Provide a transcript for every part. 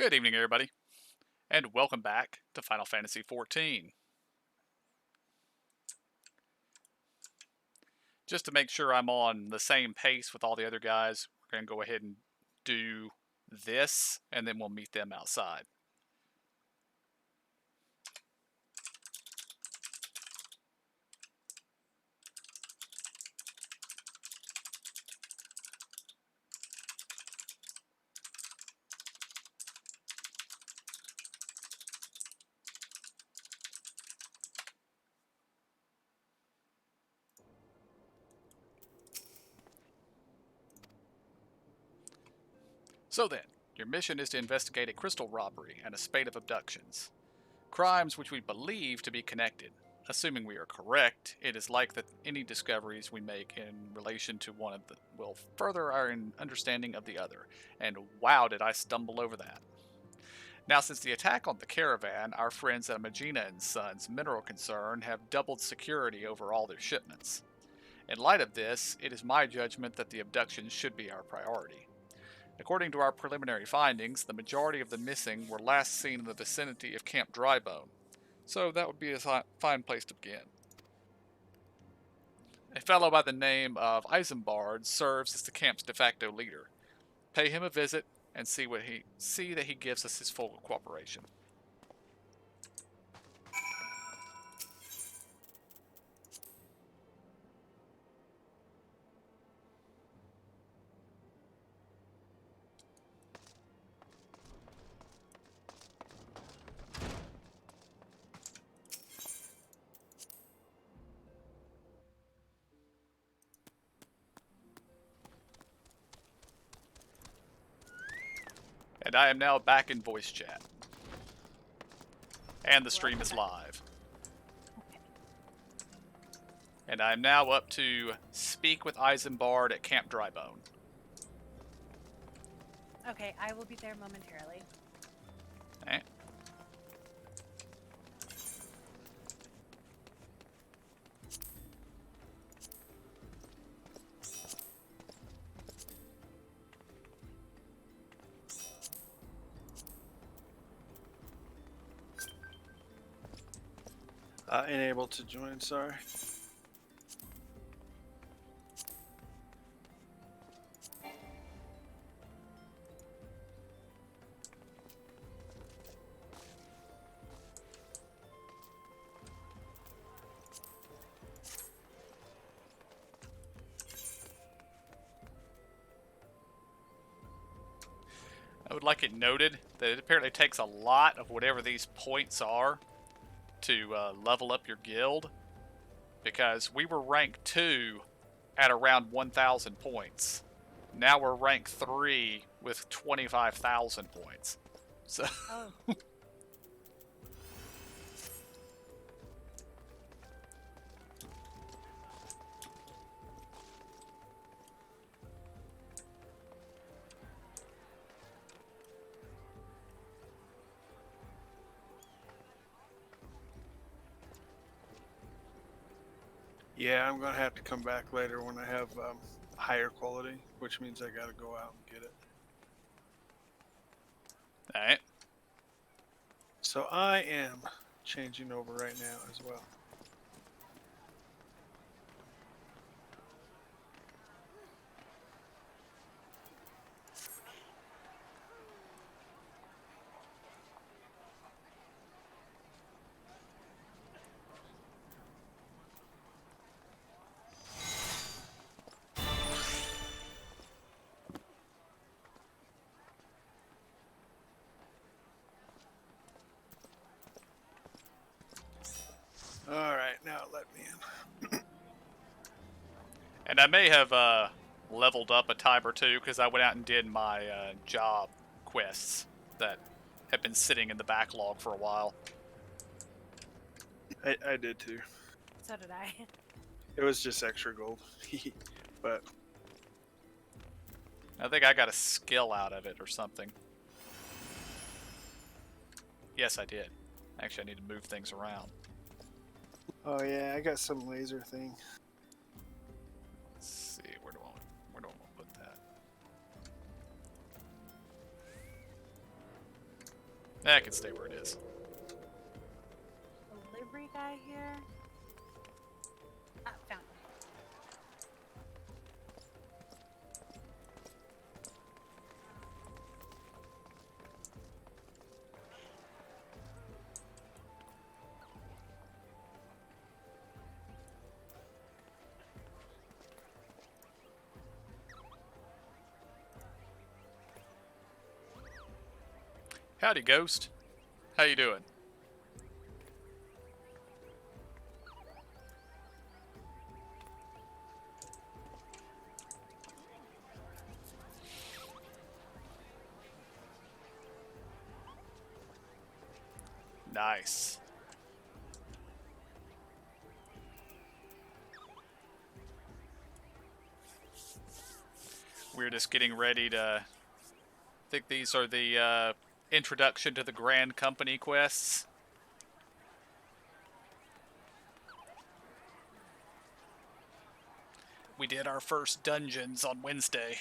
Good evening, everybody, and welcome back to Final Fantasy XIV. Just to make sure I'm on the same pace with all the other guys, we're going to go ahead and do this, and then we'll meet them outside. So then, your mission is to investigate a crystal robbery and a spate of abductions. Crimes which we believe to be connected. Assuming we are correct, it is like that any discoveries we make in relation to one of them will further our understanding of the other. And wow, did I stumble over that. Now, since the attack on the caravan, our friends at Magina and Sons Mineral Concern have doubled security over all their shipments. In light of this, it is my judgment that the abductions should be our priority. According to our preliminary findings, the majority of the missing were last seen in the vicinity of Camp Drybone, so that would be a fine place to begin. A fellow by the name of Isambard serves as the camp's de facto leader. Pay him a visit and see that he gives us his full cooperation. And I am now back in voice chat. And the stream is live. And I am now up to speak with Isambard at Camp Drybone. Okay, I will be there momentarily. Alright. Unable to join, sorry. I would like it noted that it apparently takes a lot of whatever these points are to level up your guild, because we were rank 2 at around 1,000 points. Now we're rank 3 with 25,000 points. So Oh. Yeah, I'm gonna have to come back later when I have higher quality, which means I gotta go out and get it. Alright. So I am changing over right now as well. Alright, now let me in. And I may have leveled up a time or two because I went out and did my job quests that have been sitting in the backlog for a while. I did too. So did I. It was just extra gold. But I think I got a skill out of it or something. Yes, I did. Actually, I need to move things around. oh yeah, I got some laser thing. Let's see, where do I want to put that? That can stay where it is. Delivery guy here. Ah, found him. Howdy, Ghost. How you doing? Nice. We're just getting ready to... I think these are the introduction to the Grand Company quests. We did our first dungeons on Wednesday.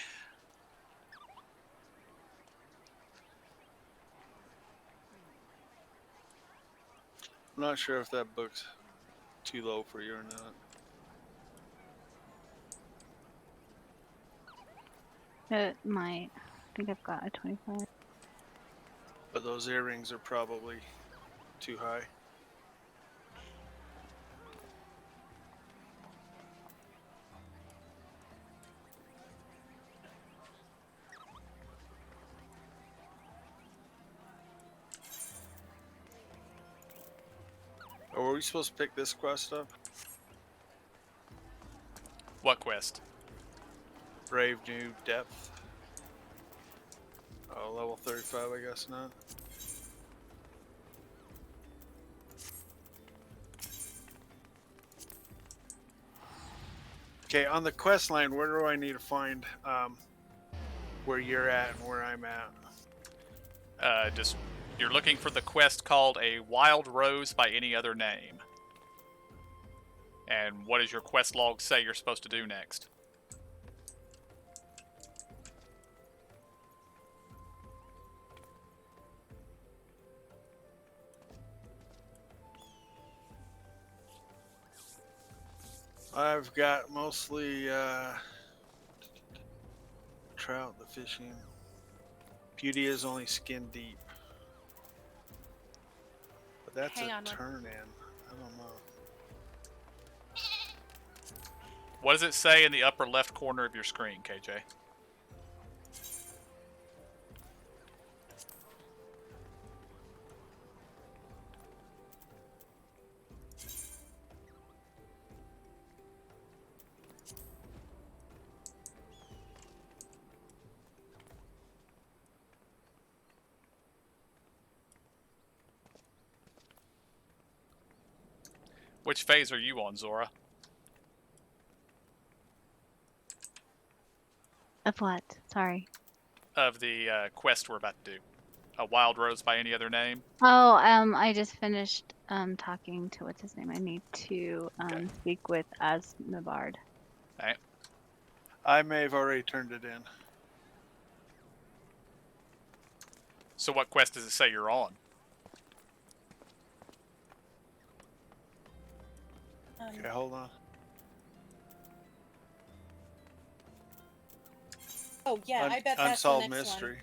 I'm not sure if that book's too low for you or not. It might. I think I've got a 25. But those earrings are probably too high. Or were we supposed to pick this quest up? What quest? Brave New Depth. Oh, level 35, I guess not. Okay, on the quest line, where do I need to find where you're at and where I'm at? Just you're looking for the quest called A Wild Rose by Any Other Name. And what does your quest log say you're supposed to do next? I've got mostly trout, the fishing. Beauty is only skin deep. But that's Hang a on one- turn in. I don't know. What does it say in the upper left corner of your screen, KJ? Which phase are you on, Zora? Of what? Sorry. Of the quest we're about to do. A Wild Rose by Any Other Name? Oh, I just finished talking to what's his name. I need to Okay. speak with Asnabard. Alright. I may have already turned it in. So what quest does it say you're on? Okay, hold on. Oh yeah, I bet that's the Unsolved next Mystery.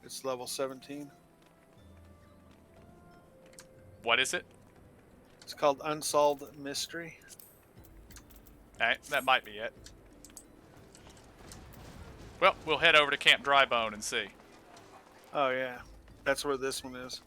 It's level 17. What is it? It's called Unsolved Mystery. Alright, that might be it. Well, we'll head over to Camp Drybone and see. Oh yeah, that's where this one is.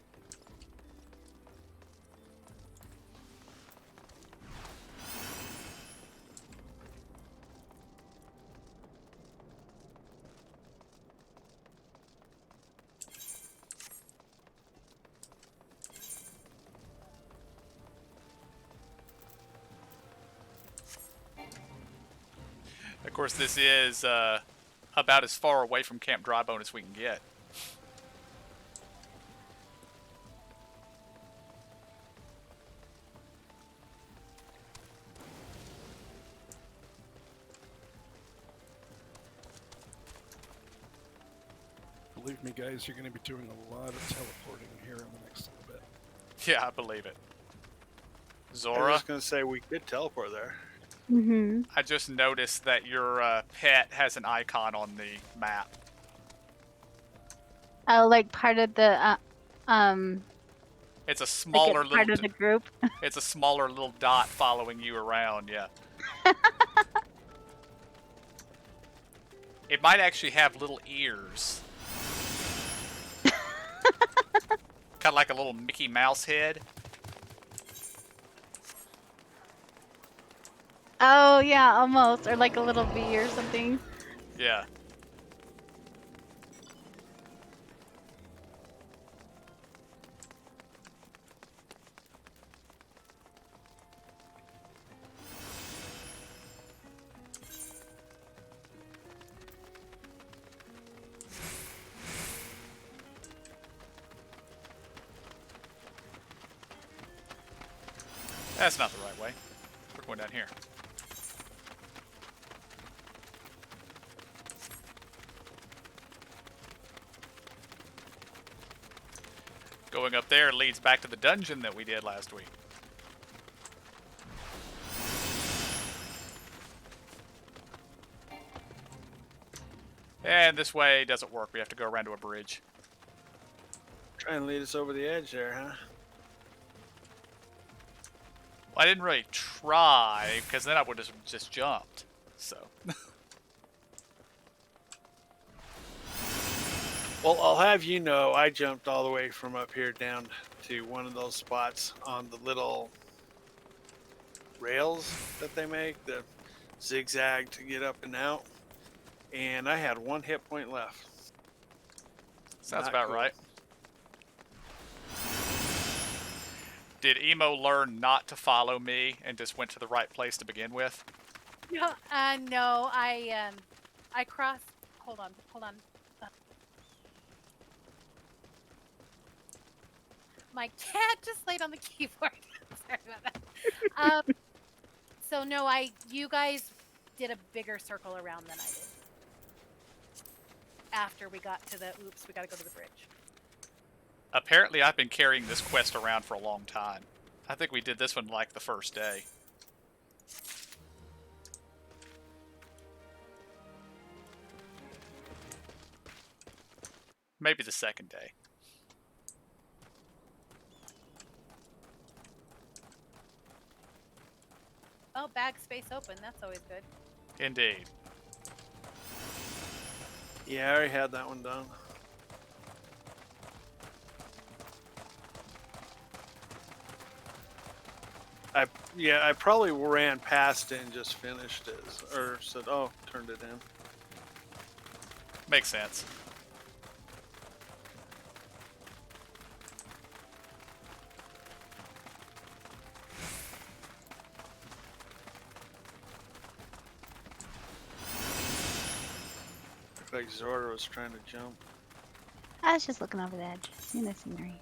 Of course, this is about as far away from Camp Drybone as we can get. believe me, guys, you're going to be doing a lot of teleporting here in the next little bit. Yeah, I believe it. I Zora, was going to say we could teleport there. Mm-hmm. I just noticed that your pet has an icon on the map. Oh, like part of the It's a like smaller it's part little. of the group. It's a smaller little dot following you around. Yeah. It might actually have little ears. Kind of like a little Mickey Mouse head. Oh yeah, almost, or like a little V or something. Yeah. That's not the right way. We're going down here. Going up there leads back to the dungeon that we did last week. And this way doesn't work. We have to go around to a bridge. Try and lead us over the edge there, huh? Well, I didn't really try, because then I would have just jumped. So. Well, I'll have you know, I jumped all the way from up here down to one of those spots on the little rails that they make, the zigzag to get up and out. And I had 1 hit point left. Sounds Not about cool. right. Did Emo learn not to follow me and just went to the right place to begin with? No, no, I crossed. Hold on. My cat just laid on the keyboard. Sorry about that. So no, you guys did a bigger circle around than I did. After we got to the, oops, we gotta go to the bridge. Apparently, I've been carrying this quest around for a long time. I think we did this one like the first day. Maybe the second day. Oh, bag space open. That's always good. Indeed. Yeah, I already had that one done. I probably ran past it and just finished it, or said, oh, turned it in. Makes sense. Looked like Zora was trying to jump. I was just looking over the edge, seeing the scenery.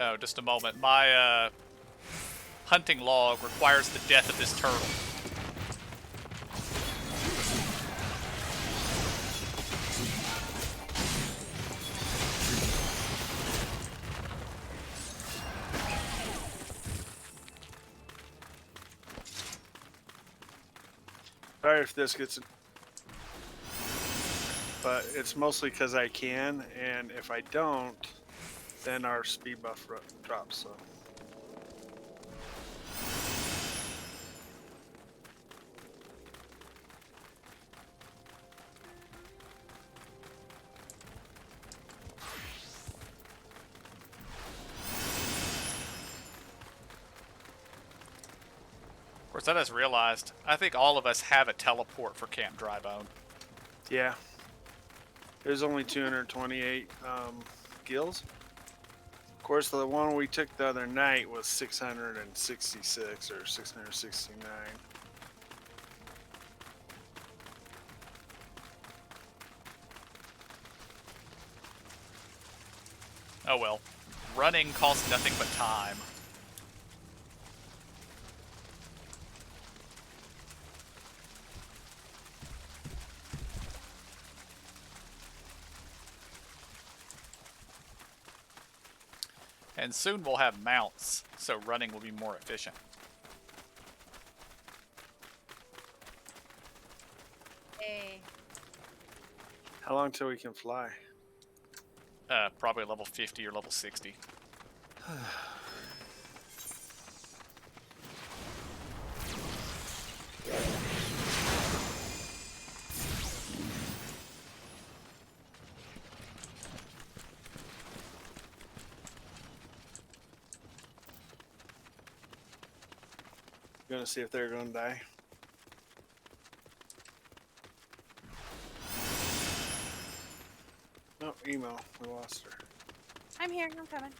Oh, just a moment. My hunting log requires the death of this turtle. Sorry if this gets... But it's mostly because I can, and if I don't, then our speed buff drops, so... Of course, I just realized, I think all of us have a teleport for Camp Drybone. Yeah. There's only 228 gills. Of course, the one we took the other night was 666 or 669. Oh well. Running costs nothing but time. And soon we'll have mounts, so running will be more efficient. Hey. How long till we can fly? Probably level 50 or level 60. Gonna see if they're gonna die. No, emo. We lost her. I'm here. I'm coming.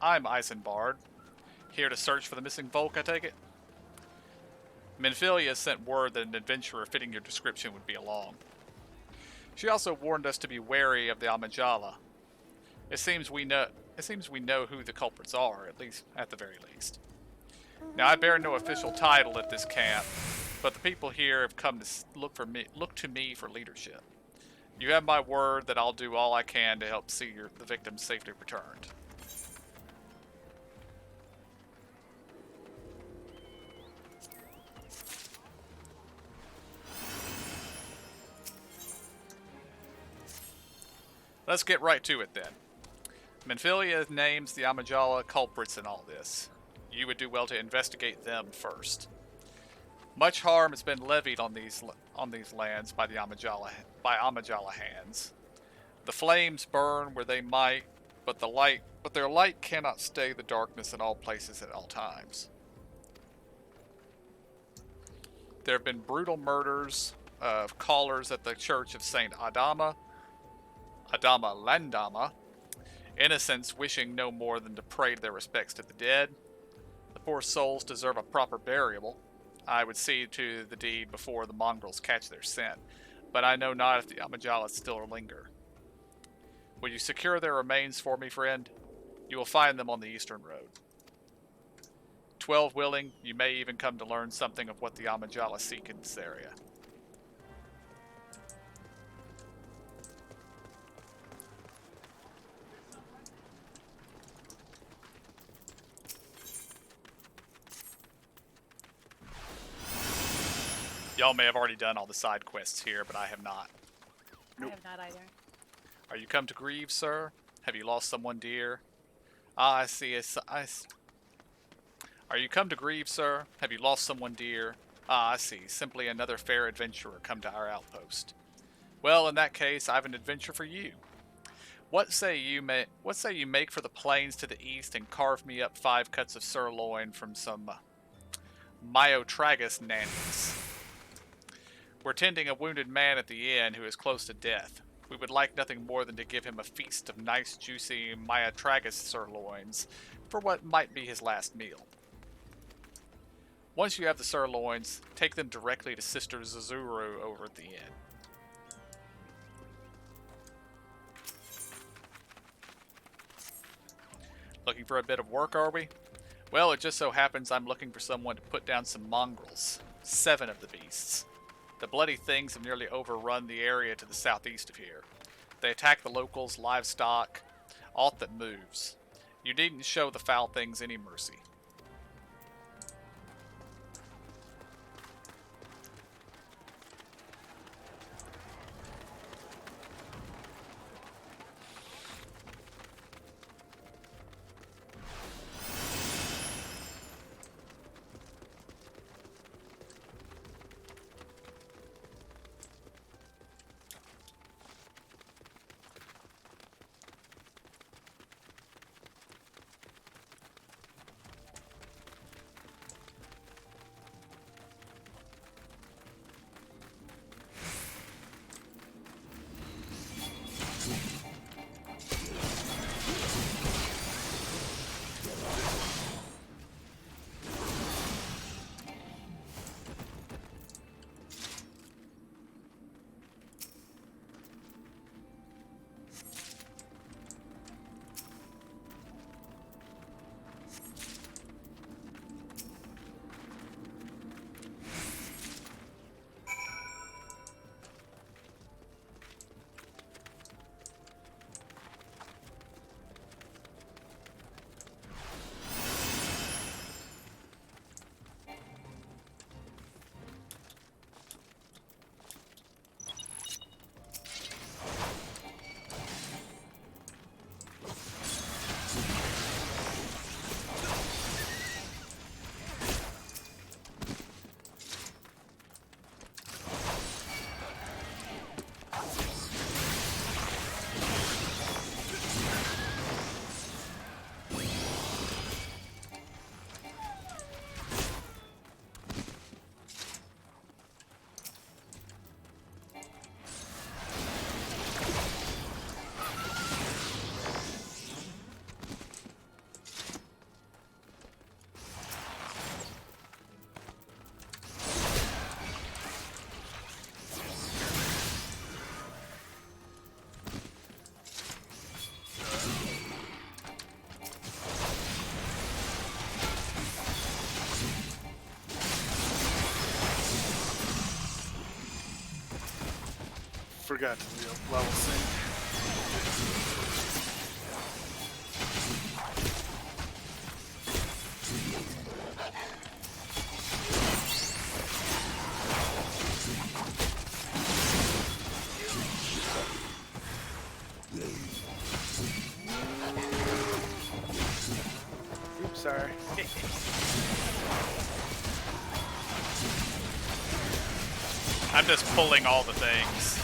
I'm Eisenbard. Here to search for the missing Volk, I take it? Menphilia sent word that an adventurer fitting your description would be along. She also warned us to be wary of the Amajala. It seems we know who the culprits are, at the very least. Now, I bear no official title at this camp, but the people here have come to look to me for leadership. You have my word that I'll do all I can to help see the victims safely returned. Let's get right to it then. Menphilia names the Amajala culprits in all this. You would do well to investigate them first. Much harm has been levied on these lands by Amajala hands. The flames burn where they might, but their light cannot stay the darkness in all places at all times. There have been brutal murders of callers at the Church of Saint Adama Landama, innocents wishing no more than to pay their respects to the dead. The poor souls deserve a proper burial. I would see to the deed before the mongrels catch their scent, but I know not if the Amajalas still linger. Will you secure their remains for me, friend? You will find them on the eastern road. 12 willing, you may even come to learn something of what the Amajala seek in this area. Y'all may have already done all the side quests here, but I have not. I have not either. Are you come to grieve, sir? Have you lost someone dear? Ah, I see. Are you come to grieve, sir? Have you lost someone dear? Ah, I see. Simply another fair adventurer come to our outpost. Well, in that case, I have an adventure for you. What say you make for the plains to the east and carve me up 5 cuts of sirloin from some Myotragus nannies? We're tending a wounded man at the inn who is close to death. We would like nothing more than to give him a feast of nice, juicy Myotragus sirloins for what might be his last meal. Once you have the sirloins, take them directly to Sister Zazuru over at the inn. Looking for a bit of work, are we? Well, it just so happens I'm looking for someone to put down some mongrels. 7 of the beasts. The bloody things have nearly overrun the area to the southeast of here. They attack the locals, livestock, aught that moves. You needn't show the foul things any mercy. forgot to level sync. Oops, sorry. I'm just pulling all the things.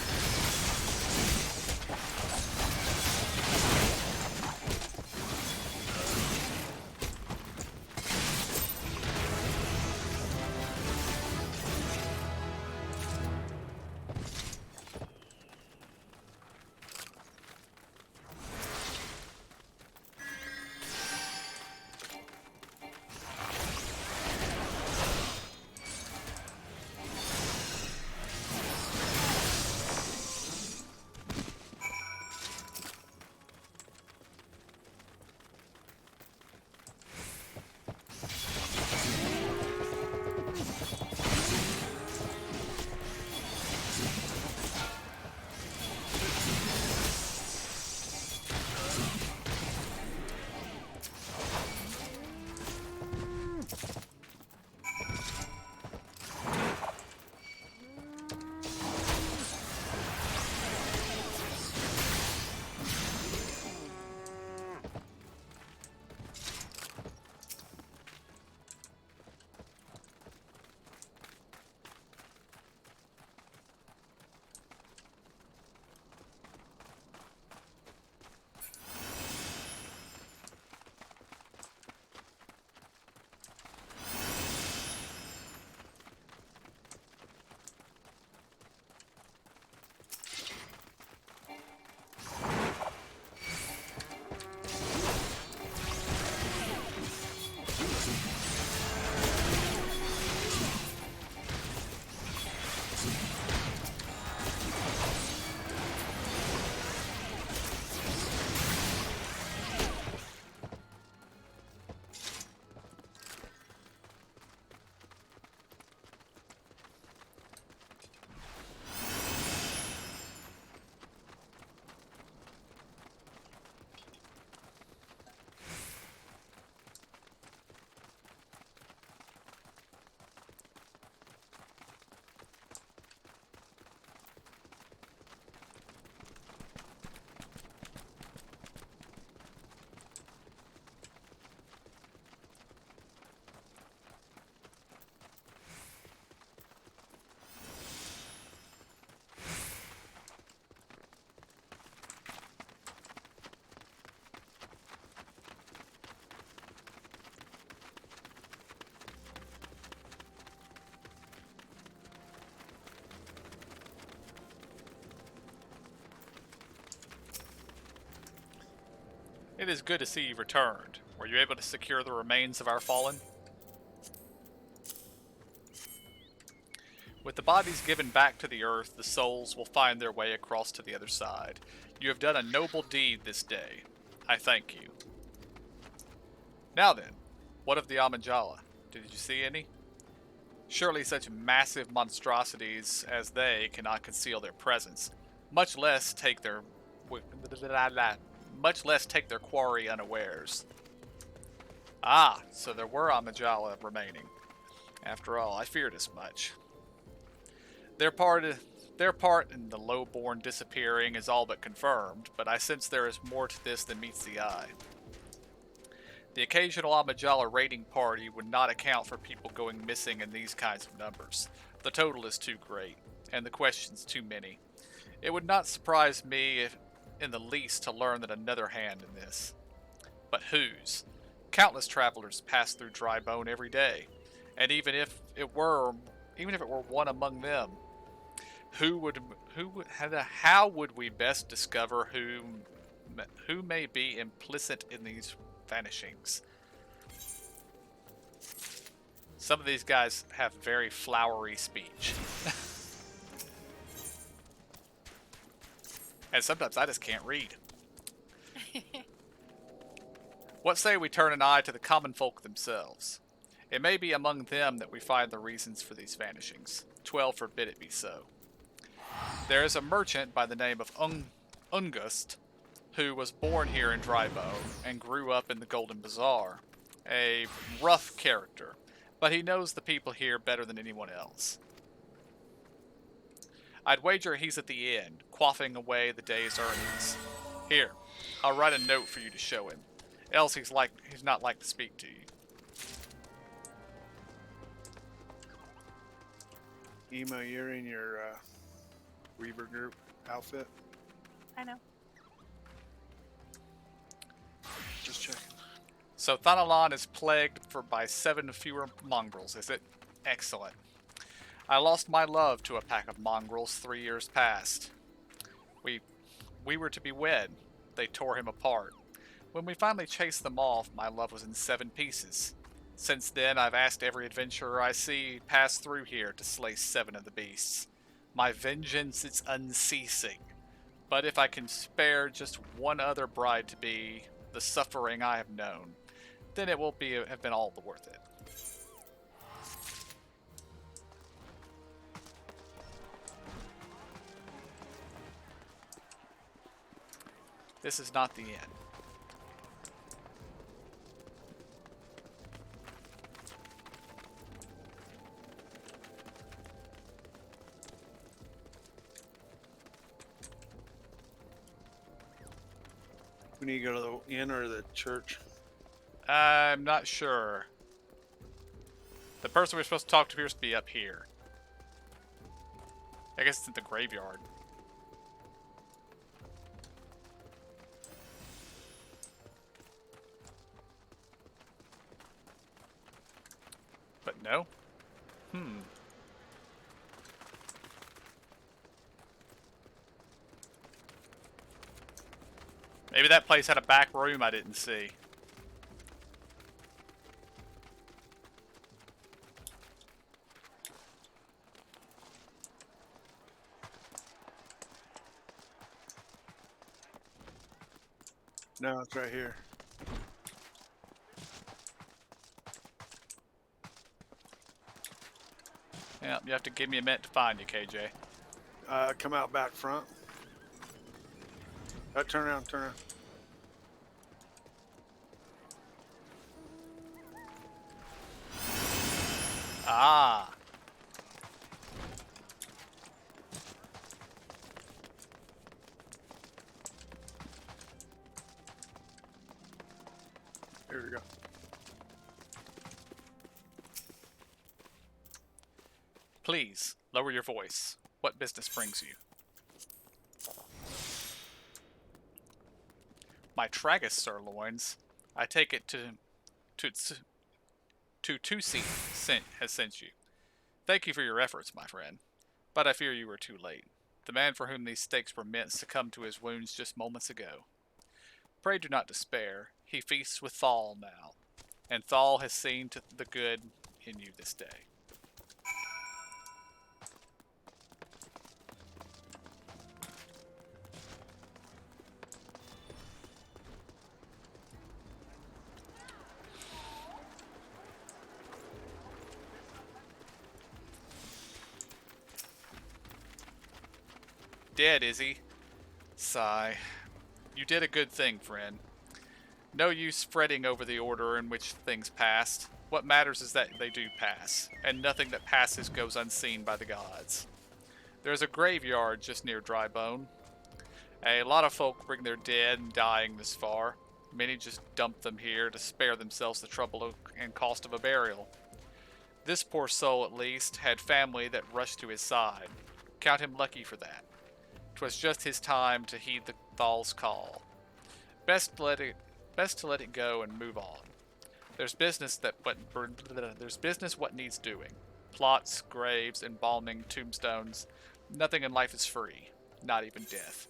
It is good to see you returned. Were you able to secure the remains of our fallen? With the bodies given back to the earth, the souls will find their way across to the other side. You have done a noble deed this day. I thank you. Now then, what of the Amidala? Did you see any? Surely such massive monstrosities as they cannot conceal their presence, much less take their quarry unawares. Ah, so there were Amidala remaining. After all, I feared as much. Their part in the lowborn disappearing is all but confirmed, but I sense there is more to this than meets the eye. The occasional Amidala raiding party would not account for people going missing in these kinds of numbers. The total is too great, and the questions too many. It would not surprise me in the least to learn that another hand in this. But whose? Countless travelers pass through Drybone every day, and even if it were one among them, how would we best discover who may be implicit in these vanishings? Some of these guys have very flowery speech. And sometimes I just can't read. What say we turn an eye to the common folk themselves? It may be among them that we find the reasons for these vanishings. 12 forbid it be so. There is a merchant by the name of Ungust who was born here in Drybone and grew up in the Golden Bazaar. A rough character, but he knows the people here better than anyone else. I'd wager he's at the inn, quaffing away the day's earnings. Here, I'll write a note for you to show him, else he's not like to speak to you. Emo, you're in your Weaver group outfit. I know. Just checking. So Thanalan is plagued by 7 fewer mongrels, is it? Excellent. I lost my love to a pack of mongrels 3 years past. We were to be wed. They tore him apart. When we finally chased them off, my love was in 7 pieces. Since then, I've asked every adventurer I see pass through here to slay 7 of the beasts. My vengeance is unceasing. But if I can spare just one other bride-to-be the suffering I have known, then it will have been all worth it. This is not the end. We need to go to the inn or the church. I'm not sure. The person we're supposed to talk to appears to be up here. I guess it's at the graveyard. But no. Maybe that place had a back room I didn't see. No, it's right here. Yeah, you have to give me a minute to find you, KJ. Come out back front. Turn around, turn around. Ah. Here we go. Please, lower your voice. What business brings you? My tragus sirloins. I take it to Tusi has sent you. Thank you for your efforts, my friend. But I fear you were too late. The man for whom these steaks were meant succumbed to his wounds just moments ago. Pray do not despair. He feasts with Thal now, and Thal has seen to the good in you this day. Dead, is he? Sigh. You did a good thing, friend. No use fretting over the order in which things passed. What matters is that they do pass, and nothing that passes goes unseen by the gods. There's a graveyard just near Drybone. A lot of folk bring their dead and dying this far. Many just dump them here to spare themselves the trouble and cost of a burial. This poor soul, at least, had family that rushed to his side. Count him lucky for that. 'Twas just his time to heed the Thal's call. Best to let it go and move on. There's business what needs doing. Plots, graves, embalming, tombstones. Nothing in life is free, not even death.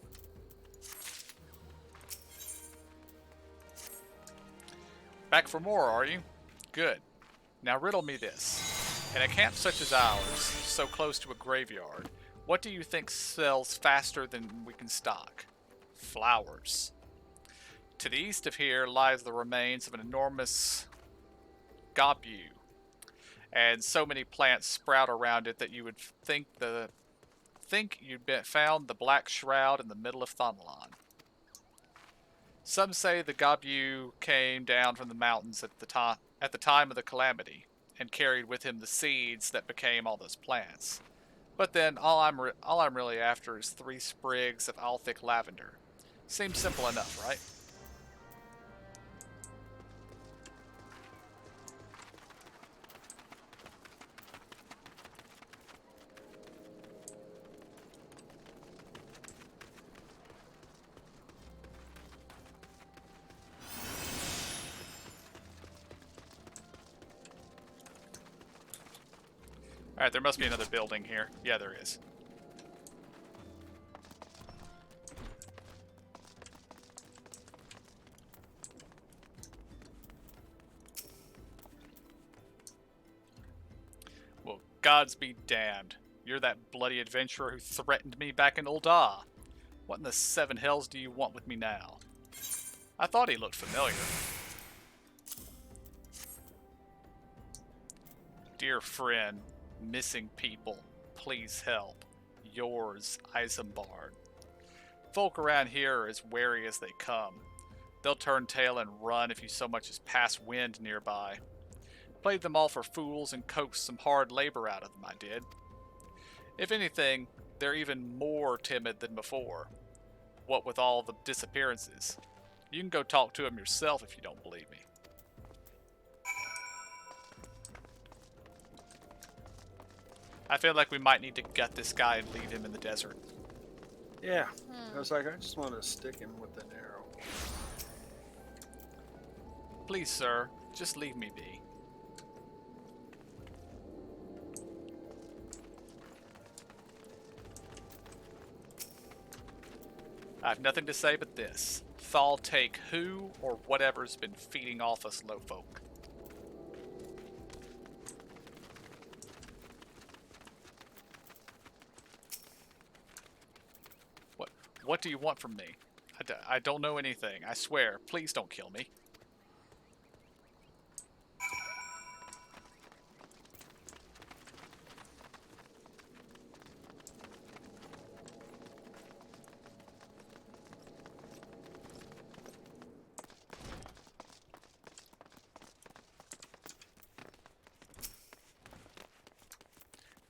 Back for more, are you? Good. Now riddle me this. In a camp such as ours, so close to a graveyard, what do you think sells faster than we can stock? Flowers. To the east of here lies the remains of an enormous gobu, and so many plants sprout around it that you would think the think you'd found the Black Shroud in the middle of Thonalon. Some say the Gabu came down from the mountains at the time of the calamity, and carried with him the seeds that became all those plants. But then, all I'm really after is 3 sprigs of Althic lavender. Seems simple enough, right? Alright, there must be another building here. Yeah, there is. Well, gods be damned. You're that bloody adventurer who threatened me back in Ul'dah. What in the 7 hells do you want with me now? I thought he looked familiar. Dear friend, missing people, please help. Yours, Isambard. Folk around here are as wary as they come. They'll turn tail and run if you so much as pass wind nearby. Played them all for fools and coaxed some hard labor out of them, I did. If anything, they're even more timid than before. What with all the disappearances. You can go talk to them yourself if you don't believe me. I feel like we might need to gut this guy and leave him in the desert. Yeah. I was like, I just want to stick him with an arrow. Please, sir, just leave me be. I have nothing to say but this. Thal take who or whatever's been feeding off us low folk. What do you want from me? I don't know anything. I swear. Please don't kill me.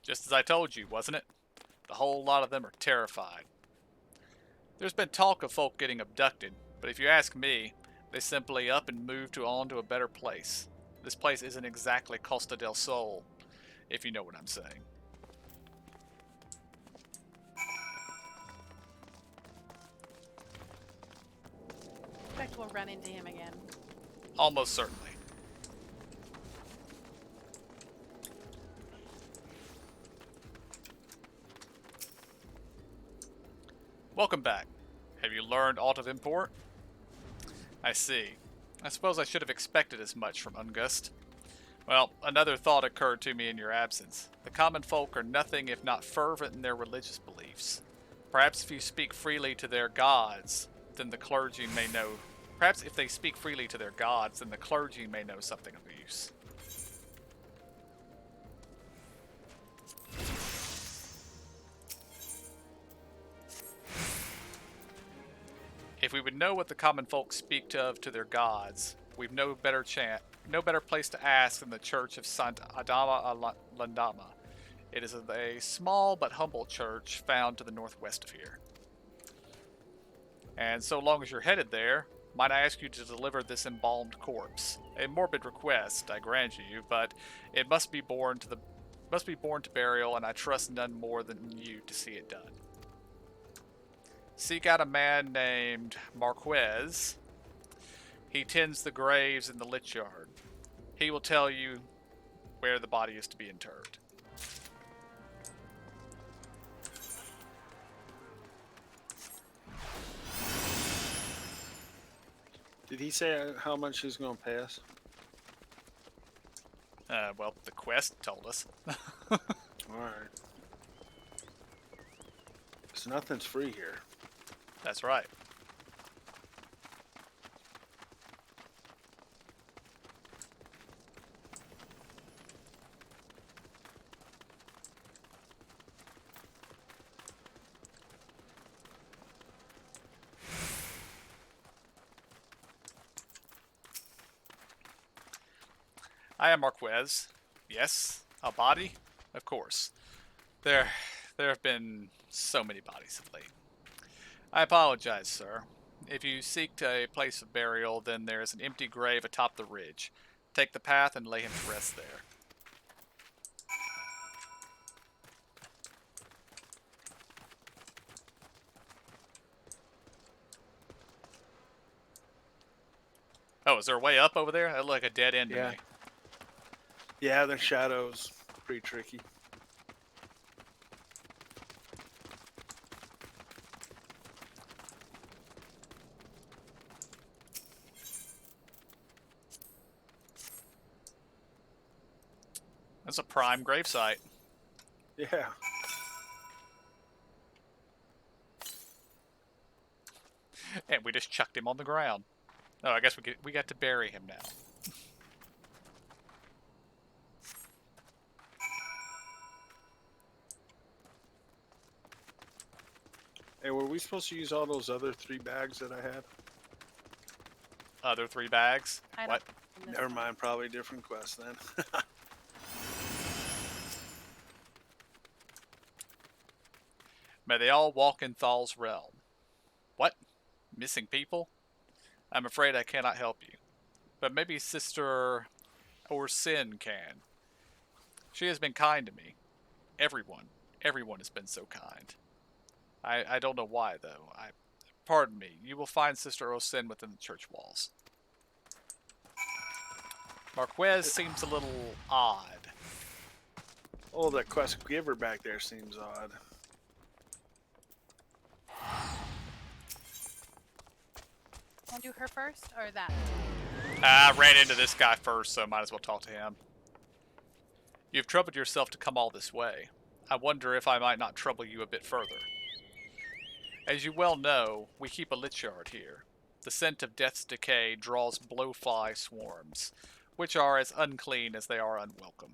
Just as I told you, wasn't it? The whole lot of them are terrified. There's been talk of folk getting abducted, but if you ask me, they simply up and move on to a better place. This place isn't exactly Costa del Sol, if you know what I'm saying. I expect we'll run into him again. Almost certainly. Welcome back. Have you learned aught of import? I see. I suppose I should have expected as much from Ungust. Well, another thought occurred to me in your absence. The common folk are nothing if not fervent in their religious beliefs. Perhaps if you speak freely to their gods, then the clergy may know... Perhaps if they speak freely to their gods, then the clergy may know something of use. If we would know what the common folk speak of to their gods, we've no better place to ask than the Church of Sant Adama Landama. It is a small but humble church found to the northwest of here. And so long as you're headed there, might I ask you to deliver this embalmed corpse? A morbid request, I grant you, but it must be borne to burial, and I trust none more than you to see it done. Seek out a man named Marquez. He tends the graves in the lich yard. He will tell you where the body is to be interred. Did he say how much he's going to pay us? Well, the quest told us. Alright. So nothing's free here. That's right. I am Marquez. Yes, a body? Of course. There have been so many bodies of late. I apologize, sir. If you seek a place of burial, then there is an empty grave atop the ridge. Take the path and lay him to rest there. Oh, is there a way up over there? That looked like a dead end to me. Yeah, the shadows. Pretty tricky. That's a prime gravesite. Yeah. And we just chucked him on the ground. Oh, I guess we got to bury him now. Hey, were we supposed to use all those other 3 bags that I had? Other 3 bags? I don't What? in this Never one. mind, probably a different quest then. May they all walk in Thal's realm. What? Missing people? I'm afraid I cannot help you. But maybe Sister Orsin can. She has been kind to me. Everyone has been so kind. I don't know why, though. Pardon me. You will find Sister Orsin within the church walls. Marquez seems a little odd. Oh, that quest giver back there seems odd. Want to do her first or that? I ran into this guy first, so might as well talk to him. You've troubled yourself to come all this way. I wonder if I might not trouble you a bit further. As you well know, we keep a lich yard here. The scent of death's decay draws blowfly swarms, which are as unclean as they are unwelcome.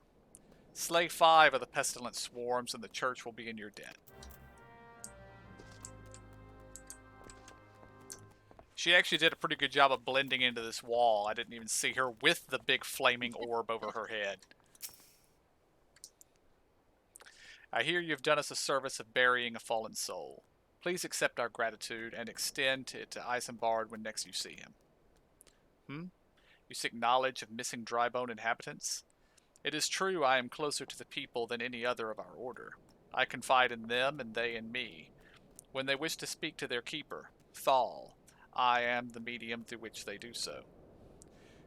Slay 5 of the pestilent swarms and the church will be in your debt. She actually did a pretty good job of blending into this wall. I didn't even see her with the big flaming orb over her head. I hear you've done us a service of burying a fallen soul. Please accept our gratitude and extend it to Isambard when next you see him. You seek knowledge of missing drybone inhabitants? It is true I am closer to the people than any other of our order. I confide in them and they in me. When they wish to speak to their keeper, Thal, I am the medium through which they do so.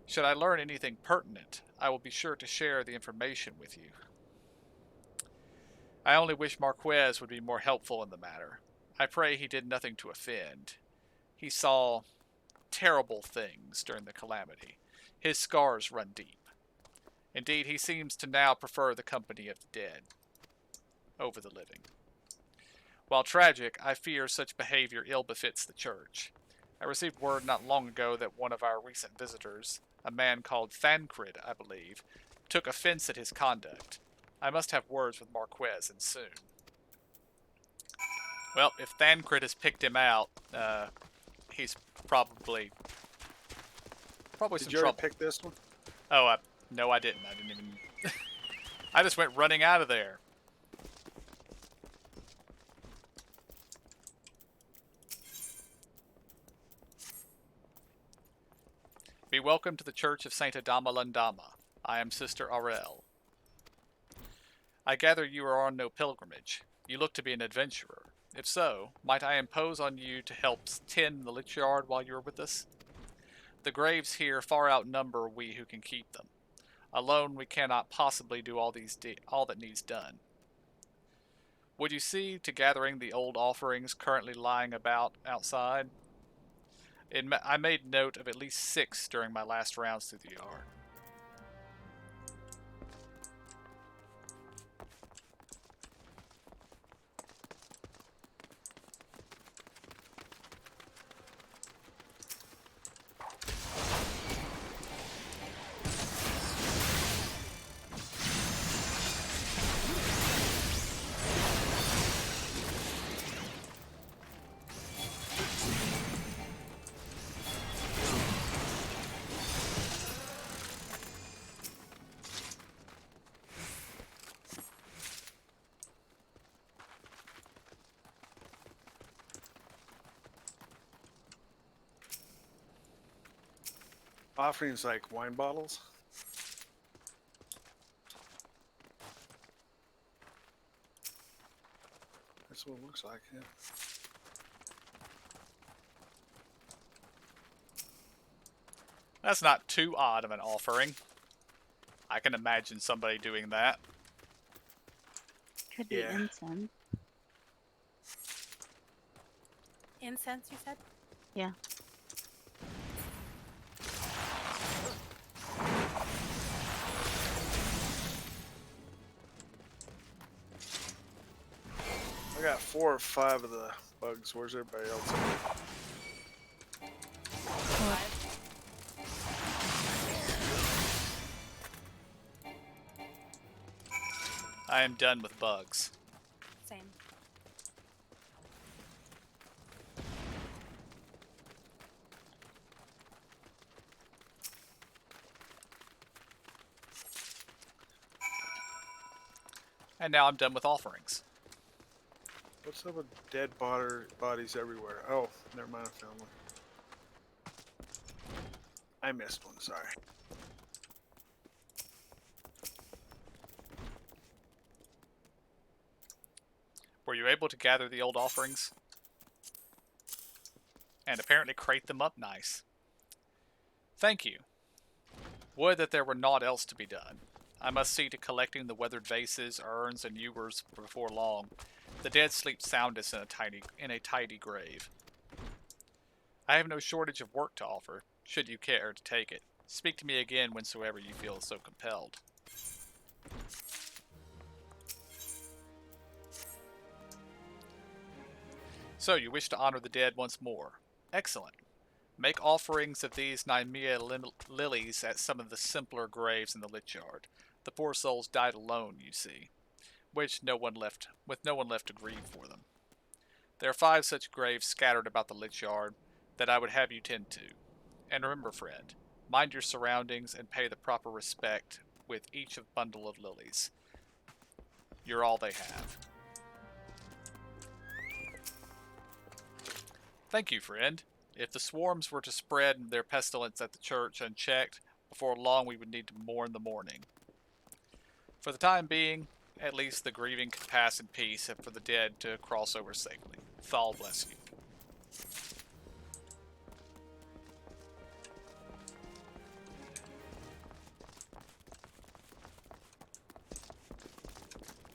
Should I learn anything pertinent, I will be sure to share the information with you. I only wish Marquez would be more helpful in the matter. I pray he did nothing to offend. He saw terrible things during the calamity. His scars run deep. Indeed, he seems to now prefer the company of the dead over the living. While tragic, I fear such behavior ill befits the church. I received word not long ago that one of our recent visitors, a man called Thancred, I believe, took offense at his conduct. I must have words with Marquez, and soon. Well, if Thancred has picked him out, he's probably Did some you already trouble. pick this one? Oh, no, I didn't. I didn't even... I just went running out of there. Be welcome to the Church of Saint Adama Landama. I am Sister Aurel. I gather you are on no pilgrimage. You look to be an adventurer. If so, might I impose on you to help tend the lich yard while you are with us? The graves here far outnumber we who can keep them. Alone we cannot possibly do all that needs done. Would you see to gathering the old offerings currently lying about outside? I made note of at least 6 during my last rounds through the yard. Offerings like wine bottles. That's what it looks like. Yeah. That's not too odd of an offering. I can imagine somebody doing that. Could be Yeah. incense. Incense, you said? Yeah. I got 4 or 5 of the bugs. Where's everybody else? I am done with bugs. Same. And now I'm done with offerings. What's up with dead bodies everywhere? Oh, never mind. I found one. I missed one. Sorry. Were you able to gather the old offerings? And apparently crate them up nice. Thank you. Would that there were naught else to be done. I must see to collecting the weathered vases, urns, and ewers before long. The dead sleep soundest in a tidy grave. I have no shortage of work to offer, should you care to take it. Speak to me again whensoever you feel so compelled. So, you wish to honor the dead once more. Excellent. Make offerings of these Nymea lilies at some of the simpler graves in the lich yard. The poor souls died alone, you see, with no one left to grieve for them. There are 5 such graves scattered about the lich yard that I would have you tend to. And remember, friend, mind your surroundings and pay the proper respect with each bundle of lilies. You're all they have. Thank you, friend. If the swarms were to spread their pestilence at the church unchecked, before long we would need to mourn the morning. For the time being, at least the grieving can pass in peace, and for the dead to cross over safely. Thal bless you.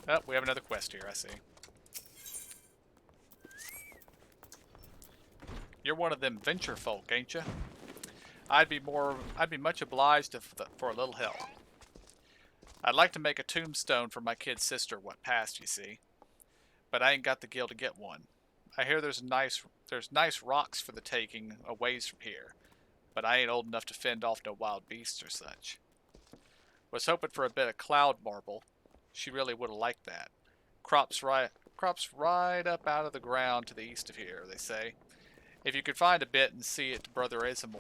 Oh, we have another quest here, I see. You're one of them venture folk, ain't you? I'd be much obliged for a little help. I'd like to make a tombstone for my kid sister what passed, you see. But I ain't got the gil to get one. I hear there's nice rocks for the taking a ways from here, but I ain't old enough to fend off no wild beasts or such. Was hoping for a bit of cloud marble. She really would have liked that. Crops right up out of the ground to the east of here, they say. If you could find a bit and see it to Brother Azamor,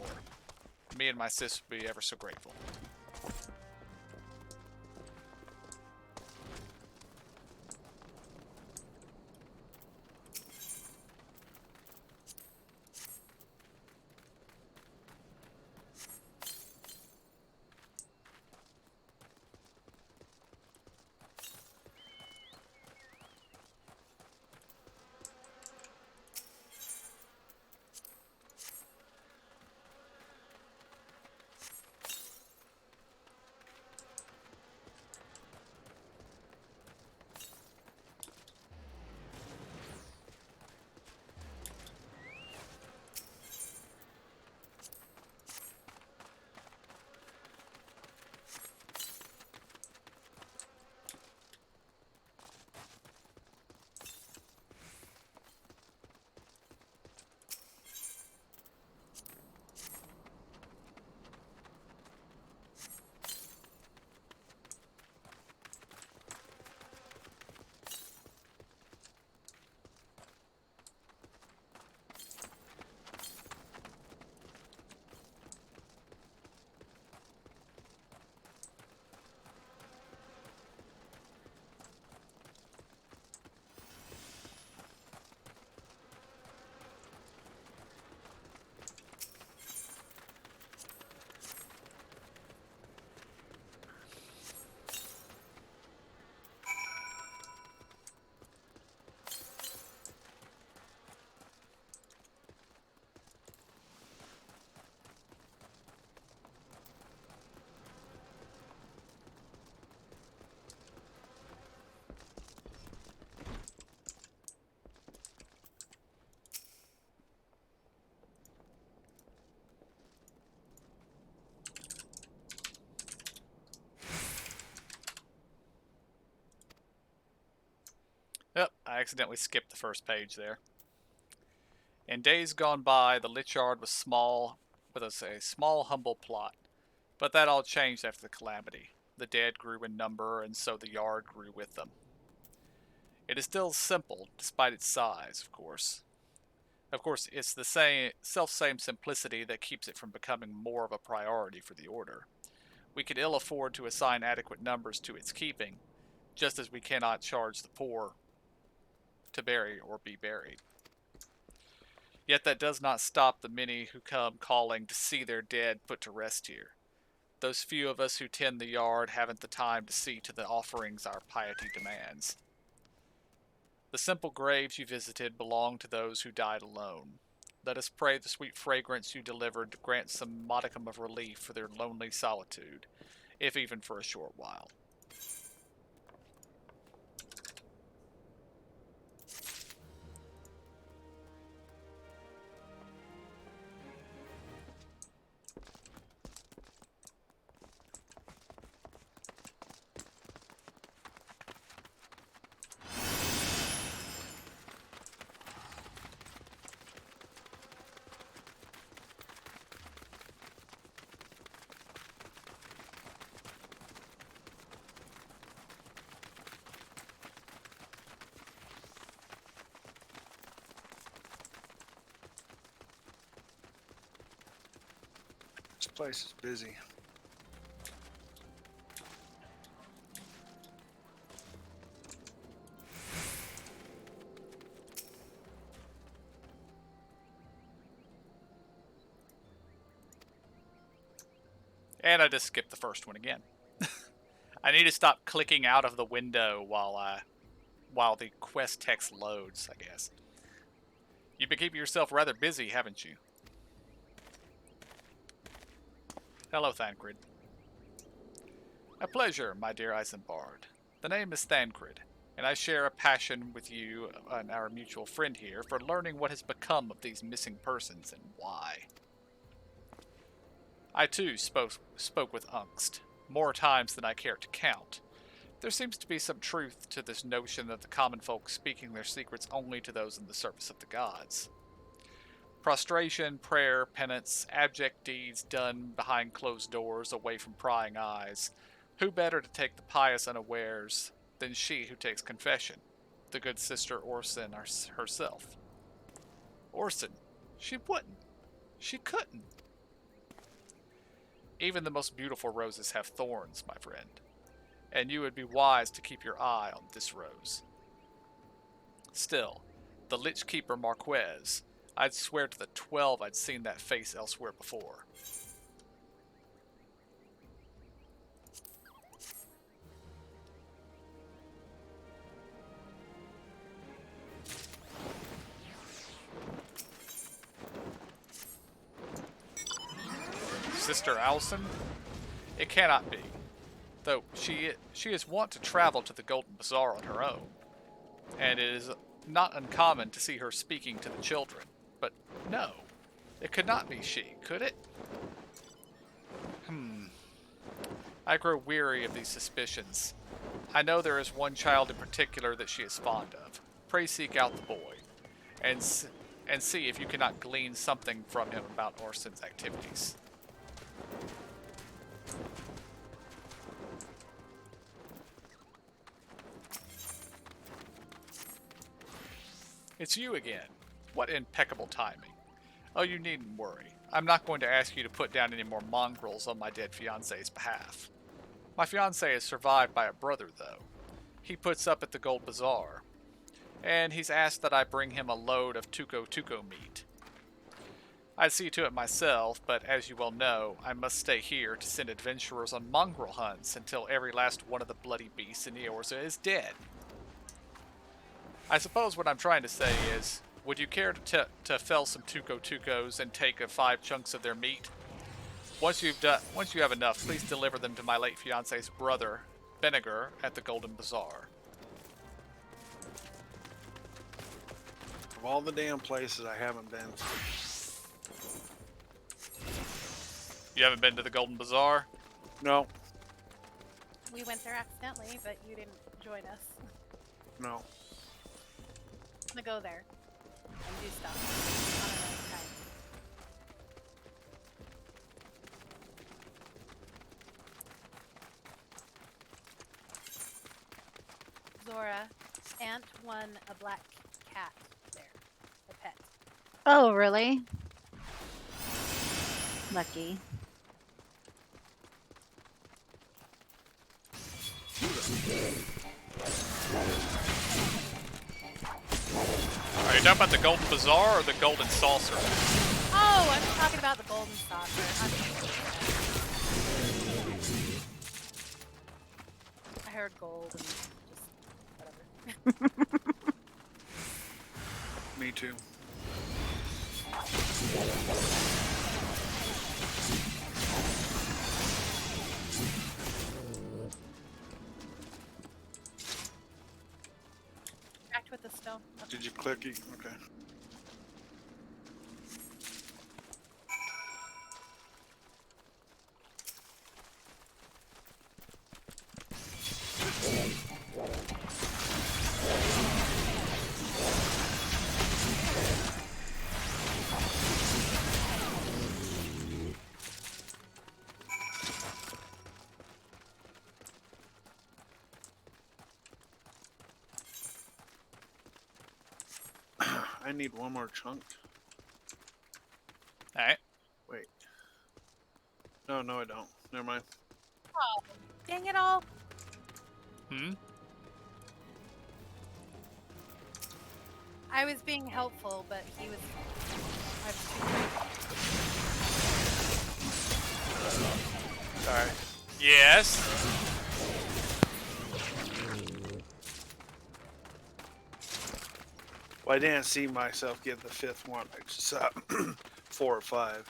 me and my sis would be ever so grateful. accidentally skipped the first page there. In days gone by, the Lich Yard was small, with a small, humble plot. But that all changed after the calamity. The dead grew in number, and so the yard grew with them. It is still simple, despite its size, of course. Of course, it's the same simplicity that keeps it from becoming more of a priority for the Order. We could ill afford to assign adequate numbers to its keeping, just as we cannot charge the poor to bury or be buried. Yet that does not stop the many who come calling to see their dead put to rest here. Those few of us who tend the yard haven't the time to see to the offerings our piety demands. The simple graves you visited belong to those who died alone. Let us pray the sweet fragrance you delivered to grant some modicum of relief for their lonely solitude, if even for a short while. This place is busy. And I just skipped the first one again. I need to stop clicking out of the window while the quest text loads, I guess. You've been keeping yourself rather busy, haven't you? Hello, Thancred. A pleasure, my dear Isambard. The name is Thancred, and I share a passion with you and our mutual friend here for learning what has become of these missing persons and why. I too spoke with angst, more times than I care to count. There seems to be some truth to this notion of the common folk speaking their secrets only to those in the service of the gods. Prostration, prayer, penance, abject deeds done behind closed doors, away from prying eyes. Who better to take the pious unawares than she who takes confession, the good sister Orson herself? Orson, she wouldn't. She couldn't. Even the most beautiful roses have thorns, my friend, and you would be wise to keep your eye on this rose. Still, the Lich Keeper Marquez, I'd swear to the 12 I'd seen that face elsewhere before. Sister Alison? It cannot be, though she is wont to travel to the Golden Bazaar on her own, and it is not uncommon to see her speaking to the children. But no, it could not be she, could it? I grow weary of these suspicions. I know there is one child in particular that she is fond of. Pray seek out the boy, and see if you cannot glean something from him about Orson's activities. It's you again. What impeccable timing. Oh, you needn't worry. I'm not going to ask you to put down any more mongrels on my dead fiancé's behalf. My fiancé is survived by a brother, though. He puts up at the Gold Bazaar, and he's asked that I bring him a load of tuco meat. I'd see to it myself, but as you well know, I must stay here to send adventurers on mongrel hunts until every last one of the bloody beasts in Eorza is dead. I suppose what I'm trying to say is, would you care to fell some tucos and take 5 chunks of their meat? Once you have enough, please deliver them to my late fiance's brother, Benegar, at the Golden Bazaar. Of all the damn places I haven't been to. You haven't been to the Golden Bazaar? No. We went there accidentally, but you didn't join us. No. gonna go there and do stuff on our own time. Zora, Ant won a black cat there, a pet. Oh, really? Lucky. Are you talking about the Golden Bazaar or the Golden Saucer? Oh, I'm talking about the golden saucer. I heard gold and just whatever. Me too. Act with the stone. Okay. Did you click it? Okay. I need one more chunk. Alright. Wait. No, I don't. Never mind. Oh, dang it all. Hmm? I was being helpful, but he was. I was too Sorry. Yes. Well, I didn't see myself get the 5th one. I just saw 4 or 5.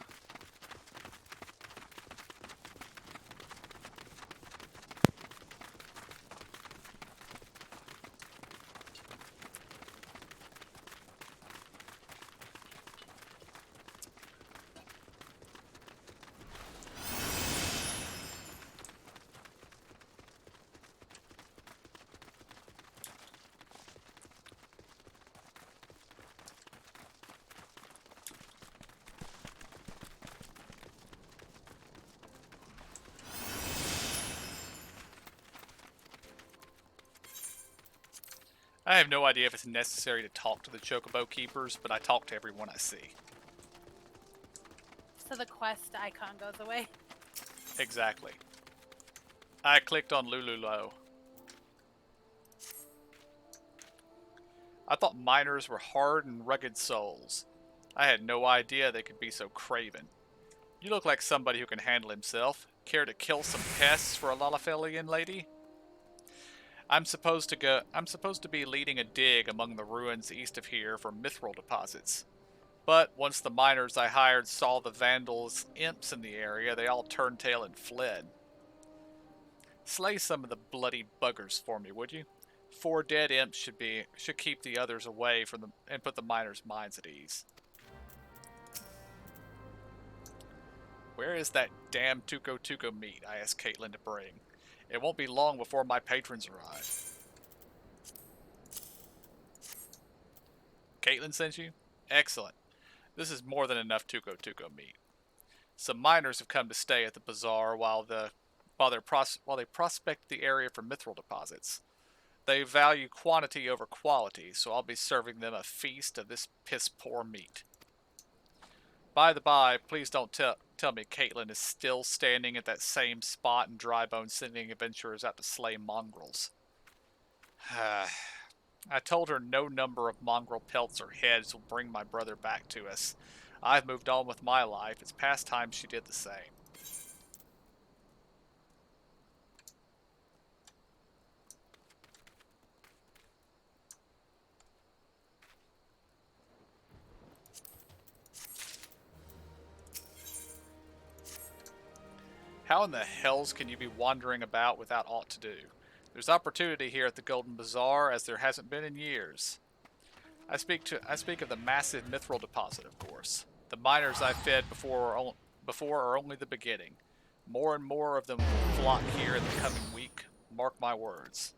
I have no idea if it's necessary to talk to the Chocobo Keepers, but I talk to everyone I see. So the quest icon goes away. Exactly. I clicked on Lululo. I thought miners were hard and rugged souls. I had no idea they could be so craven. You look like somebody who can handle himself. Care to kill some pests for a Lalafelian lady? I'm supposed to be leading a dig among the ruins east of here for mithril deposits. But once the miners I hired saw the vandals, imps in the area, they all turned tail and fled. Slay some of the bloody buggers for me, would you? 4 dead imps should keep the others away from them and put the miners' minds at ease. Where is that damn Tuco meat I asked Caitlin to bring? It won't be long before my patrons arrive. Caitlin sent you? Excellent. This is more than enough Tuco meat. Some miners have come to stay at the bazaar while they prospect the area for mithril deposits. They value quantity over quality, so I'll be serving them a feast of this piss-poor meat. By the by, please don't tell me Caitlin is still standing at that same spot in Drybone sending adventurers out to slay mongrels. I told her no number of mongrel pelts or heads will bring my brother back to us. I've moved on with my life. It's past time she did the same. How in the hells can you be wandering about without aught to do? There's opportunity here at the Golden Bazaar as there hasn't been in years. I speak of the massive mithril deposit, of course. The miners I fed before are only the beginning. More and more of them will flock here in the coming week. Mark my words.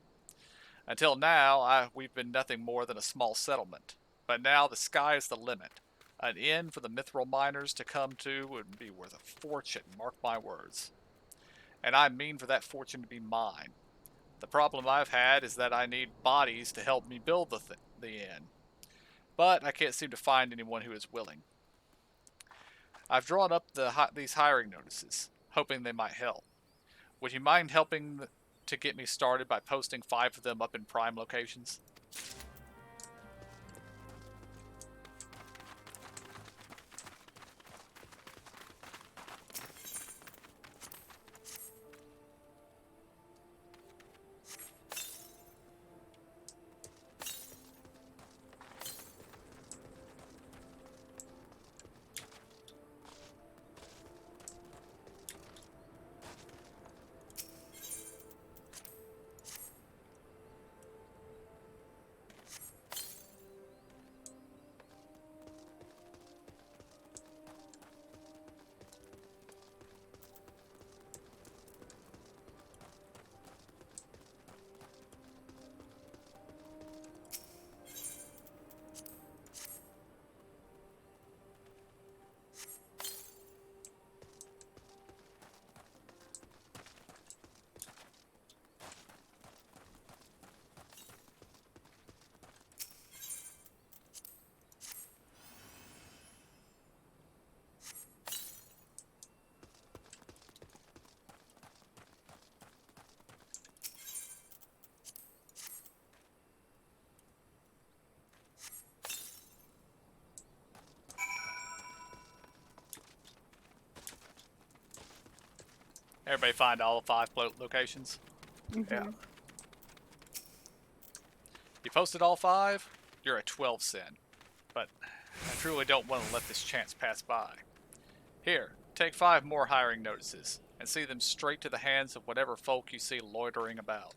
Until now, we've been nothing more than a small settlement. But now the sky is the limit. An inn for the mithril miners to come to would be worth a fortune, mark my words. And I mean for that fortune to be mine. The problem I've had is that I need bodies to help me build the inn. But I can't seem to find anyone who is willing. I've drawn up these hiring notices, hoping they might help. Would you mind helping to get me started by posting 5 of them up in prime locations? Everybody find all 5 locations? Yeah. You posted all 5? You're a 12 sin. But I truly don't want to let this chance pass by. Here, take 5 more hiring notices, and see them straight to the hands of whatever folk you see loitering about.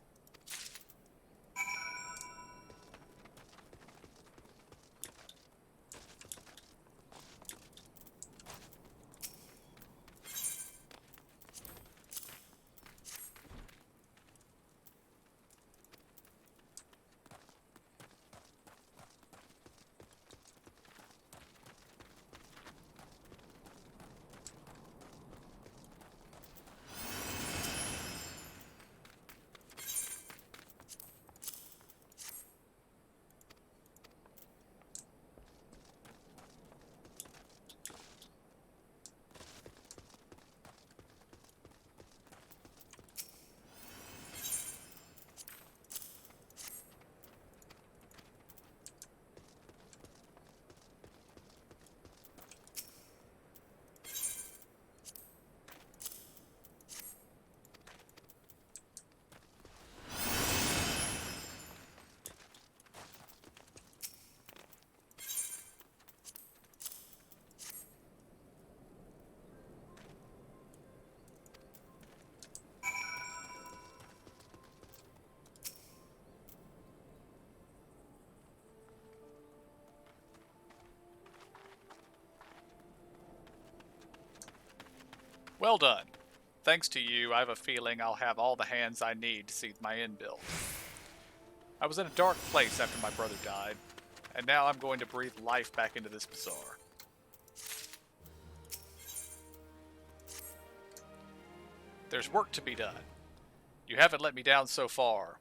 Well done. Thanks to you, I have a feeling I'll have all the hands I need to see my inn built. I was in a dark place after my brother died, and now I'm going to breathe life back into this bazaar. There's work to be done. You haven't let me down so far.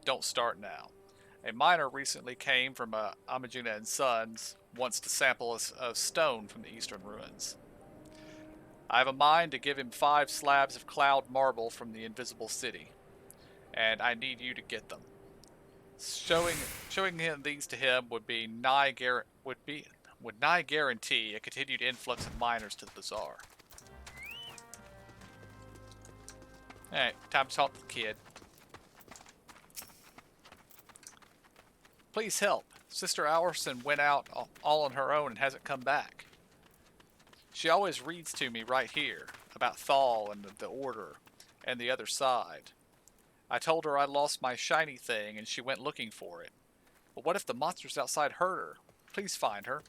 Don't start now. A miner recently came from Amagina and Sons, wants to sample a stone from the eastern ruins. I have a mind to give him 5 slabs of cloud marble from the invisible city, and I need you to get them. Showing him these to him would nigh guarantee a continued influx of miners to the bazaar. Alright, time to talk to the kid. Please help. Sister Alverson went out all on her own and hasn't come back. She always reads to me right here about Thal and the Order and the other side. I told her I lost my shiny thing and she went looking for it. But what if the monsters outside hurt her? Please find her.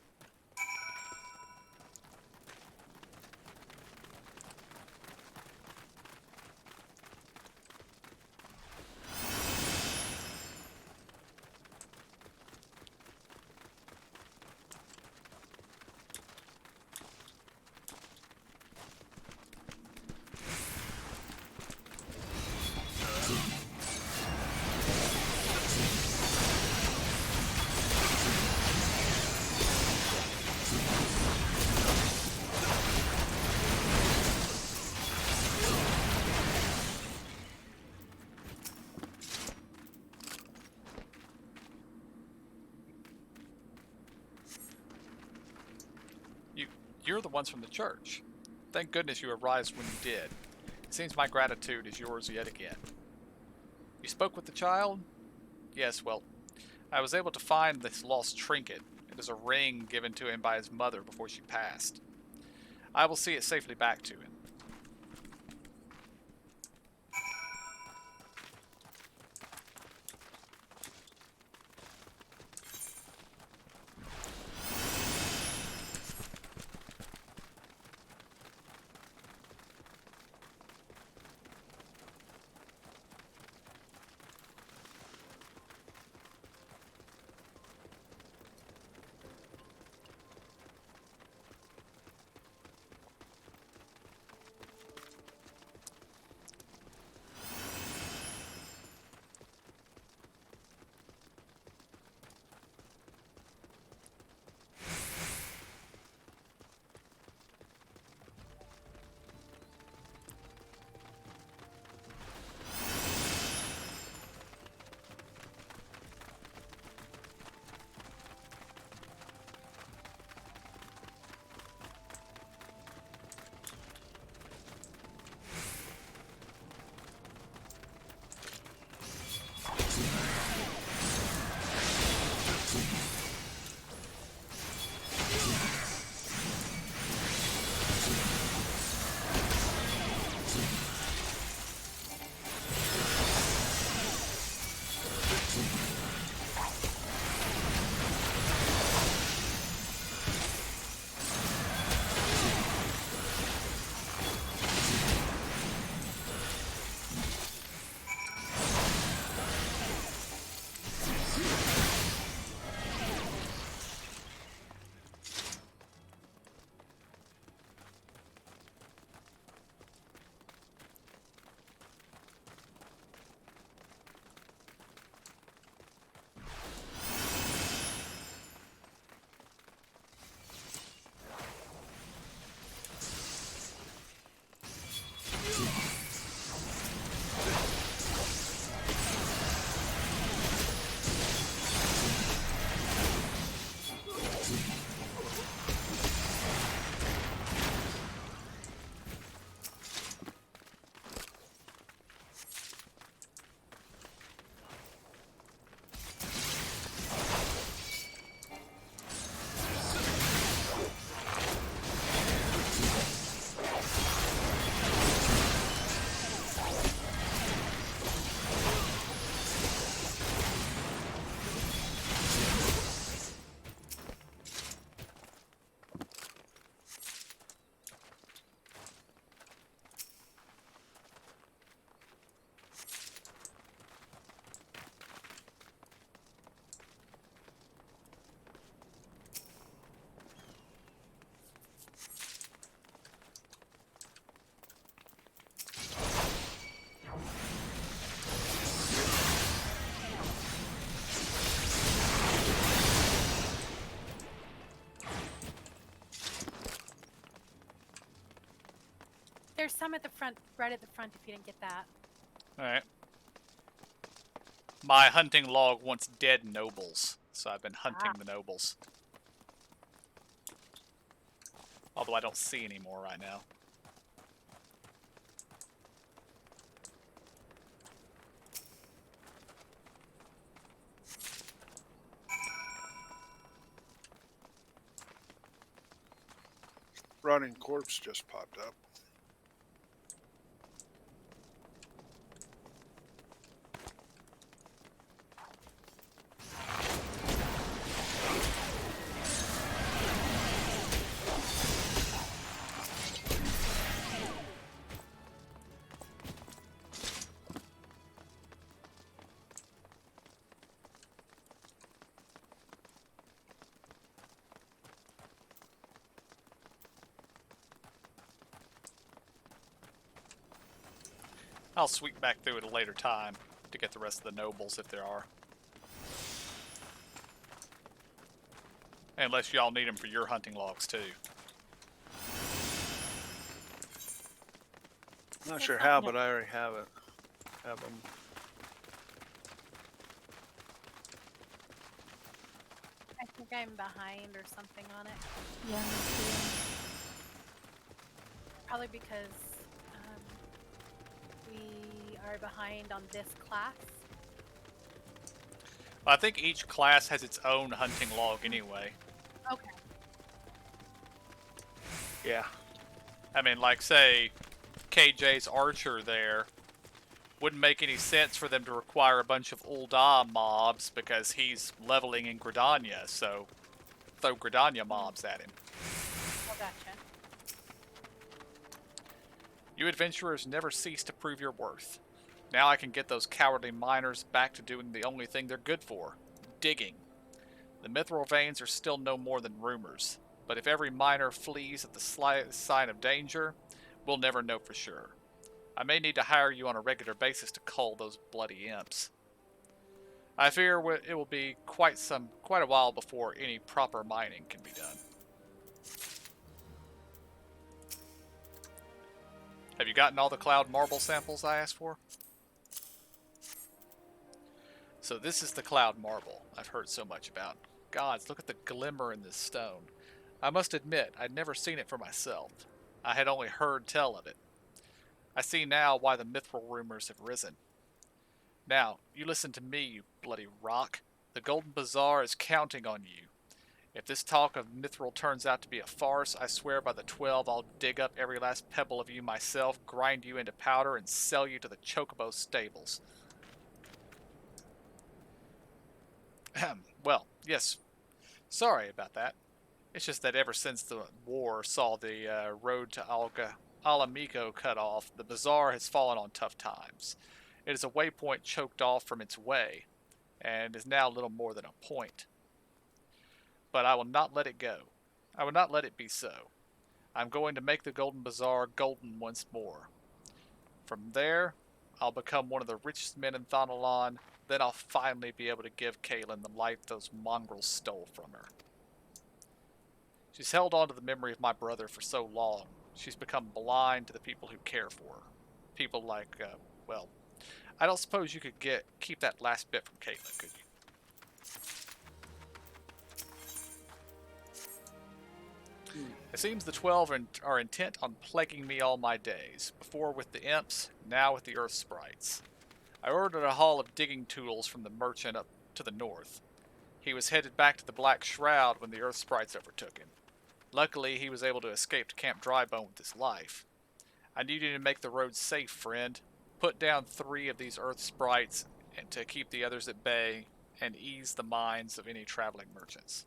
you're the ones from the church. Thank goodness you arrived when you did. It seems my gratitude is yours yet again. You spoke with the child? Yes, well, I was able to find this lost trinket. It is a ring given to him by his mother before she passed. I will see it safely back to him. There's some at the front, right at the front if you didn't get that. Alright. My hunting log wants dead nobles, so I've been hunting the nobles. Although I don't see any more right now. Rotting corpse just popped up. I'll sweep back through at a later time to get the rest of the nobles if there are. Unless y'all need them for your hunting logs too. Not sure how, but I already have it. Have them. I think I'm behind or something on it. Yeah, me too. probably because we are behind on this class. I think each class has its own hunting log anyway. Okay. Yeah. I mean, like, say, KJ's archer there, wouldn't make any sense for them to require a bunch of Ul'dah mobs because he's leveling in Gridania, so throw Gridania mobs at him. Oh, gotcha. You adventurers never cease to prove your worth. Now I can get those cowardly miners back to doing the only thing they're good for, digging. The mithril veins are still no more than rumors, but if every miner flees at the slightest sign of danger, we'll never know for sure. I may need to hire you on a regular basis to cull those bloody imps. I fear it will be quite a while before any proper mining can be done. Have you gotten all the cloud marble samples I asked for? So this is the cloud marble I've heard so much about. Gods, look at the glimmer in this stone. I must admit, I'd never seen it for myself. I had only heard tell of it. I see now why the mithril rumors have risen. Now, you listen to me, you bloody rock. The Golden Bazaar is counting on you. If this talk of mithril turns out to be a farce, I swear by the 12 I'll dig up every last pebble of you myself, grind you into powder, and sell you to the Chocobo stables. Well, yes. Sorry about that. It's just that ever since the war saw the road to Alamico cut off, the bazaar has fallen on tough times. It is a waypoint choked off from its way, and is now little more than a point. But I will not let it go. I will not let it be so. I'm going to make the Golden Bazaar golden once more. From there, I'll become one of the richest men in Thanalan. Then I'll finally be able to give Kaylin the life those mongrels stole from her. She's held on to the memory of my brother for so long. She's become blind to the people who care for her. People like, well, I don't suppose you could keep that last bit from Caitlin, could you? It seems the 12 are intent on plaguing me all my days, before with the imps, now with the earth sprites. I ordered a haul of digging tools from the merchant up to the north. He was headed back to the Black Shroud when the earth sprites overtook him. Luckily, he was able to escape to Camp Drybone with his life. I need you to make the road safe, friend. Put down 3 of these earth sprites and to keep the others at bay and ease the minds of any traveling merchants.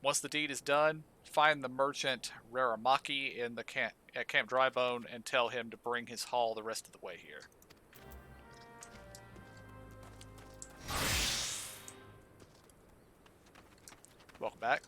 Once the deed is done, find the merchant Raramaki at Camp Drybone and tell him to bring his haul the rest of the way here. Welcome back.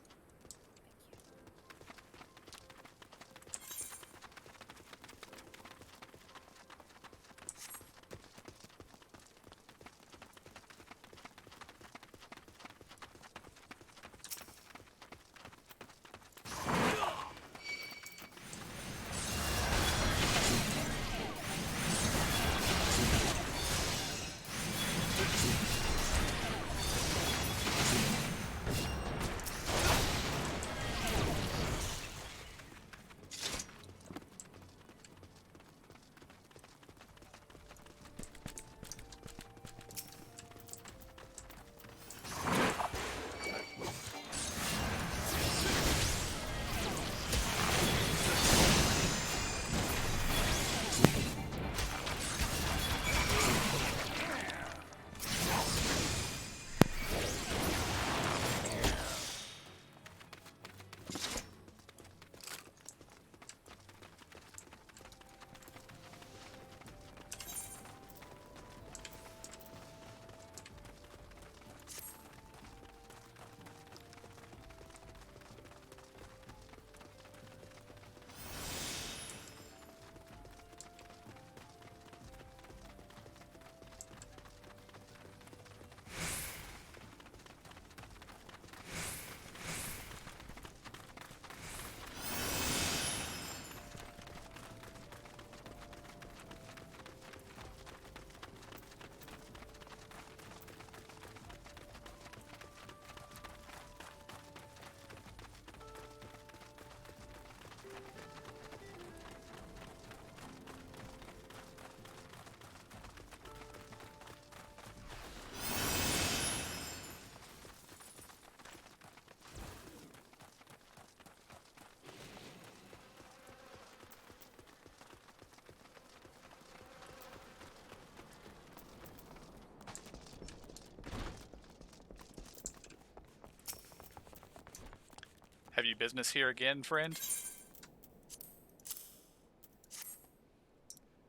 Have you business here again, friend?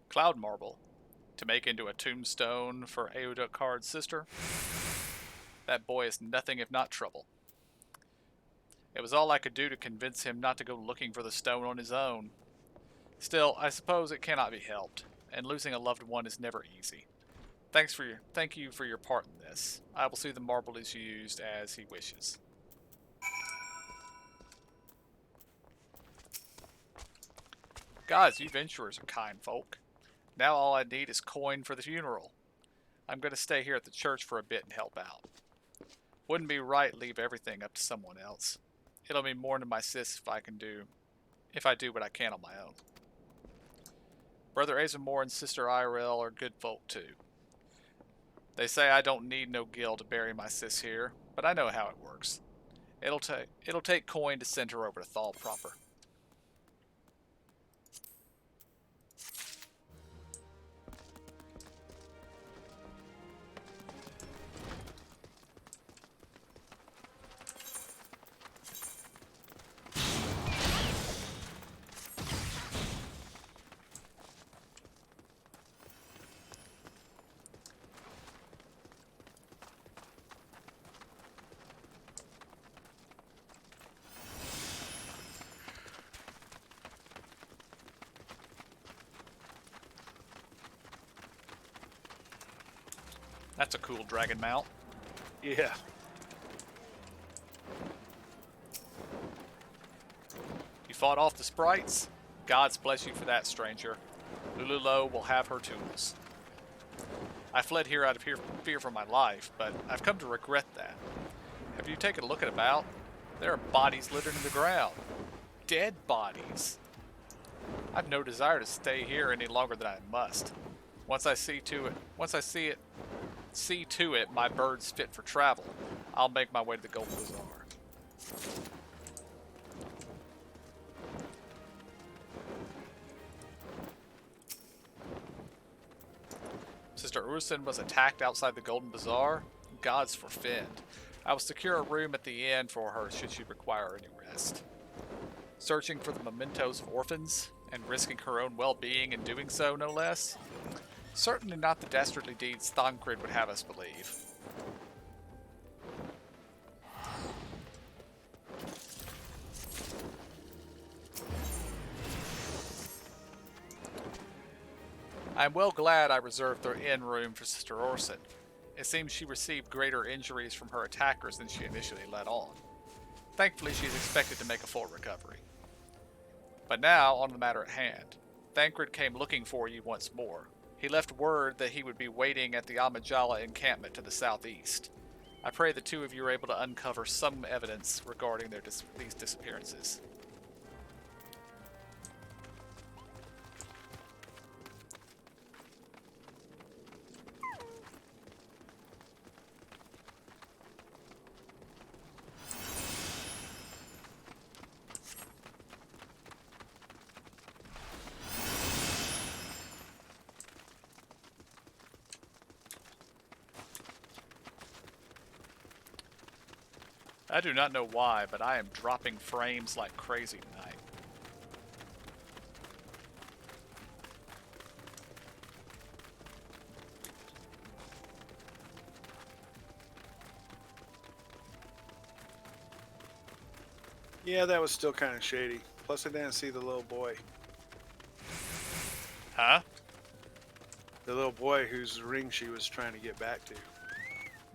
Cloud marble. To make into a tombstone for Eudukard's sister? That boy is nothing if not trouble. It was all I could do to convince him not to go looking for the stone on his own. Still, I suppose it cannot be helped, and losing a loved one is never easy. Thank you for your part in this. I will see the marble is used as he wishes. Gods, you venturers are kind folk. Now all I need is coin for the funeral. I'm going to stay here at the church for a bit and help out. Wouldn't be right to leave everything up to someone else. It'll mean more to my sis if I do what I can on my own. Brother Azamore and Sister IRL are good folk too. They say I don't need no gil to bury my sis here, but I know how it works. It'll take coin to send her over to Thal proper. That's a cool dragon mount. Yeah. You fought off the sprites? Gods bless you for that, stranger. Lululo will have her tools. I fled here out of fear for my life, but I've come to regret that. Have you taken a look about? There are bodies littered in the ground. Dead bodies. I've no desire to stay here any longer than I must. Once I see to it my bird's fit for travel, I'll make my way to the Golden Bazaar. Sister Urson was attacked outside the Golden Bazaar. Gods forfend. I will secure a room at the inn for her should she require any rest. Searching for the mementos of orphans, and risking her own well-being in doing so, no less. Certainly not the dastardly deeds Thancred would have us believe. I am well glad I reserved the inn room for Sister Orson. It seems she received greater injuries from her attackers than she initially let on. Thankfully, she is expected to make a full recovery. But now, on the matter at hand. Thancred came looking for you once more. He left word that he would be waiting at the Amajala encampment to the southeast. I pray the two of you are able to uncover some evidence regarding these disappearances. I do not know why, but I am dropping frames like crazy tonight. Yeah, that was still kind of shady. Plus, I didn't see the little boy. Huh? The little boy whose ring she was trying to get back to.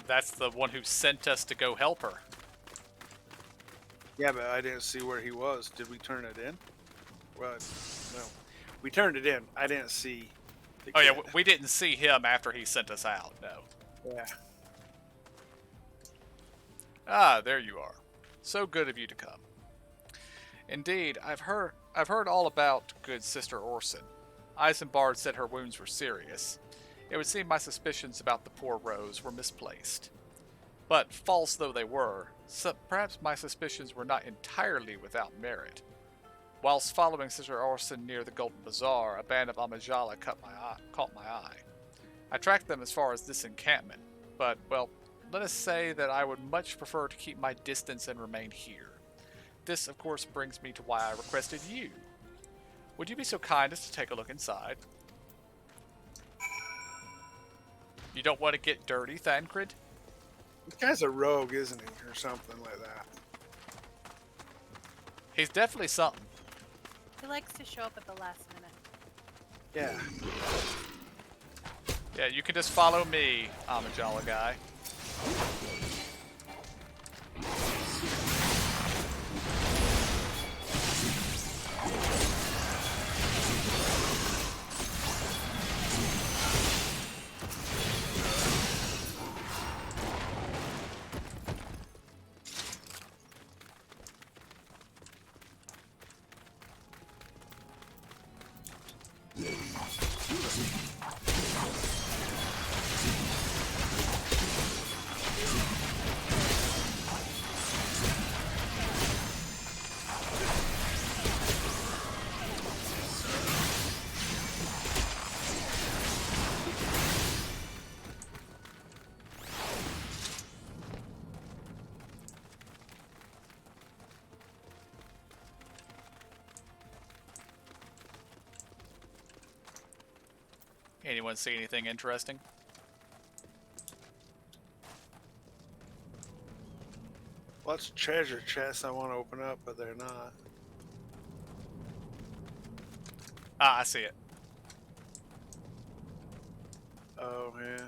That's the one who sent us to go help her. Yeah, but I didn't see where he was. Did we turn it in? Well, no. We turned it in. I didn't see the Oh kid. yeah, we didn't see him after he sent us out, no. Yeah. Ah, there you are. So good of you to come. Indeed, I've heard all about good Sister Orson. Isambard said her wounds were serious. It would seem my suspicions about the poor Rose were misplaced. But, false though they were, perhaps my suspicions were not entirely without merit. Whilst following Sister Orson near the Golden Bazaar, a band of Amajala caught my eye. I tracked them as far as this encampment, but, well, let us say that I would much prefer to keep my distance and remain here. this, of course, brings me to why I requested you. Would you be so kind as to take a look inside? You don't want to get dirty, Thancred? This guy's a rogue, isn't he? Or something like that. He's definitely something. He likes to show up at the last minute. Yeah. Yeah, you can just follow me, Amidala guy. Anyone see anything interesting? Lots of treasure chests I want to open up, but they're not. Ah, I see it. Oh, yeah.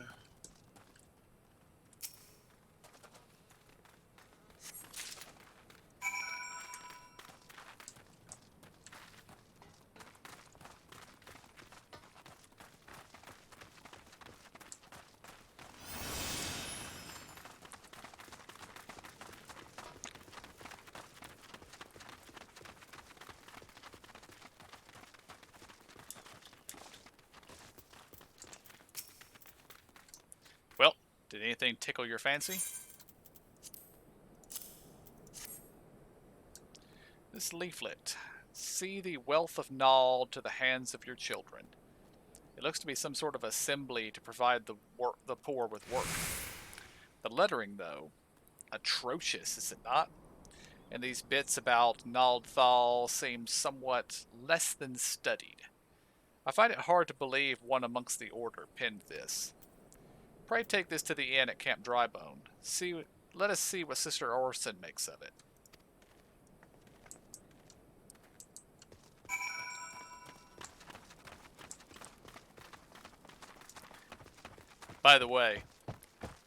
Well, did anything tickle your fancy? This leaflet. See the wealth of Nald to the hands of your children. It looks to be some sort of assembly to provide the poor with work. The lettering, though, atrocious, is it not? And these bits about Naldthal seem somewhat less than studied. I find it hard to believe one amongst the Order penned this. Pray take this to the inn at Camp Drybone. Let us see what Sister Orson makes of it. By the way,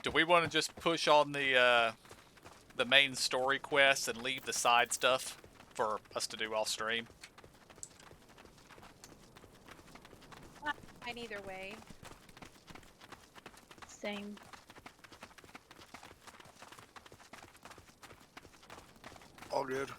do we want to just push on the main story quest and leave the side stuff for us to do off stream? Fine either way. Same. All good.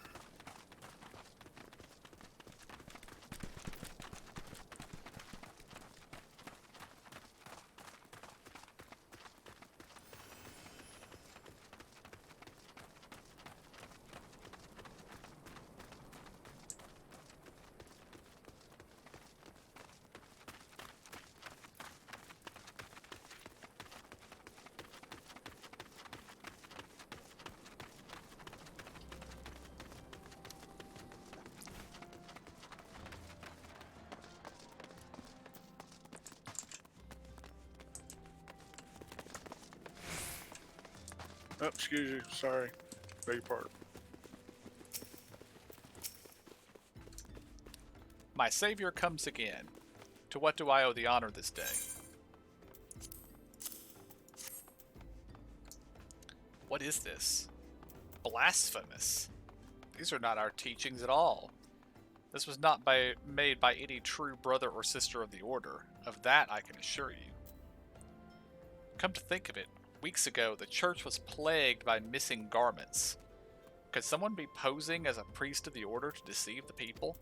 Oh, excuse you. Sorry. Beg your pardon. My savior comes again. To what do I owe the honor this day? What is this? Blasphemous. These are not our teachings at all. This was not made by any true brother or sister of the Order. Of that I can assure you. Come to think of it, weeks ago the church was plagued by missing garments. Could someone be posing as a priest of the Order to deceive the people?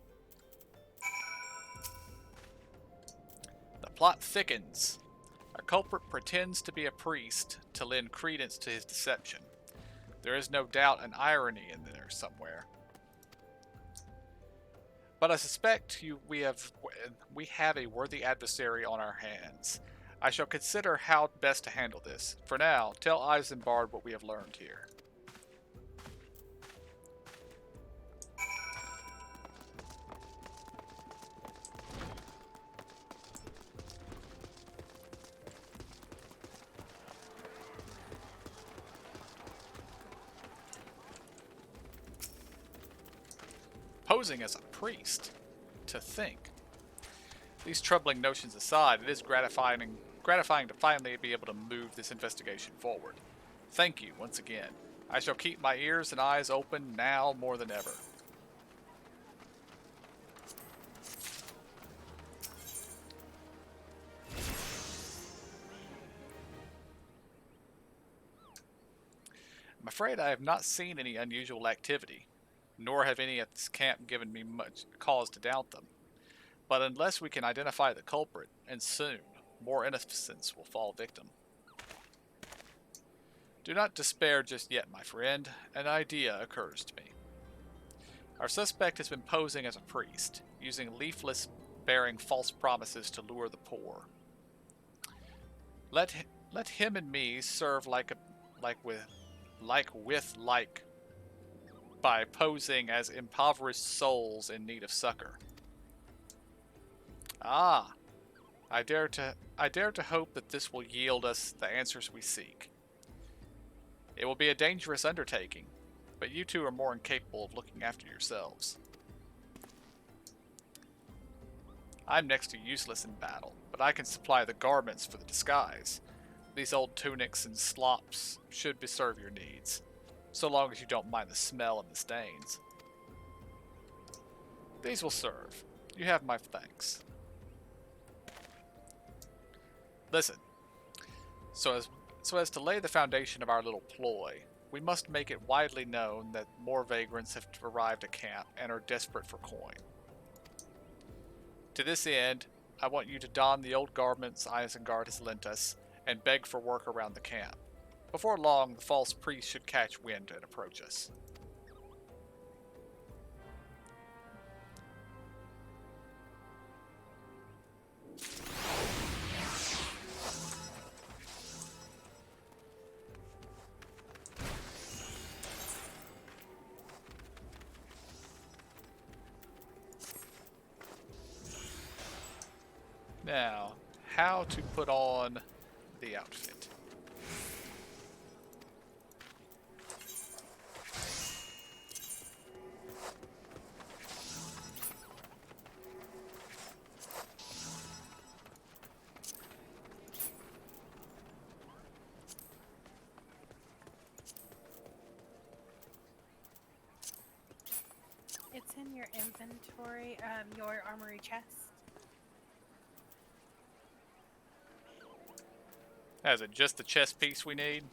The plot thickens. A culprit pretends to be a priest to lend credence to his deception. There is no doubt an irony in there somewhere. But I suspect we have a worthy adversary on our hands. I shall consider how best to handle this. For now, tell Isambard what we have learned here. posing as a priest. To think. These troubling notions aside, it is gratifying to finally be able to move this investigation forward. Thank you once again. I shall keep my ears and eyes open now more than ever. I'm afraid I have not seen any unusual activity, nor have any at this camp given me much cause to doubt them. But unless we can identify the culprit, and soon, more innocents will fall victim. Do not despair just yet, my friend. An idea occurs to me. Our suspect has been posing as a priest, using leaflets bearing false promises to lure the poor. Let him and me serve like with like by posing as impoverished souls in need of succor. Ah, I dare to hope that this will yield us the answers we seek. It will be a dangerous undertaking, but you two are more incapable of looking after yourselves. I'm next to useless in battle, but I can supply the garments for the disguise. These old tunics and slops should serve your needs, so long as you don't mind the smell and the stains. These will serve. You have my thanks. Listen, so as to lay the foundation of our little ploy, we must make it widely known that more vagrants have arrived at camp and are desperate for coin. To this end, I want you to don the old garments Isengard has lent us and beg for work around the camp. Before long, the false priest should catch wind and approach us. Now, how to put on the outfit. It's in your inventory, your armory chest. Is it just the chest piece we need?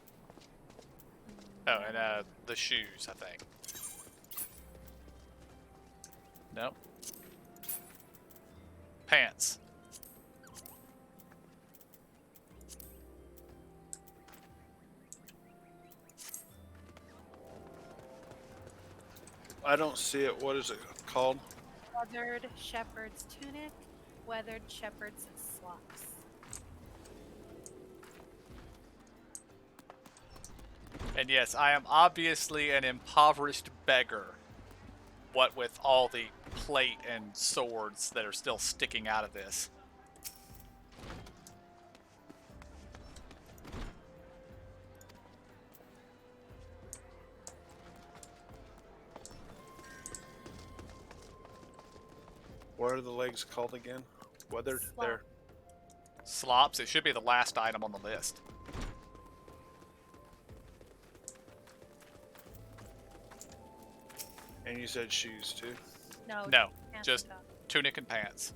Oh, and the shoes, I think. Nope. Pants. I don't see it. What is it called? Weathered shepherd's tunic, weathered shepherd's slops. And yes, I am obviously an impoverished beggar. What with all the plate and swords that are still sticking out of this. What are the legs called again? Weathered? Slop. There. Slops, it should be the last item on the list. And you said shoes too? No. No, pants just and top. tunic and pants.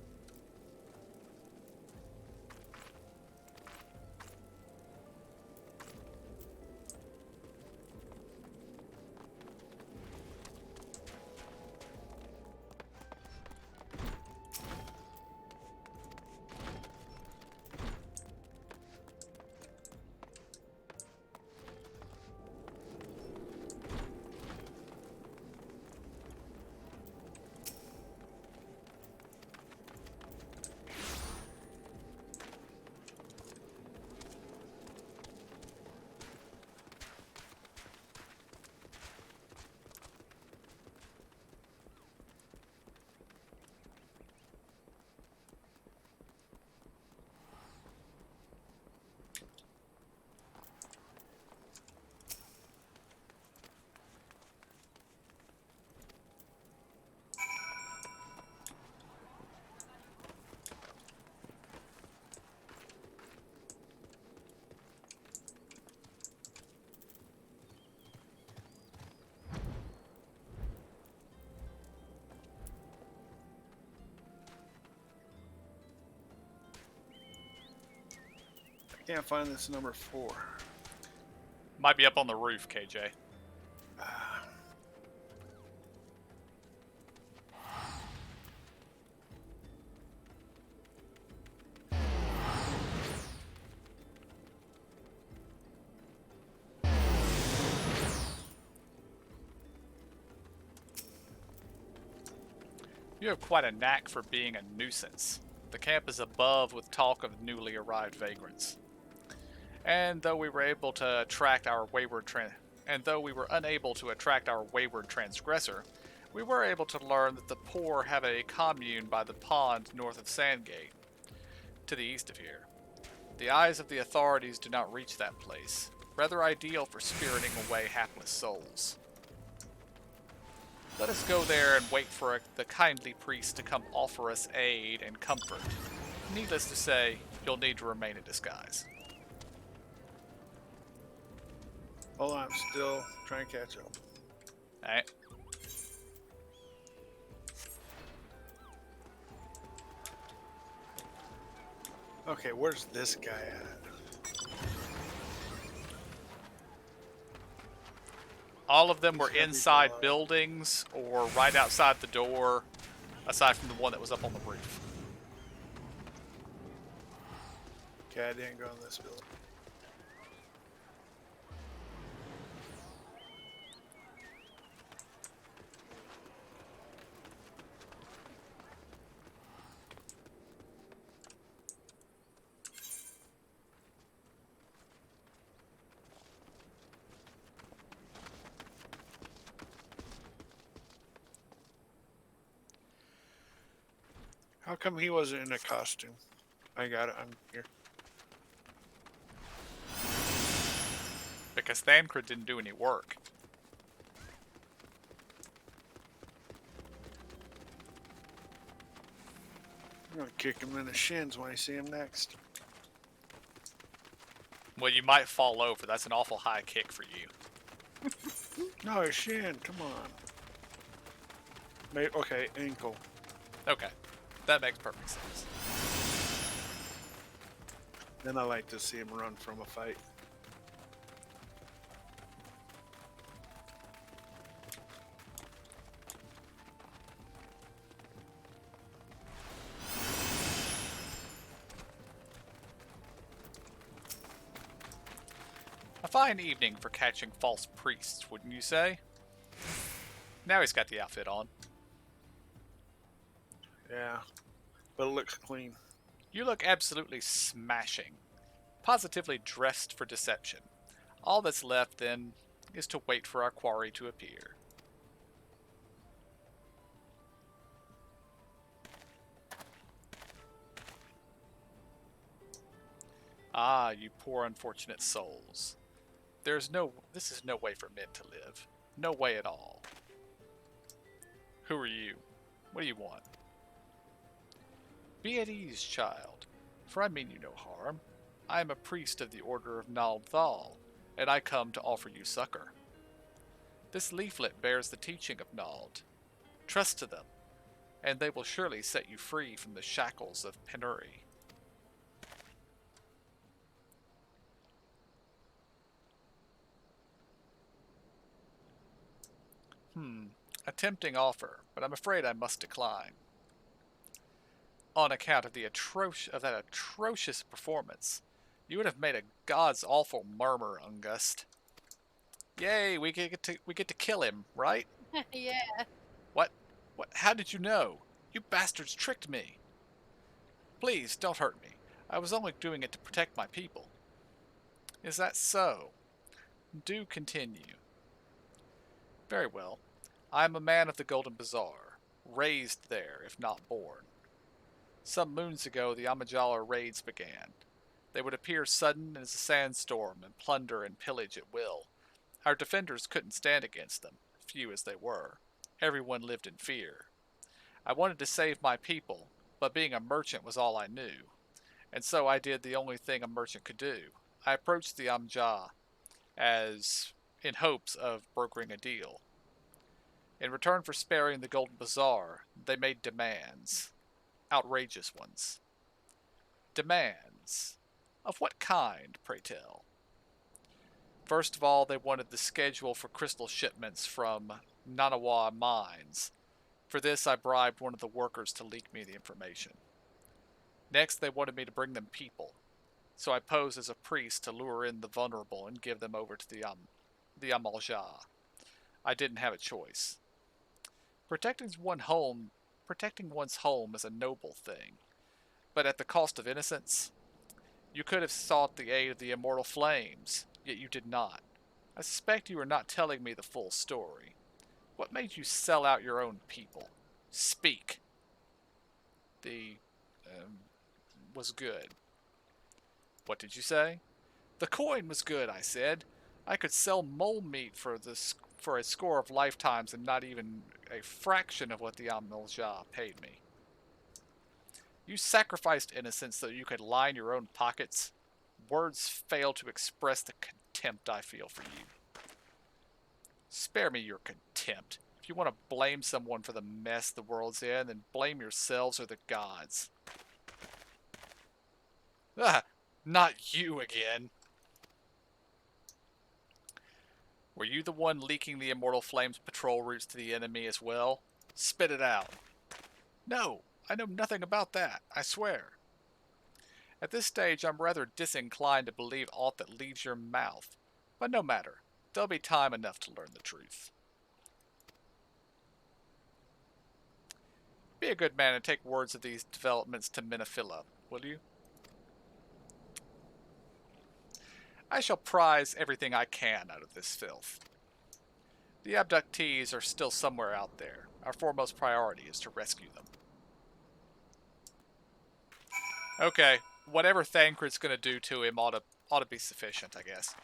Can't find this number 4. Might be up on the roof, KJ. Ah. You have quite a knack for being a nuisance. The camp is above with talk of newly arrived vagrants. And though we were unable to attract our wayward transgressor, we were able to learn that the poor have a commune by the pond north of Sandgate, to the east of here. The eyes of the authorities do not reach that place, rather ideal for spiriting away hapless souls. Let us go there and wait for the kindly priest to come offer us aid and comfort. Needless to say, you'll need to remain in disguise. Hold on, I'm still trying to catch up. Alright. Okay, where's this guy at? All of them He's were gotta be inside below. buildings or right outside the door, aside from the one that was up on the roof. Okay, I didn't go in this building. How come he wasn't in a costume? I got it, I'm here. Because Thancred didn't do any work. I'm gonna kick him in the shins when I see him next. Well, you might fall over. That's an awful high kick for you. No, his shin, come on. Okay, ankle. Okay. That makes perfect sense. Then I like to see him run from a fight. A fine evening for catching false priests, wouldn't you say? Now he's got the outfit on. Yeah, but it looks clean. You look absolutely smashing. Positively dressed for deception. All that's left, then, is to wait for our quarry to appear. Ah, you poor unfortunate souls. This is no way for men to live. No way at all. Who are you? What do you want? Be at ease, child, for I mean you no harm. I am a priest of the Order of Nald Thal, and I come to offer you succor. This leaflet bears the teaching of Nald. Trust to them, and they will surely set you free from the shackles of penury. A tempting offer, but I'm afraid I must decline. On account of that atrocious performance, you would have made a god's awful murmur, Ungust. Yay, we get to kill him, right? Yeah. What? How did you know? You bastards tricked me. Please, don't hurt me. I was only doing it to protect my people. Is that so? Do continue. Very well. I am a man of the Golden Bazaar, raised there, if not born. Some moons ago, the Amajala raids began. They would appear sudden as a sandstorm and plunder and pillage at will. Our defenders couldn't stand against them, few as they were. Everyone lived in fear. I wanted to save my people, but being a merchant was all I knew. And so I did the only thing a merchant could do. I approached the Amjad as in hopes of brokering a deal. In return for sparing the Golden Bazaar, they made demands. Outrageous ones. Demands. Of what kind, pray tell? First of all, they wanted the schedule for crystal shipments from Nanawa mines. For this, I bribed one of the workers to leak me the information. Next, they wanted me to bring them people, so I posed as a priest to lure in the vulnerable and give them over to the Amalja. I didn't have a choice. Protecting one's home is a noble thing, but at the cost of innocence. You could have sought the aid of the immortal flames, yet you did not. I suspect you are not telling me the full story. What made you sell out your own people? Speak. The was good. What did you say? The coin was good, I said. I could sell mole meat for a score of lifetimes and not even a fraction of what the Amalja paid me. You sacrificed innocence so you could line your own pockets. Words fail to express the contempt I feel for you. Spare me your contempt. If you want to blame someone for the mess the world's in, then blame yourselves or the gods. Ah, not you again. Were you the one leaking the Immortal Flame's patrol routes to the enemy as well? Spit it out. No, I know nothing about that, I swear. At this stage, I'm rather disinclined to believe aught that leaves your mouth. But no matter. There'll be time enough to learn the truth. Be a good man and take words of these developments to Minifilla, will you? I shall prize everything I can out of this filth. The abductees are still somewhere out there. Our foremost priority is to rescue them. Okay, whatever Thancred's gonna do to him ought to be sufficient, I guess.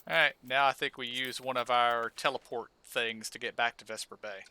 Alright, now I think we use one of our teleport things to get back to Vesper Bay.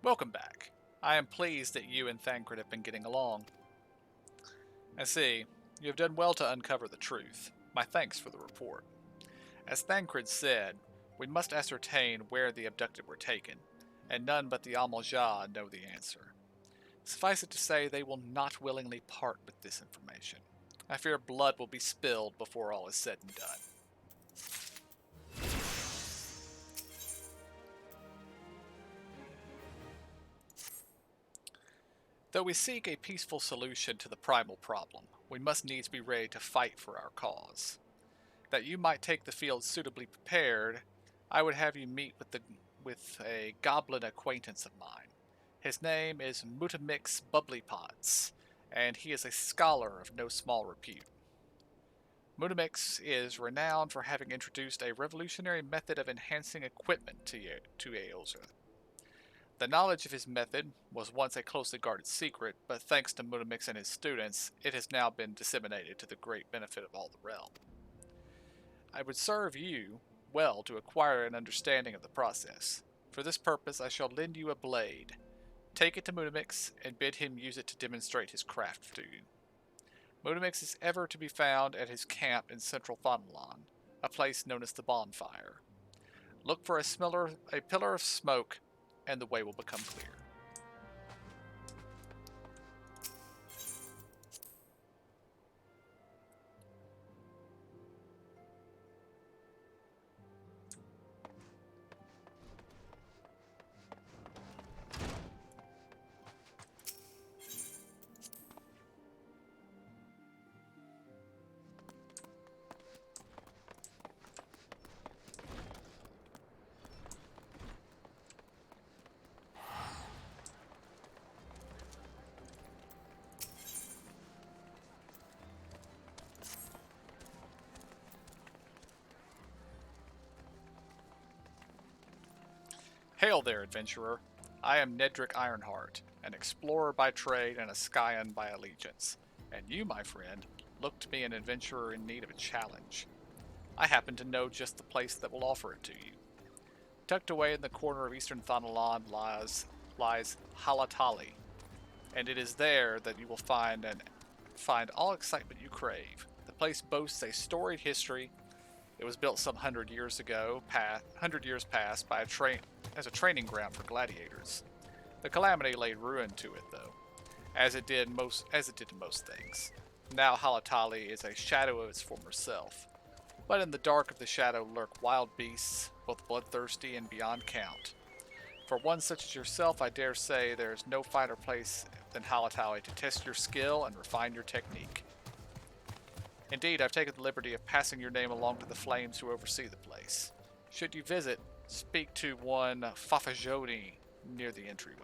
Welcome back. I am pleased that you and Thancred have been getting along. I see. You have done well to uncover the truth. My thanks for the report. As Thancred said, we must ascertain where the abducted were taken, and none but the Amalja know the answer. Suffice it to say, they will not willingly part with this information. I fear blood will be spilled before all is said and done. Though we seek a peaceful solution to the primal problem, we must needs be ready to fight for our cause. That you might take the field suitably prepared, I would have you meet with a goblin acquaintance of mine. His name is Mutamix Bubblypots, and he is a scholar of no small repute. Mutamix is renowned for having introduced a revolutionary method of enhancing equipment to Aoza. The knowledge of his method was once a closely guarded secret, but thanks to Mutamix and his students, it has now been disseminated to the great benefit of all the realm. I would serve you well to acquire an understanding of the process. For this purpose, I shall lend you a blade. Take it to Mutamix and bid him use it to demonstrate his craft to you. Mutamix is ever to be found at his camp in central Thonalon, a place known as the Bonfire. Look for a pillar of smoke, and the way will become clear. Hail there, adventurer. I am Nedrick Ironheart, an explorer by trade and a Skyan by allegiance. And you, my friend, look to be an adventurer in need of a challenge. I happen to know just the place that will offer it to you. Tucked away in the corner of eastern Thanalan lies Halatali, and it is there that you will find all excitement you crave. The place boasts a storied history. It was built some 100 years past by as a training ground for gladiators. The calamity laid ruin to it, though, as it did most things. Now Halatali is a shadow of its former self, but in the dark of the shadow lurk wild beasts, both bloodthirsty and beyond count. For one such as yourself, I dare say there is no finer place than Halatali to test your skill and refine your technique. Indeed, I've taken the liberty of passing your name along to the flames who oversee the place. Should you visit, speak to one Fafajoni near the entryway.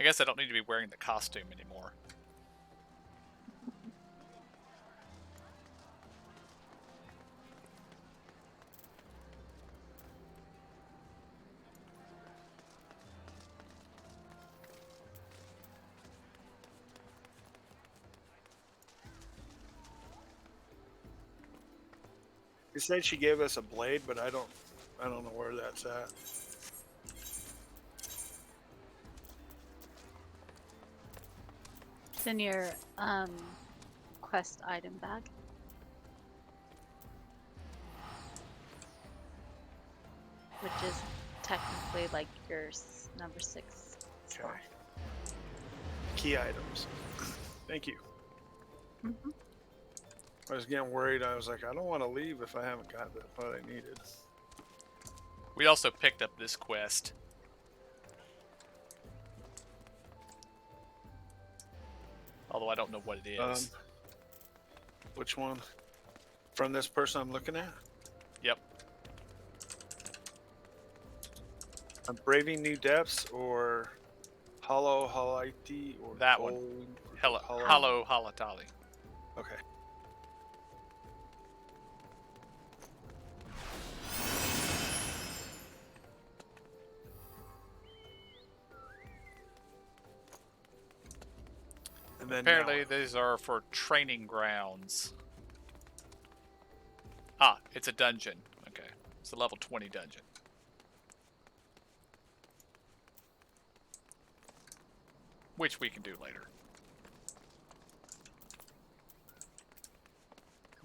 I guess I don't need to be wearing the costume anymore. You said she gave us a blade, but I don't know where that's at. It's in your quest item bag. Which is technically like your number 6 spot. Okay. Key items. Thank you. Mm-hmm. I was getting worried. I was like, I don't want to leave if I haven't got what I needed. We also picked up this quest. Although I don't know what it is. Which one? From this person I'm looking at? Yep. I'm Braving New Depths or Hollow Halaiti or That one. Hollow Halatali. Okay. And then apparently these are for training grounds. Ah, it's a dungeon. Okay. It's a level 20 dungeon. Which we can do later.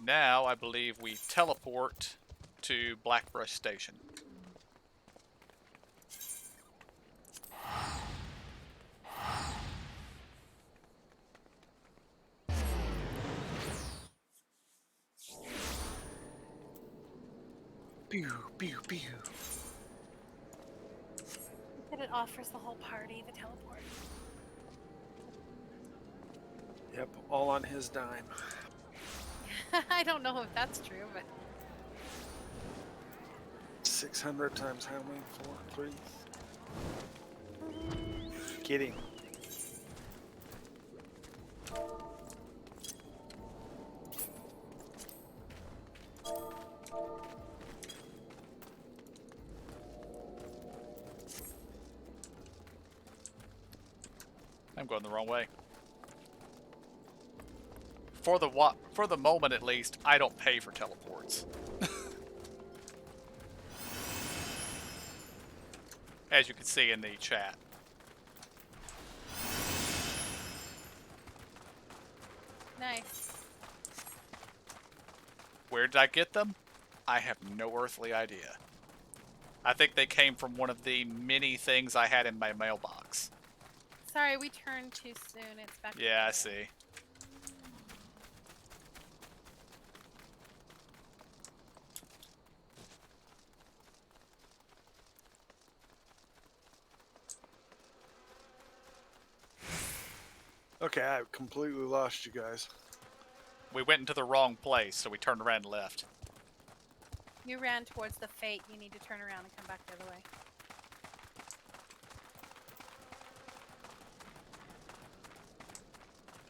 Now, I believe we teleport to Blackbrush Station. Pew, pew, pew. That it offers the whole party the teleport. Yep, all on his dime. I don't know if that's true, but 600 times how many? 4, 3? Kidding. I'm going the wrong way. For the moment, at least, I don't pay for teleports. as you can see in the chat. Nice. Where did I get them? I have no earthly idea. I think they came from one of the many things I had in my mailbox. Sorry, we turned too soon. It's back. Yeah, I see. Okay, I completely lost you guys. We went into the wrong place, so we turned around and left. You ran towards the fate. You need to turn around and come back the other way.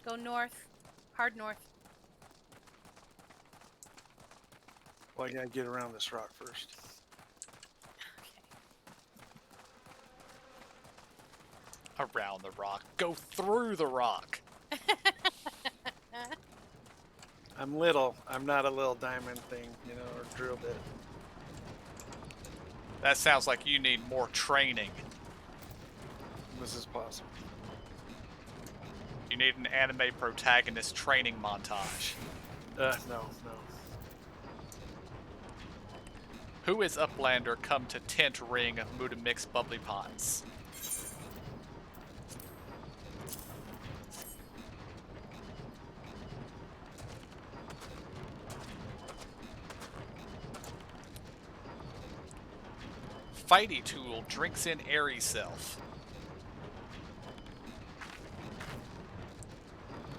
Go north. Hard north. Well, I gotta get around this rock first. Around the rock. Go through the rock. I'm little. I'm not a little diamond thing, you know, or drill bit. That sounds like you need more training. This is possible. You need an anime protagonist training montage. No. Who is Uplander come to tent ring of Mudamix bubbly ponds? Fighty Tool drinks in airy self.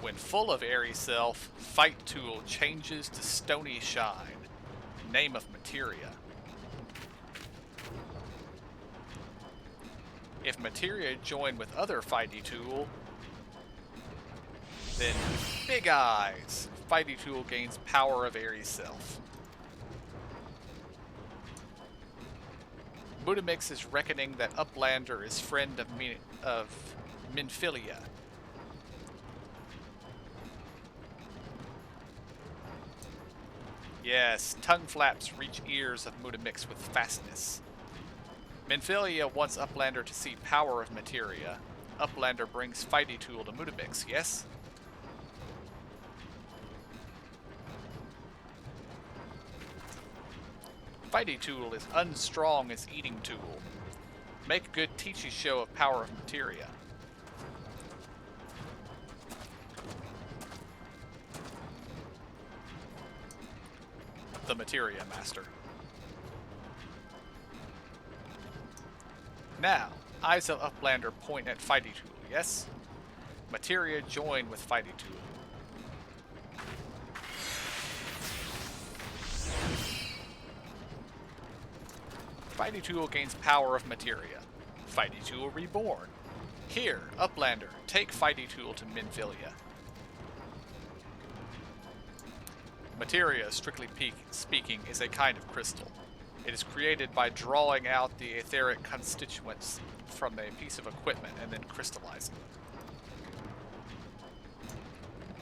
When full of airy self, Fight Tool changes to stony shine. Name of materia. If materia join with other Fighty Tool, then Big Eyes. Fighty Tool gains power of airy self. Mudamix is reckoning that Uplander is friend of Minfilia. Yes, tongue flaps reach ears of Mudamix with fastness. Minfilia wants Uplander to see power of materia. Uplander brings Fighty Tool to Mudamix, yes? Fighty Tool is unstrong as Eating Tool. Make good Teachy show of power of materia. The Materia Master. Now, eyes of Uplander point at Fighty Tool, yes? Materia join with Fighty Tool. Fighty Tool gains power of materia. Fighty Tool reborn. Here, Uplander, take Fighty Tool to Minfilia. Materia, strictly speaking, is a kind of crystal. It is created by drawing out the etheric constituents from a piece of equipment and then crystallizing them.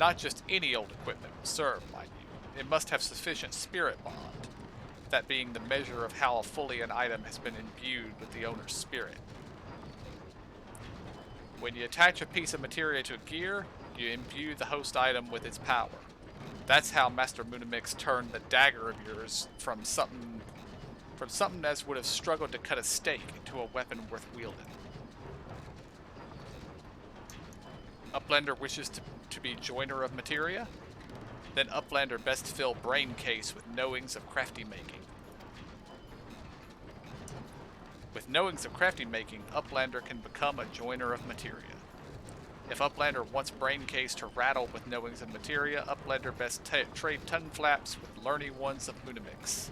Not just any old equipment will serve, mind you. It must have sufficient spirit bond, that being the measure of how fully an item has been imbued with the owner's spirit. When you attach a piece of materia to a gear, you imbue the host item with its power. That's how Master Mudamix turned the dagger of yours from something as would have struggled to cut a steak into a weapon worth wielding. Uplander wishes to be joiner of materia? Then Uplander best fill brain case with knowings of crafty making. With knowings of crafty making, Uplander can become a joiner of materia. If Uplander wants brain case to rattle with knowings of materia, Uplander best trade tongue flaps with learny ones of Mudamix.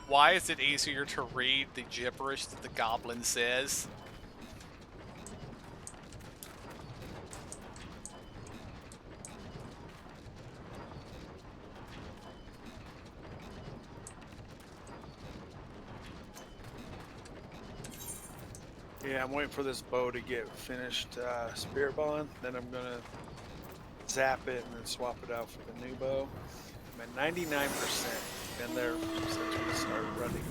Why is it easier to read the gibberish that the goblin says? Yeah, I'm waiting for this bow to get finished spirit balling. Then I'm gonna zap it and then swap it out for the new bow. I'm at 99%. Been there since we started running.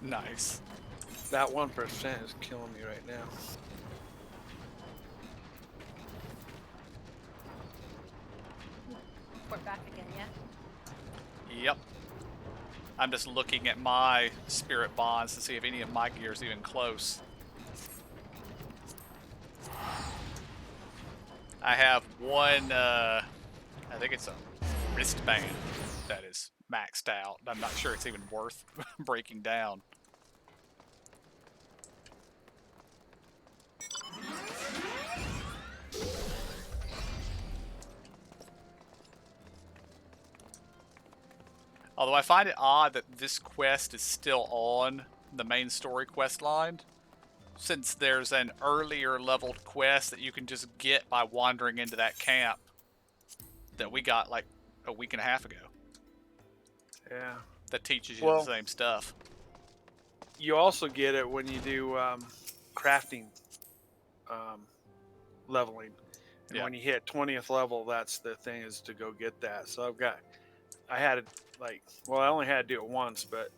Nice. That 1% is killing me right now. Report back again, yeah? Yep. I'm just looking at my spirit bonds to see if any of my gear's even close. I have one, I think it's a wristband that is maxed out. I'm not sure it's even worth breaking down. Although I find it odd that this quest is still on the main story quest line, since there's an earlier leveled quest that you can just get by wandering into that camp that we got like a week and a half ago. Yeah. That teaches you Well, the same stuff. You also get it when you do crafting leveling. And Yeah. when you hit 20th level, that's the thing, is to go get that. So I had it I only had to do it once, but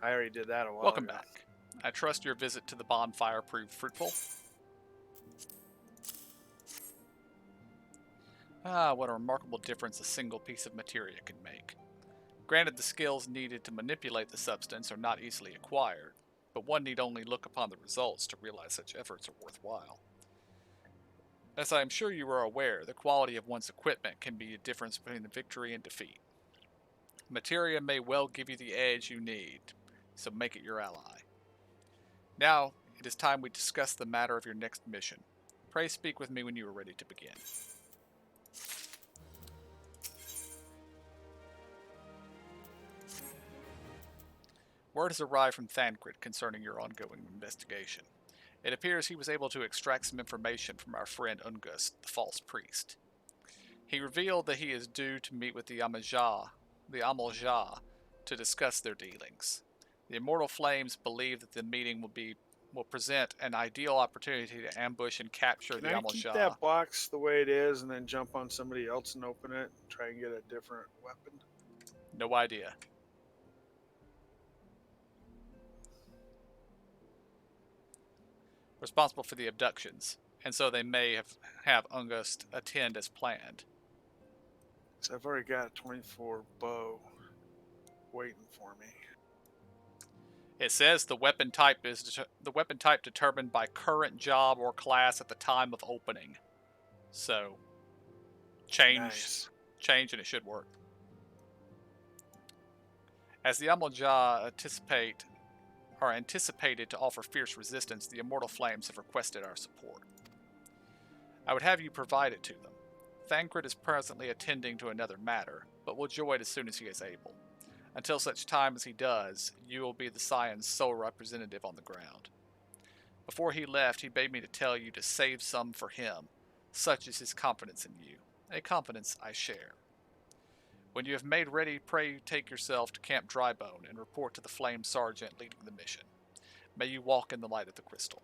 I already did that a while Welcome ago. back. I trust your visit to the bonfire proved fruitful. Ah, what a remarkable difference a single piece of materia can make. Granted, the skills needed to manipulate the substance are not easily acquired, but one need only look upon the results to realize such efforts are worthwhile. As I am sure you are aware, the quality of one's equipment can be a difference between the victory and defeat. Materia may well give you the edge you need, so make it your ally. Now, it is time we discuss the matter of your next mission. Pray speak with me when you are ready to begin. Word has arrived from Thancred concerning your ongoing investigation. It appears he was able to extract some information from our friend Ungust, the false priest. He revealed that he is due to meet with the Amalja, to discuss their dealings. The Immortal Flames believe that the meeting will present an ideal opportunity to ambush and capture the Can I keep Amalja. that box the way it is and then jump on somebody else and open it and try and get a different weapon? No idea. Responsible for the abductions, and so they may have Ungust attend as planned. So I've already got a 24 bow waiting for me. It says the weapon type is determined by current job or class at the time of opening. So change and it should work. As the Amalja are anticipated to offer fierce resistance, the Immortal Flames have requested our support. I would have you provide it to them. Thancred is presently attending to another matter, but will join as soon as he is able. Until such time as he does, you will be the Scion's sole representative on the ground. Before he left, he bade me to tell you to save some for him. Such is his confidence in you, a confidence I share. When you have made ready, pray take yourself to Camp Drybone and report to the Flame Sergeant leading the mission. May you walk in the light of the crystal.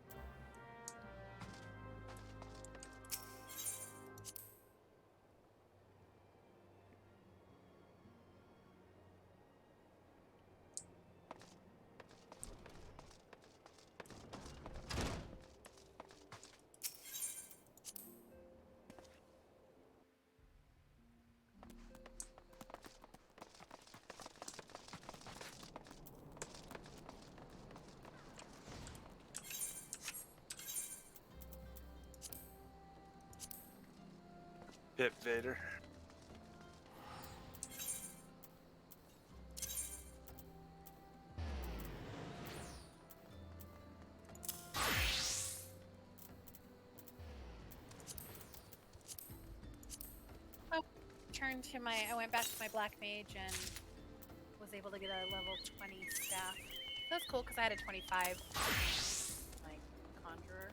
Pip Vader. I went back to my black mage and was able to get a level 20 staff. That's cool because I had a 25 like conjurer.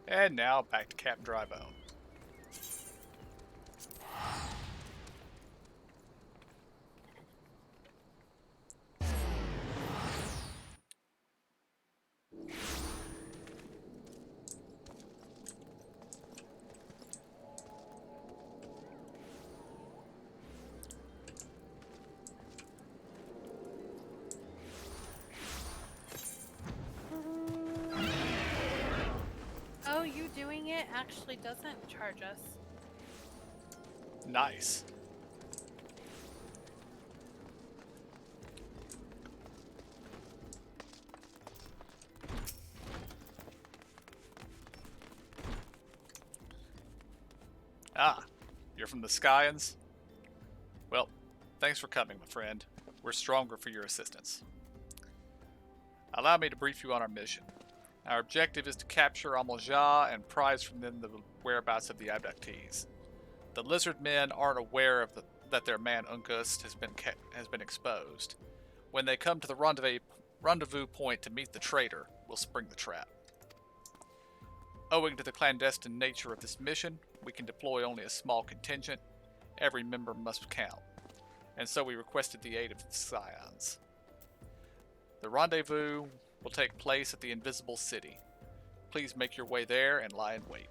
And now back to Captain Drybone. Oh, you doing it actually doesn't charge us. Nice. Ah, you're from the Skyans? Well, thanks for coming, my friend. We're stronger for your assistance. Allow me to brief you on our mission. Our objective is to capture Amalja and prize from them the whereabouts of the abductees. The lizard men aren't aware of that their man Uncas has been exposed. When they come to the rendezvous point to meet the traitor, we'll spring the trap. Owing to the clandestine nature of this mission, we can deploy only a small contingent. Every member must count, and so we requested the aid of the Scions. The rendezvous will take place at the Invisible City. Please make your way there and lie in wait.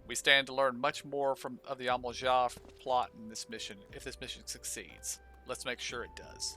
We stand to learn much more of the Amalja plot in this mission if this mission succeeds. Let's make sure it does.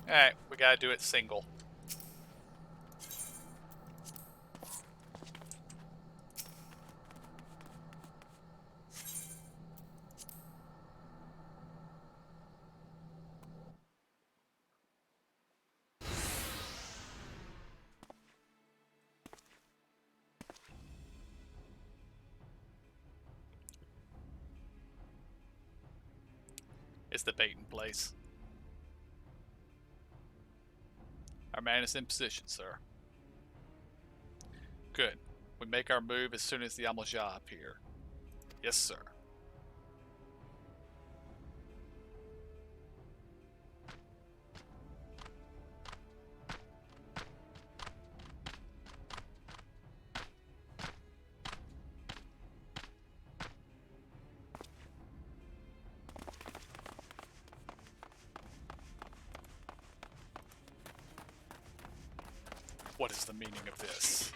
Alright, we gotta do it single. Is the bait in place? Our man is in position, sir. Good. We make our move as soon as the Amalja appear. Yes, sir. What is the meaning of this?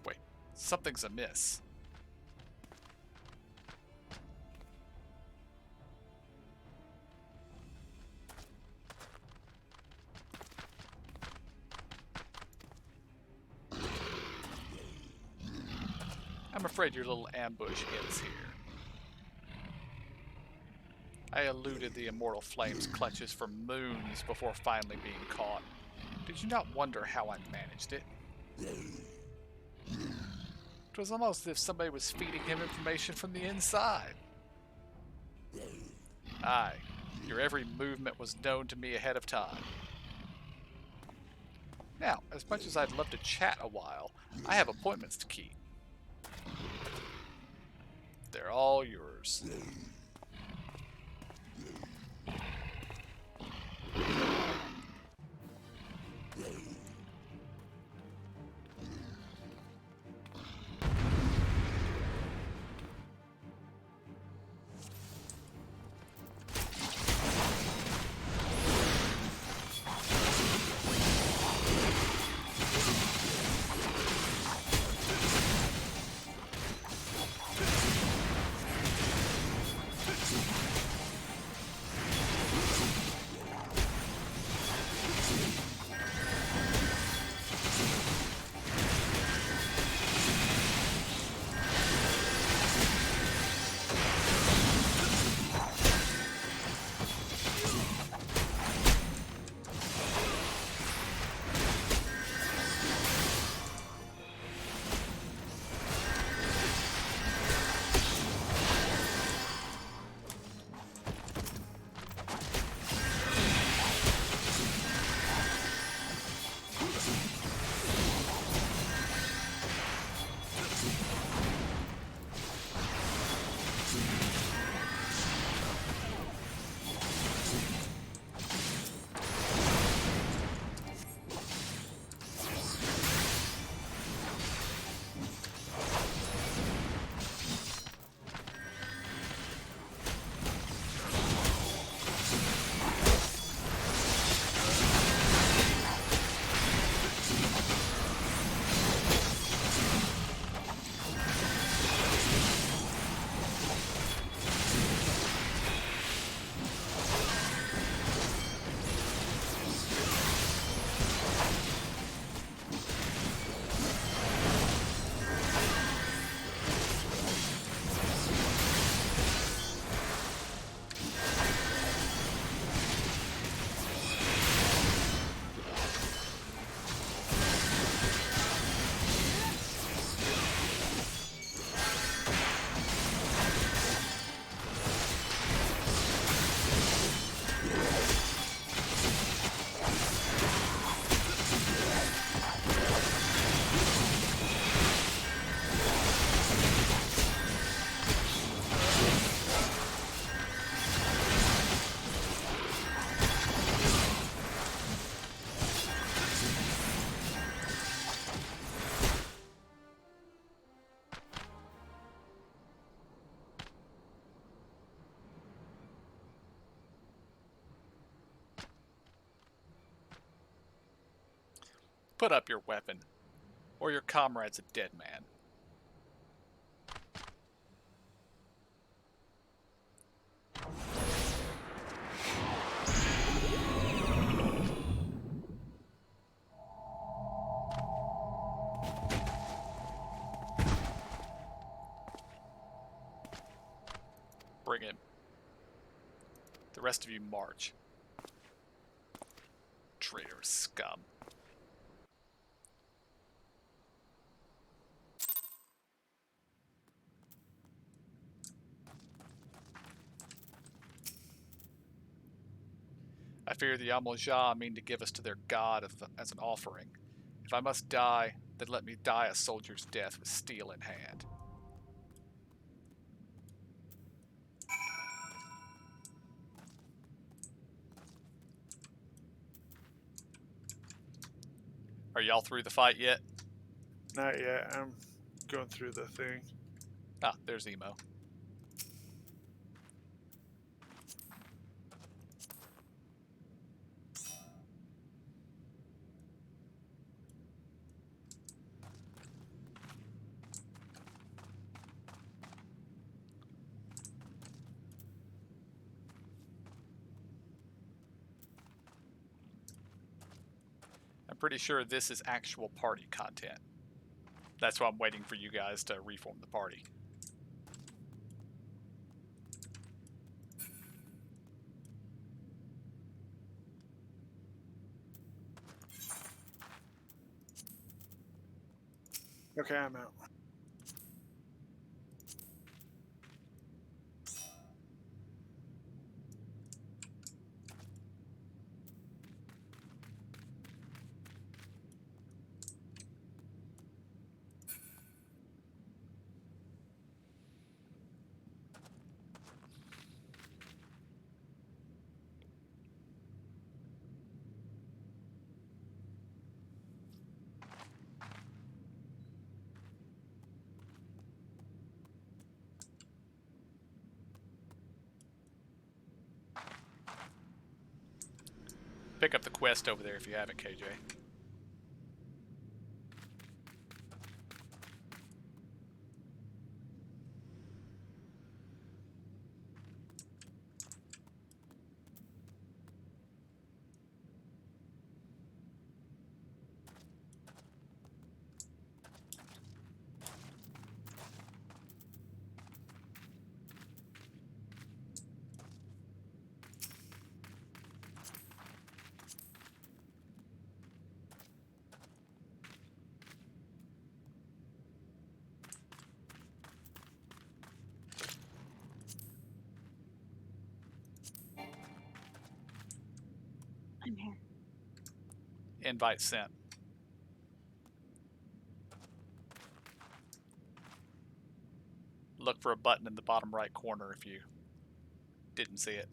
Wait, something's amiss. I'm afraid your little ambush ends here. I eluded the immortal flame's clutches for moons before finally being caught. Did you not wonder how I managed it? It was almost as if somebody was feeding him information from the inside. Aye, your every movement was known to me ahead of time. Now, as much as I'd love to chat a while, I have appointments to keep. They're all yours. Put up your weapon, or your comrade's a dead man. Bring him. The rest of you march. Traitor scum. I fear the Amojah mean to give us to their god as an offering. If I must die, then let me die a soldier's death with steel in hand. Are y'all through the fight yet? Not yet. I'm going through the thing. Ah, there's Emo. I'm pretty sure this is actual party content. That's why I'm waiting for you guys to reform the party. Okay, I'm out. pick up the quest over there if you haven't, KJ. I'm here. Invite sent. Look for a button in the bottom right corner if you didn't see it.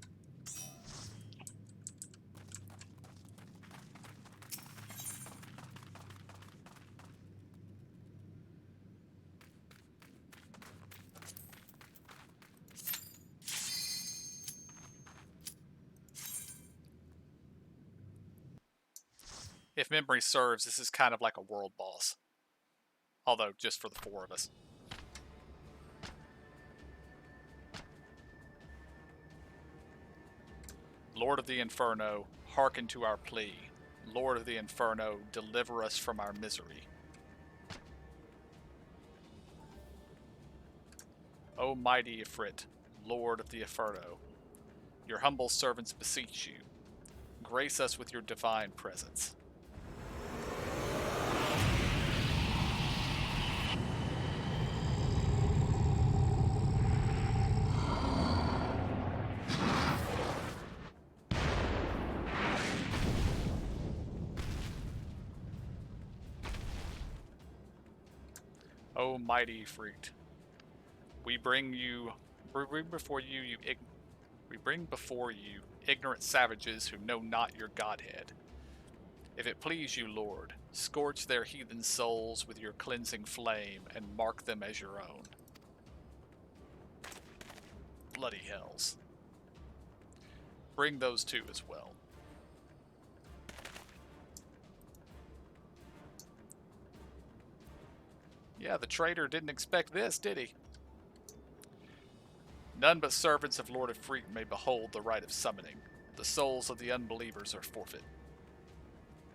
If memory serves, this is kind of like a world boss. Although, just for the 4 of us. Lord of the Inferno, hearken to our plea. Lord of the Inferno, deliver us from our misery. O mighty Ifrit, Lord of the Inferno, your humble servants beseech you. Grace us with your divine presence. O mighty Ifrit, we bring before you ignorant savages who know not your godhead. If it please you, Lord, scorch their heathen souls with your cleansing flame and mark them as your own. Bloody hells. Bring those two as well. Yeah, the traitor didn't expect this, did he? None but servants of Lord Ifrit may behold the rite of summoning. The souls of the unbelievers are forfeit.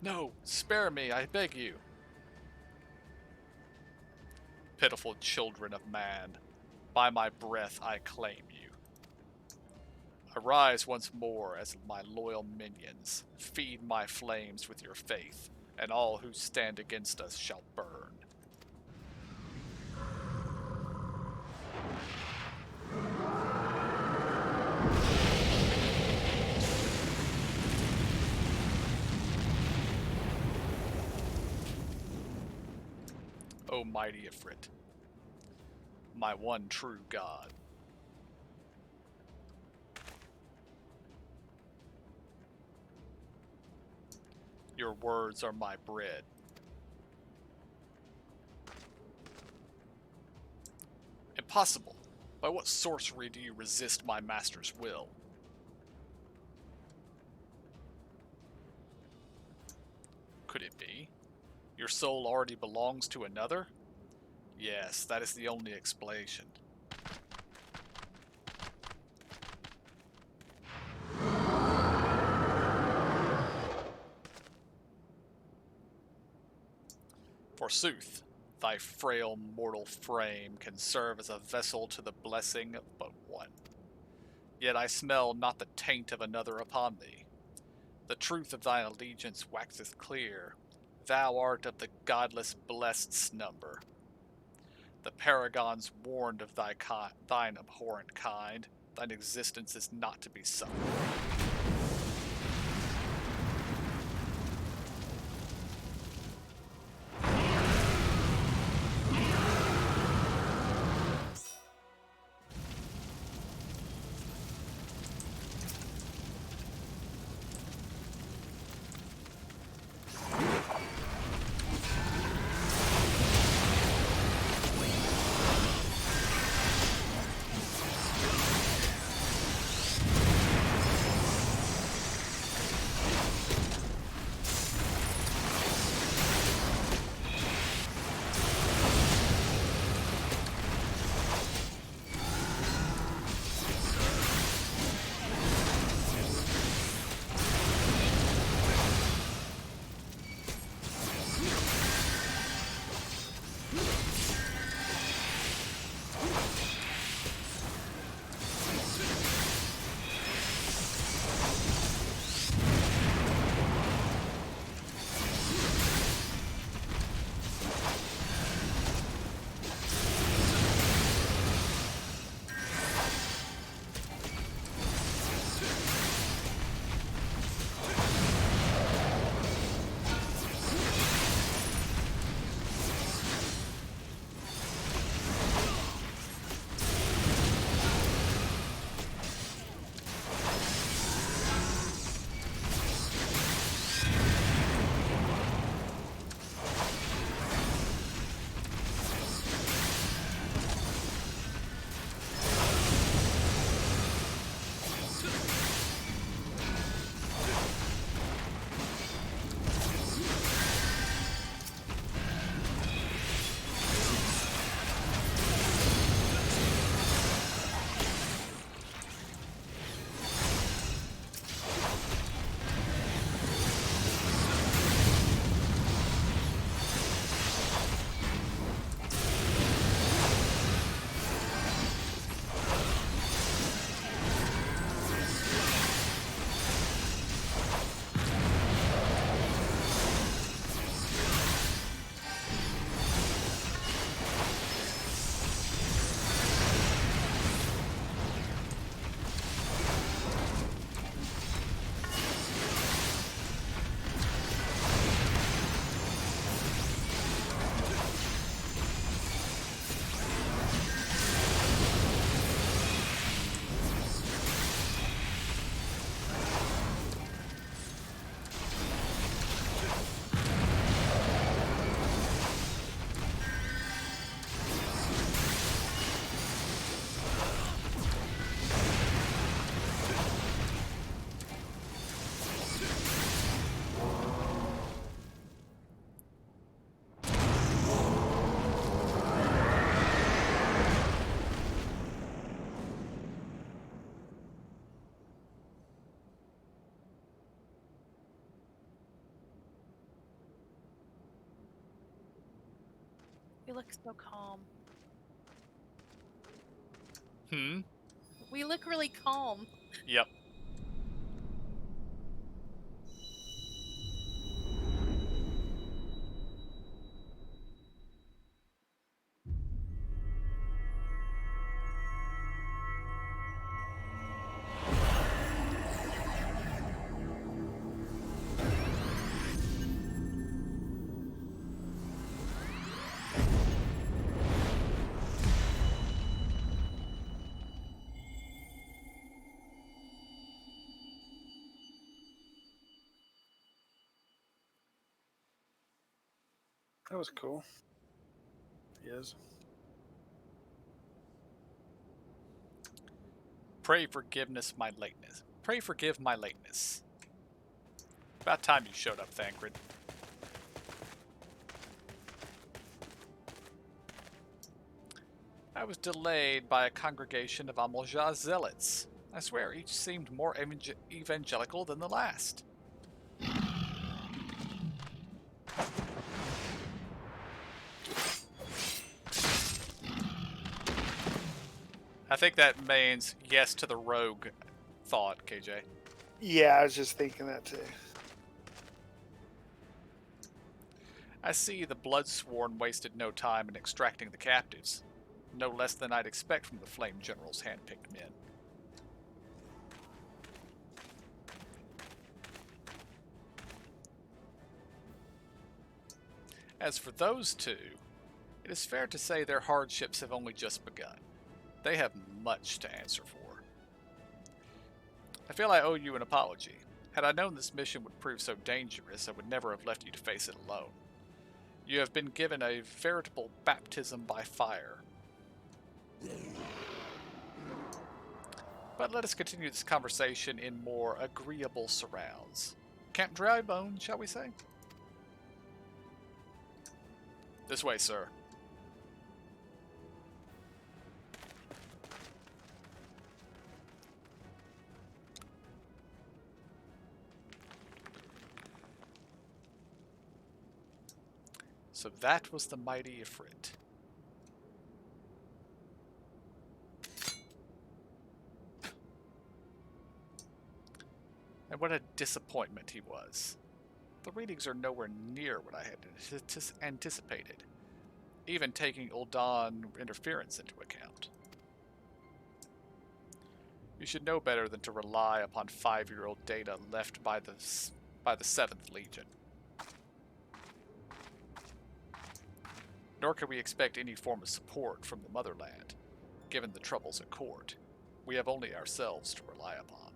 No, spare me, I beg you. Pitiful children of man, by my breath I claim you. Arise once more as my loyal minions, feed my flames with your faith, and all who stand against us shall burn. O mighty Ifrit, my one true God. Your words are my bread. Impossible! By what sorcery do you resist my master's will? Could it be? Your soul already belongs to another? Yes, that is the only explanation. Forsooth, thy frail mortal frame can serve as a vessel to the blessing of but one. Yet I smell not the taint of another upon thee. The truth of thine allegiance waxeth clear. Thou art of the godless blessed number. The paragons warned of thine abhorrent kind. Thine existence is not to be suffered. We look so calm. Hmm? We look really calm. Yep. That was cool. Yes. Pray forgiveness my lateness. Pray forgive my lateness. About time you showed up, Thancred. I was delayed by a congregation of Amoja zealots. I swear, each seemed more evangelical than the last. I think that means yes to the rogue thought, KJ. Yeah, I was just thinking that too. I see the Bloodsworn wasted no time in extracting the captives. No less than I'd expect from the Flame General's hand-picked men. As for those two, it is fair to say their hardships have only just begun. They have much to answer for. I feel I owe you an apology. Had I known this mission would prove so dangerous, I would never have left you to face it alone. You have been given a veritable baptism by fire. But let us continue this conversation in more agreeable surrounds. Camp Drybone, shall we say? This way, sir. So that was the mighty Ifrit. And what a disappointment he was. The readings are nowhere near what I had anticipated, even taking Uldan interference into account. You should know better than to rely upon 5-year-old data left by the 7th Legion. Nor can we expect any form of support from the motherland, given the troubles at court. We have only ourselves to rely upon.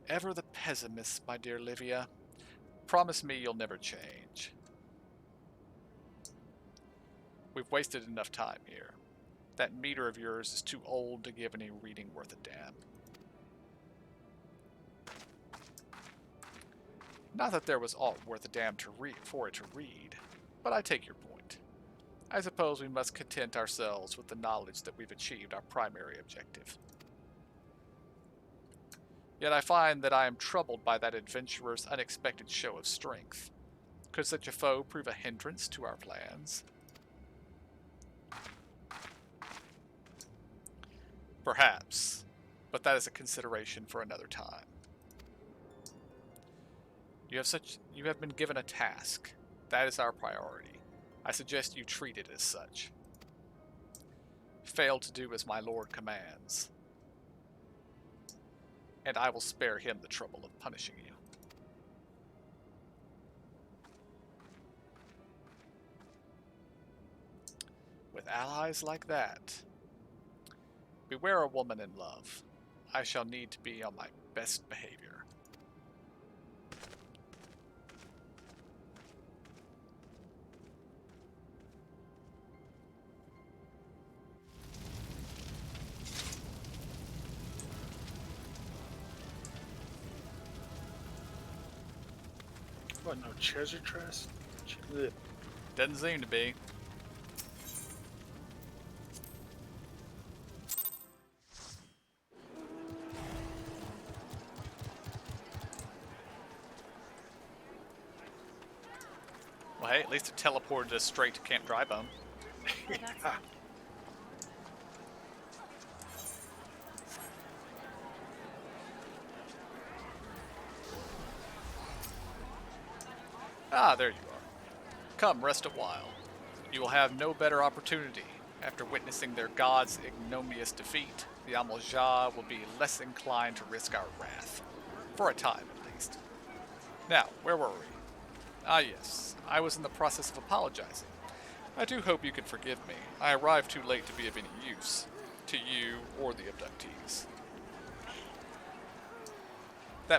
Ever the pessimist, my dear Livia. Promise me you'll never change. We've wasted enough time here. That meter of yours is too old to give any reading worth a damn. Not that there was aught worth a damn for it to read, but I take your point. I suppose we must content ourselves with the knowledge that we've achieved our primary objective. Yet I find that I am troubled by that adventurer's unexpected show of strength. Could such a foe prove a hindrance to our plans? Perhaps, but that is a consideration for another time. You have been given a task. That is our priority. I suggest you treat it as such. Fail to do as my lord commands, and I will spare him the trouble of punishing you. With allies like that, beware a woman in love. I shall need to be on my best behavior. What, no treasure chest? Doesn't seem to be. Well, hey, at least it teleported us straight to Camp Drybone. Oh, that's Yeah. fun. Ah, there you are. Come, rest a while. You will have no better opportunity. After witnessing their god's ignominious defeat, the Amoja will be less inclined to risk our wrath. For a time, at least. Now, where were we? Ah, yes. I was in the process of apologizing. I do hope you can forgive me. I arrived too late to be of any use. To you or the abductees. They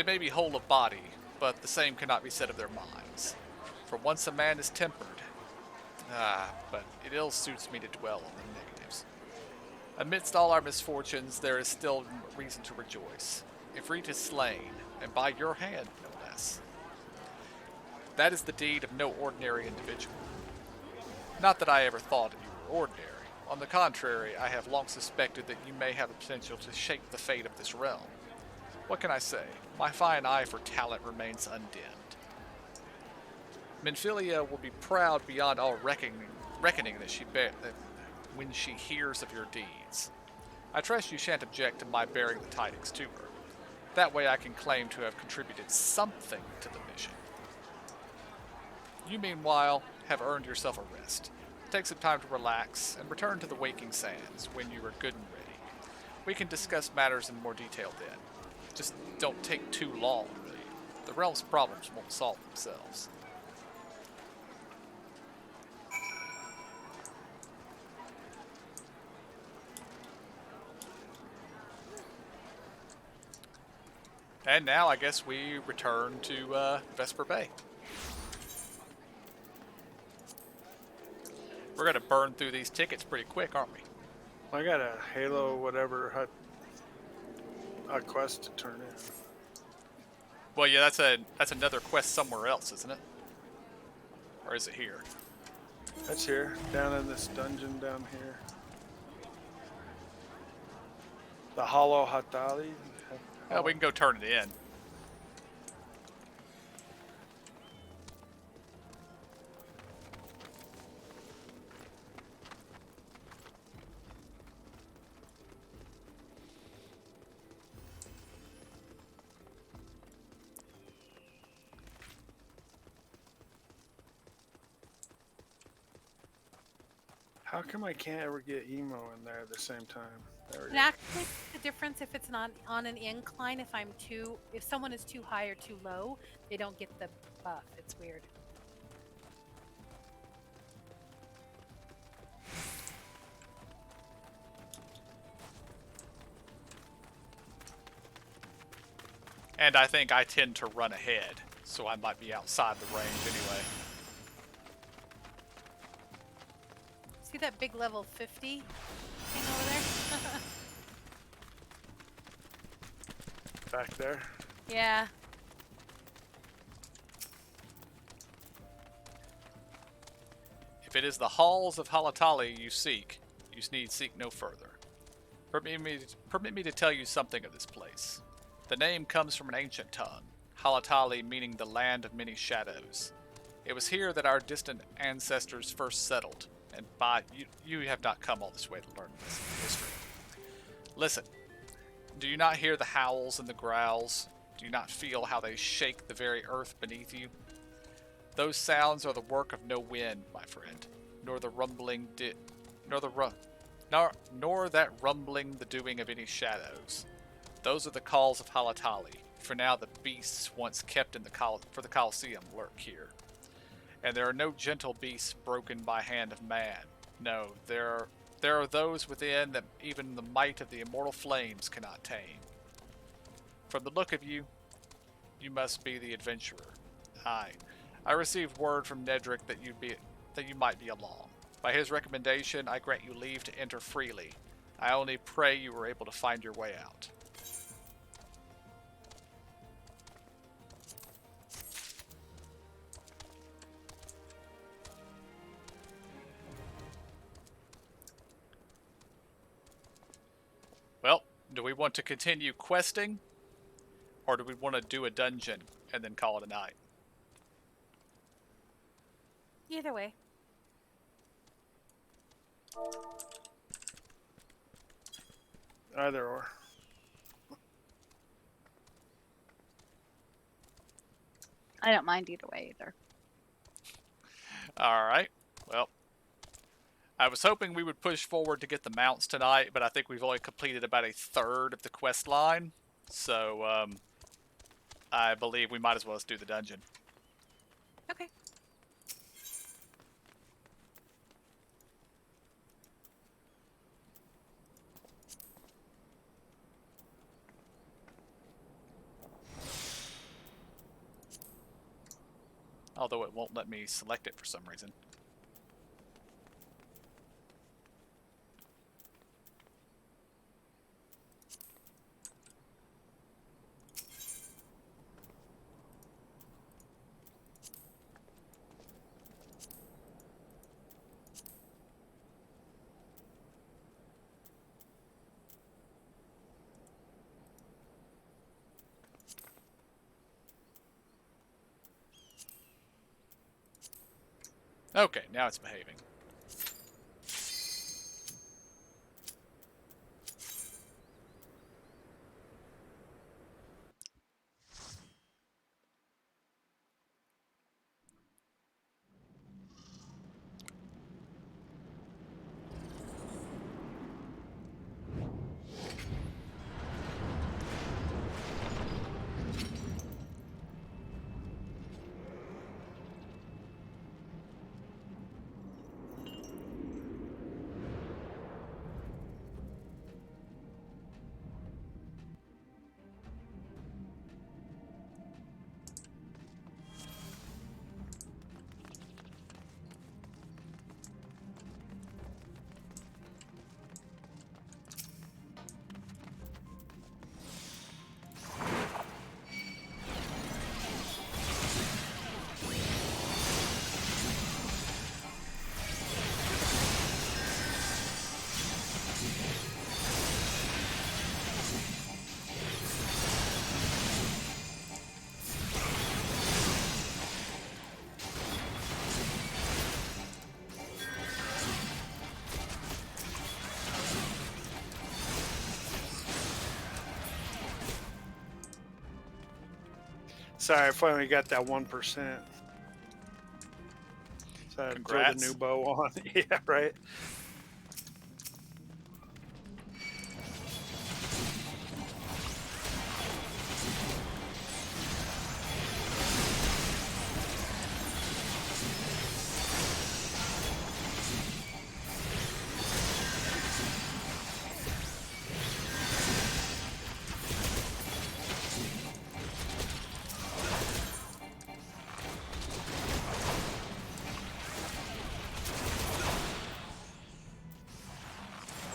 may be whole of body, but the same cannot be said of their minds. For once a man is tempered. But it ill suits me to dwell on the negatives. Amidst all our misfortunes, there is still reason to rejoice. Ifrit is slain, and by your hand, no less. That is the deed of no ordinary individual. Not that I ever thought you were ordinary. On the contrary, I have long suspected that you may have the potential to shape the fate of this realm. What can I say? My fine eye for talent remains undimmed. Minfilia will be proud beyond all reckoning that when she hears of your deeds. I trust you shan't object to my bearing the tidings to her. That way I can claim to have contributed something to the mission. You, meanwhile, have earned yourself a rest. Take some time to relax and return to the waking sands when you are good and ready. We can discuss matters in more detail then. Just don't take too long, really. The realm's problems won't solve themselves. And now I guess we return to Vesper Bay. We're going to burn through these tickets pretty quick, aren't we? I got a Halo whatever a quest to turn in. Well, yeah, that's another quest somewhere else, isn't it? Or is it here? That's here, down in this dungeon down here. The Hollow Hatali. Well, we can go turn it in. How come I can't ever get emo in there at the same time? There we And go. actually, the difference if it's not on an incline, if someone is too high or too low, they don't get the buff. It's weird. And I think I tend to run ahead, so I might be outside the range anyway. See that big level 50 thing over there? Back there. Yeah. If it is the halls of Halatali you seek, you need seek no further. Permit me to tell you something of this place. The name comes from an ancient tongue, Halatali meaning the land of many shadows. It was here that our distant ancestors first settled, and you have not come all this way to learn this history. Listen, do you not hear the howls and the growls? Do you not feel how they shake the very earth beneath you? Those sounds are the work of no wind, my friend, nor the rumbling nor that rumbling the doing of any shadows. Those are the calls of Halatali. For now, the beasts once kept in for the Colosseum lurk here. And there are no gentle beasts broken by hand of man. No, there are those within that even the might of the immortal flames cannot tame. From the look of you, you must be the adventurer. Aye, I received word from Nedrick that you might be along. By his recommendation, I grant you leave to enter freely. I only pray you were able to find your way out. Well, do we want to continue questing? Or do we want to do a dungeon and then call it a night? Either way. Either or. I don't mind either way either. All right. Well, I was hoping we would push forward to get the mounts tonight, but I think we've only completed about a third of the quest line. So, I believe we might as well just do the dungeon. Okay. Although it won't let me select it for some reason. Okay, now it's behaving. Sorry, I finally got that 1%. So I throw the Congrats. new bow on. Yeah, right.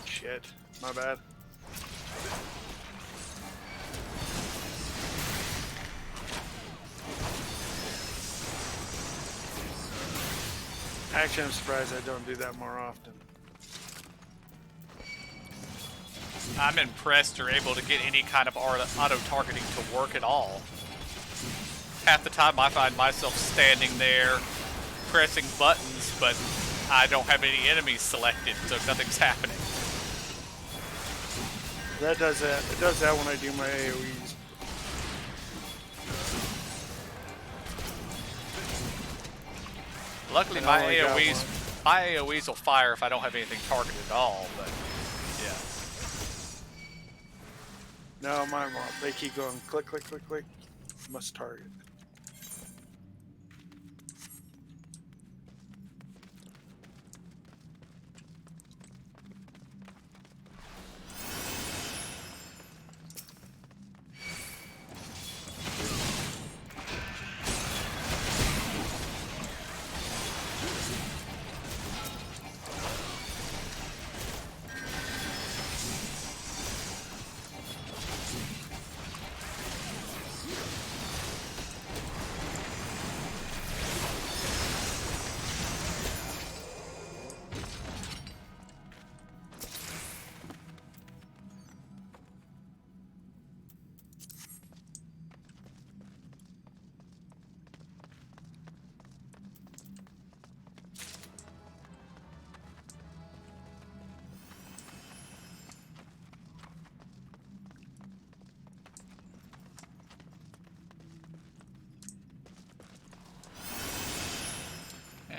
Shit, my bad. Actually, I'm surprised I don't do that more often. I'm impressed you're able to get any kind of auto-targeting to work at all. Half the time I find myself standing there pressing buttons, but I don't have any enemies selected, so nothing's happening. That does that. It does that when I do my AoEs. Luckily, And my I only got AoEs will fire if I don't have anything targeted at all, but yeah. No, mine won't. They keep going click, click, click, click. Must target.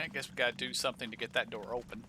I guess we gotta do something to get that door open.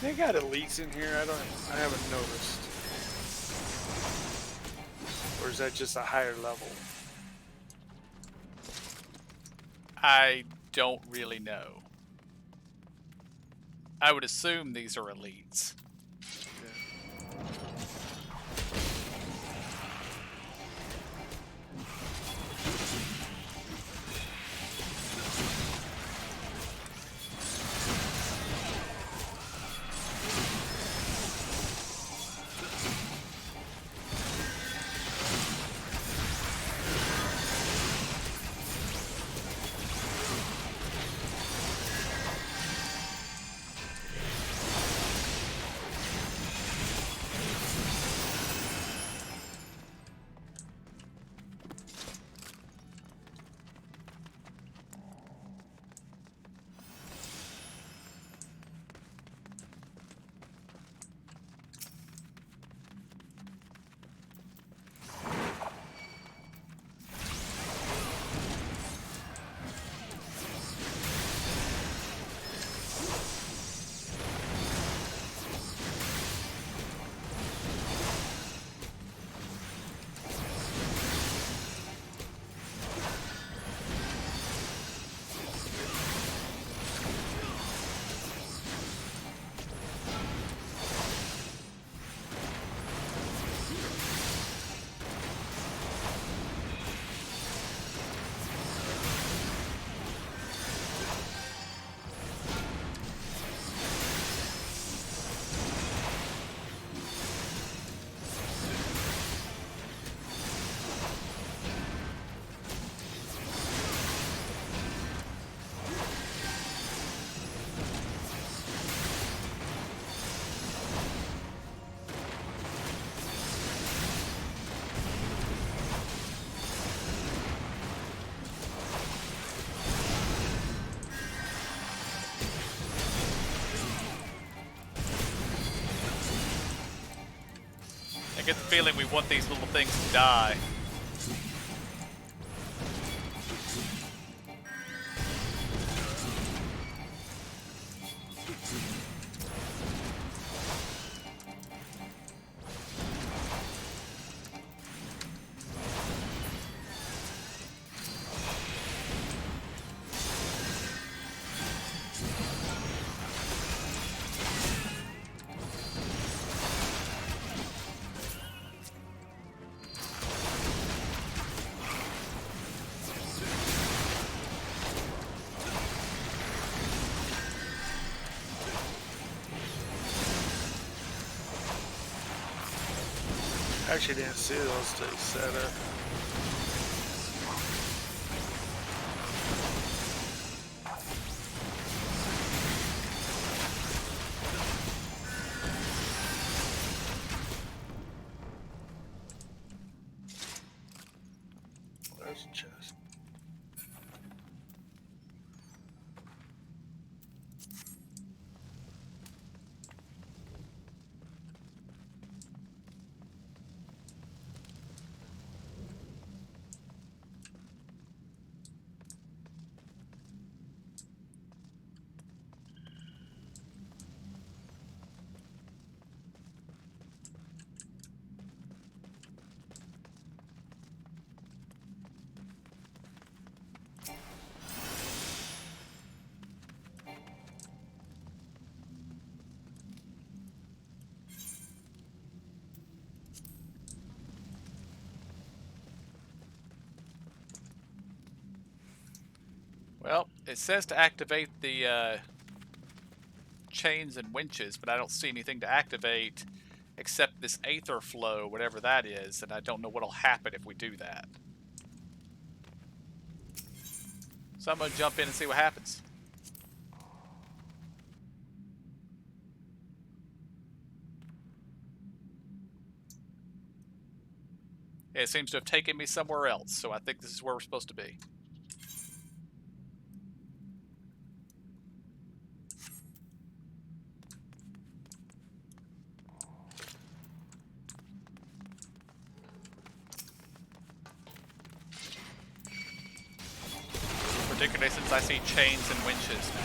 They got elites in here. I haven't noticed. Or is that just a higher level? I don't really know. I would assume these are elites. I get the feeling we want these little things to die. I actually didn't see those till you said it. There's a chest. Well, it says to activate the chains and winches, but I don't see anything to activate except this aether flow, whatever that is, and I don't know what'll happen if we do that. So I'm gonna jump in and see what happens. It seems to have taken me somewhere else, so I think this is where we're supposed to be. Particularly since I see chains and winches now.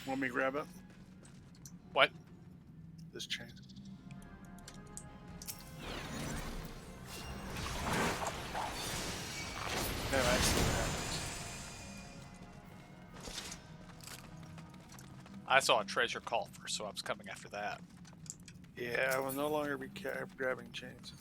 Want me to grab it? What? This chain. Yeah, I see what happens. I saw a treasure coffer, so I was coming after that. Yeah, I will no longer be grabbing chains.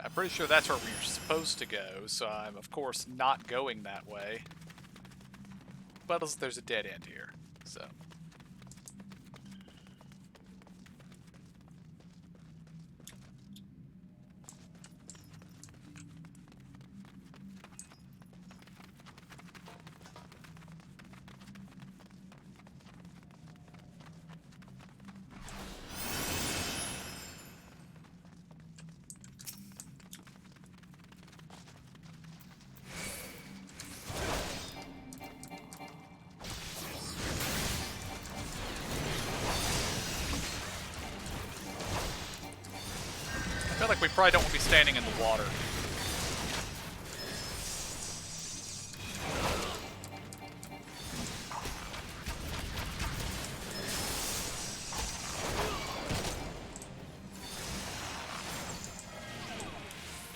I'm pretty sure that's where we're supposed to go, so I'm of course not going that way. But there's a dead end here, so. I feel like we probably don't want to be standing in the water.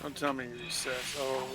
Don't tell me you recess. Oh.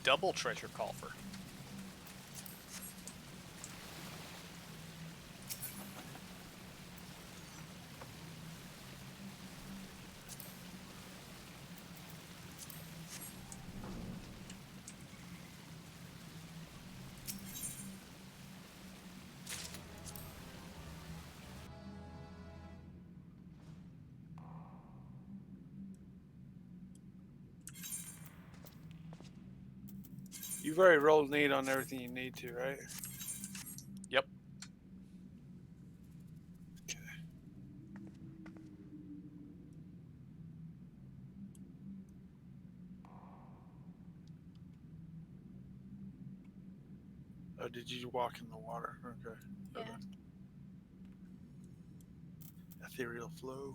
Double treasure coffer. You've already rolled need on everything you need to, right? Yep. Okay. Oh, did you walk in the water? Okay. Yeah. Okay. Ethereal flow.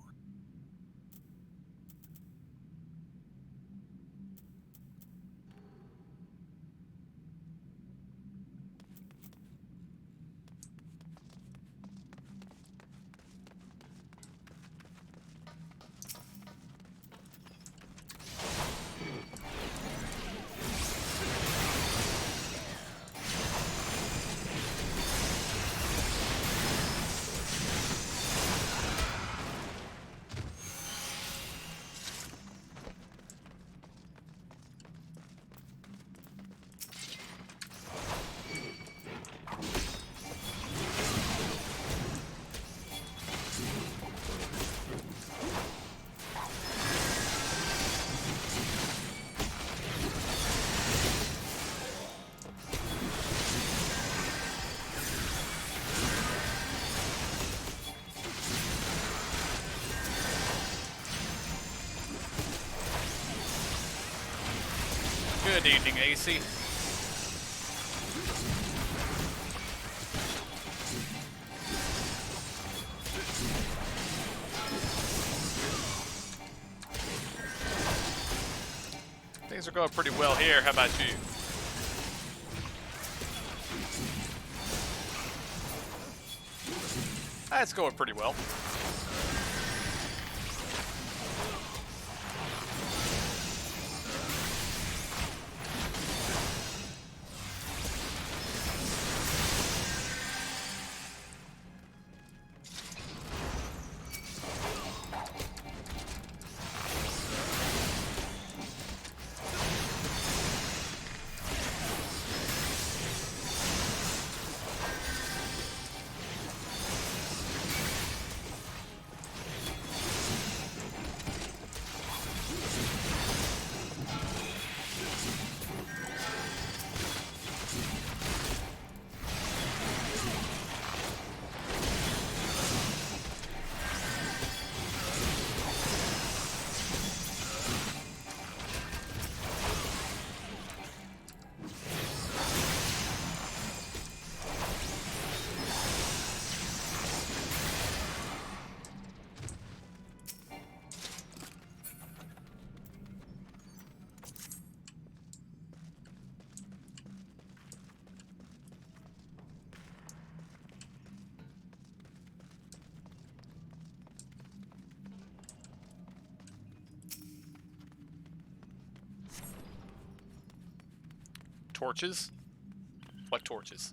Good evening, AC. Things are going pretty well here. How about you? That's going pretty well. Torches? What torches?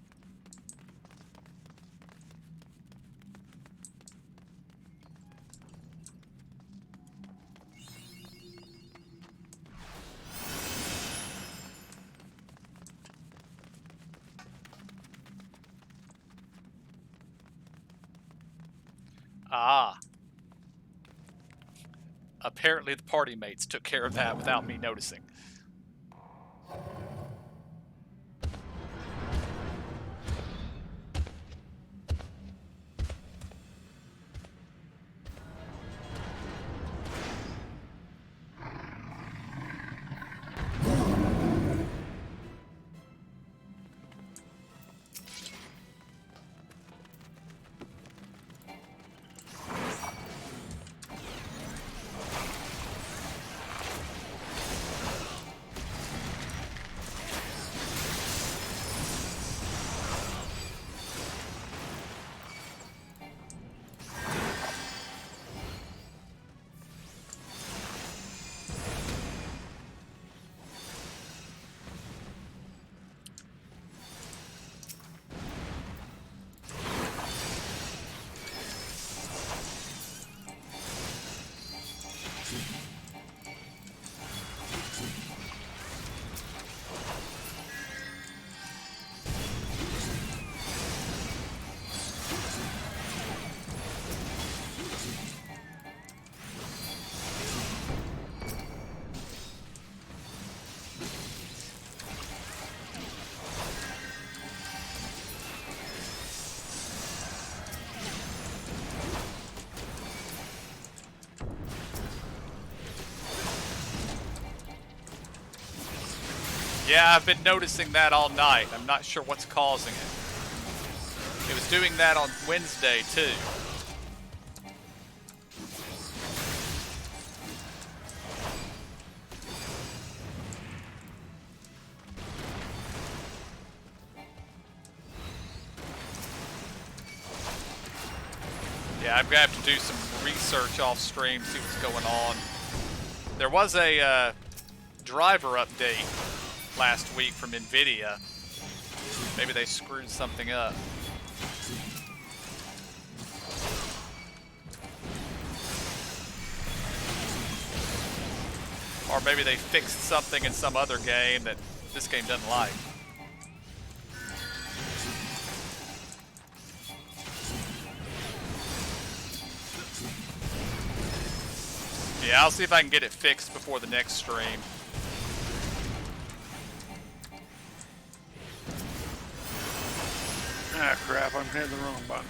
Ah. Apparently the party mates took care of that without me noticing. Yeah, I've been noticing that all night. I'm not sure what's causing it. It was doing that on Wednesday, too. Yeah, I'm gonna have to do some research off stream, see what's going on. There was a driver update last week from NVIDIA. Maybe they screwed something up. Or maybe they fixed something in some other game that this game doesn't like. Yeah, I'll see if I can get it fixed before the next stream. Ah, crap, I'm hitting the wrong button.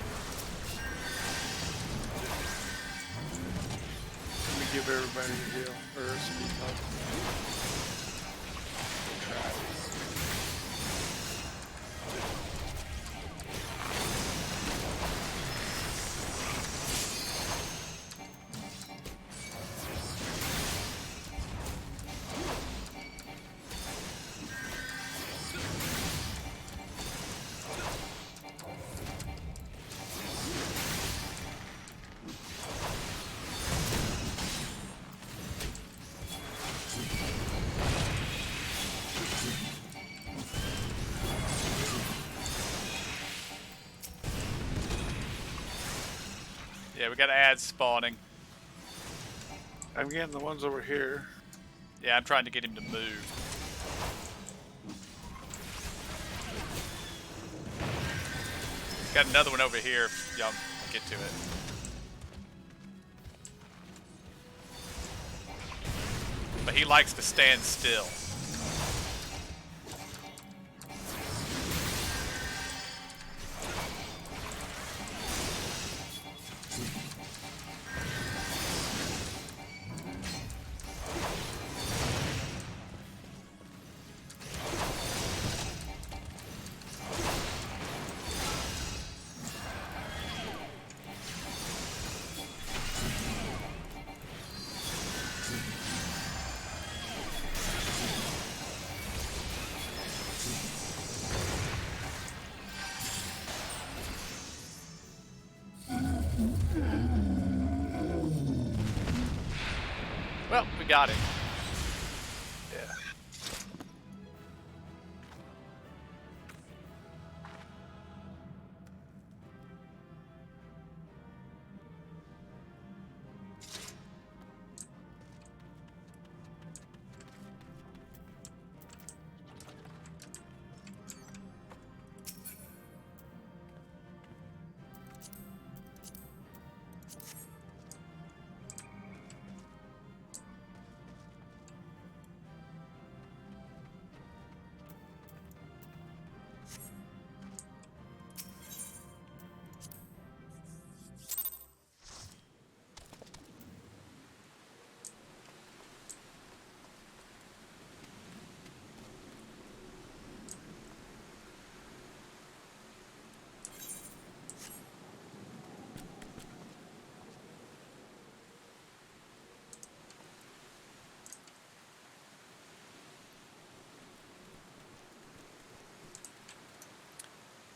Let me give everybody a heal, or a speed up. Yeah, we got ads spawning. I'm getting the ones over here. Yeah, I'm trying to get him to move. Got another one over here if y'all get to it. But he likes to stand still. Well, we got him. Yeah.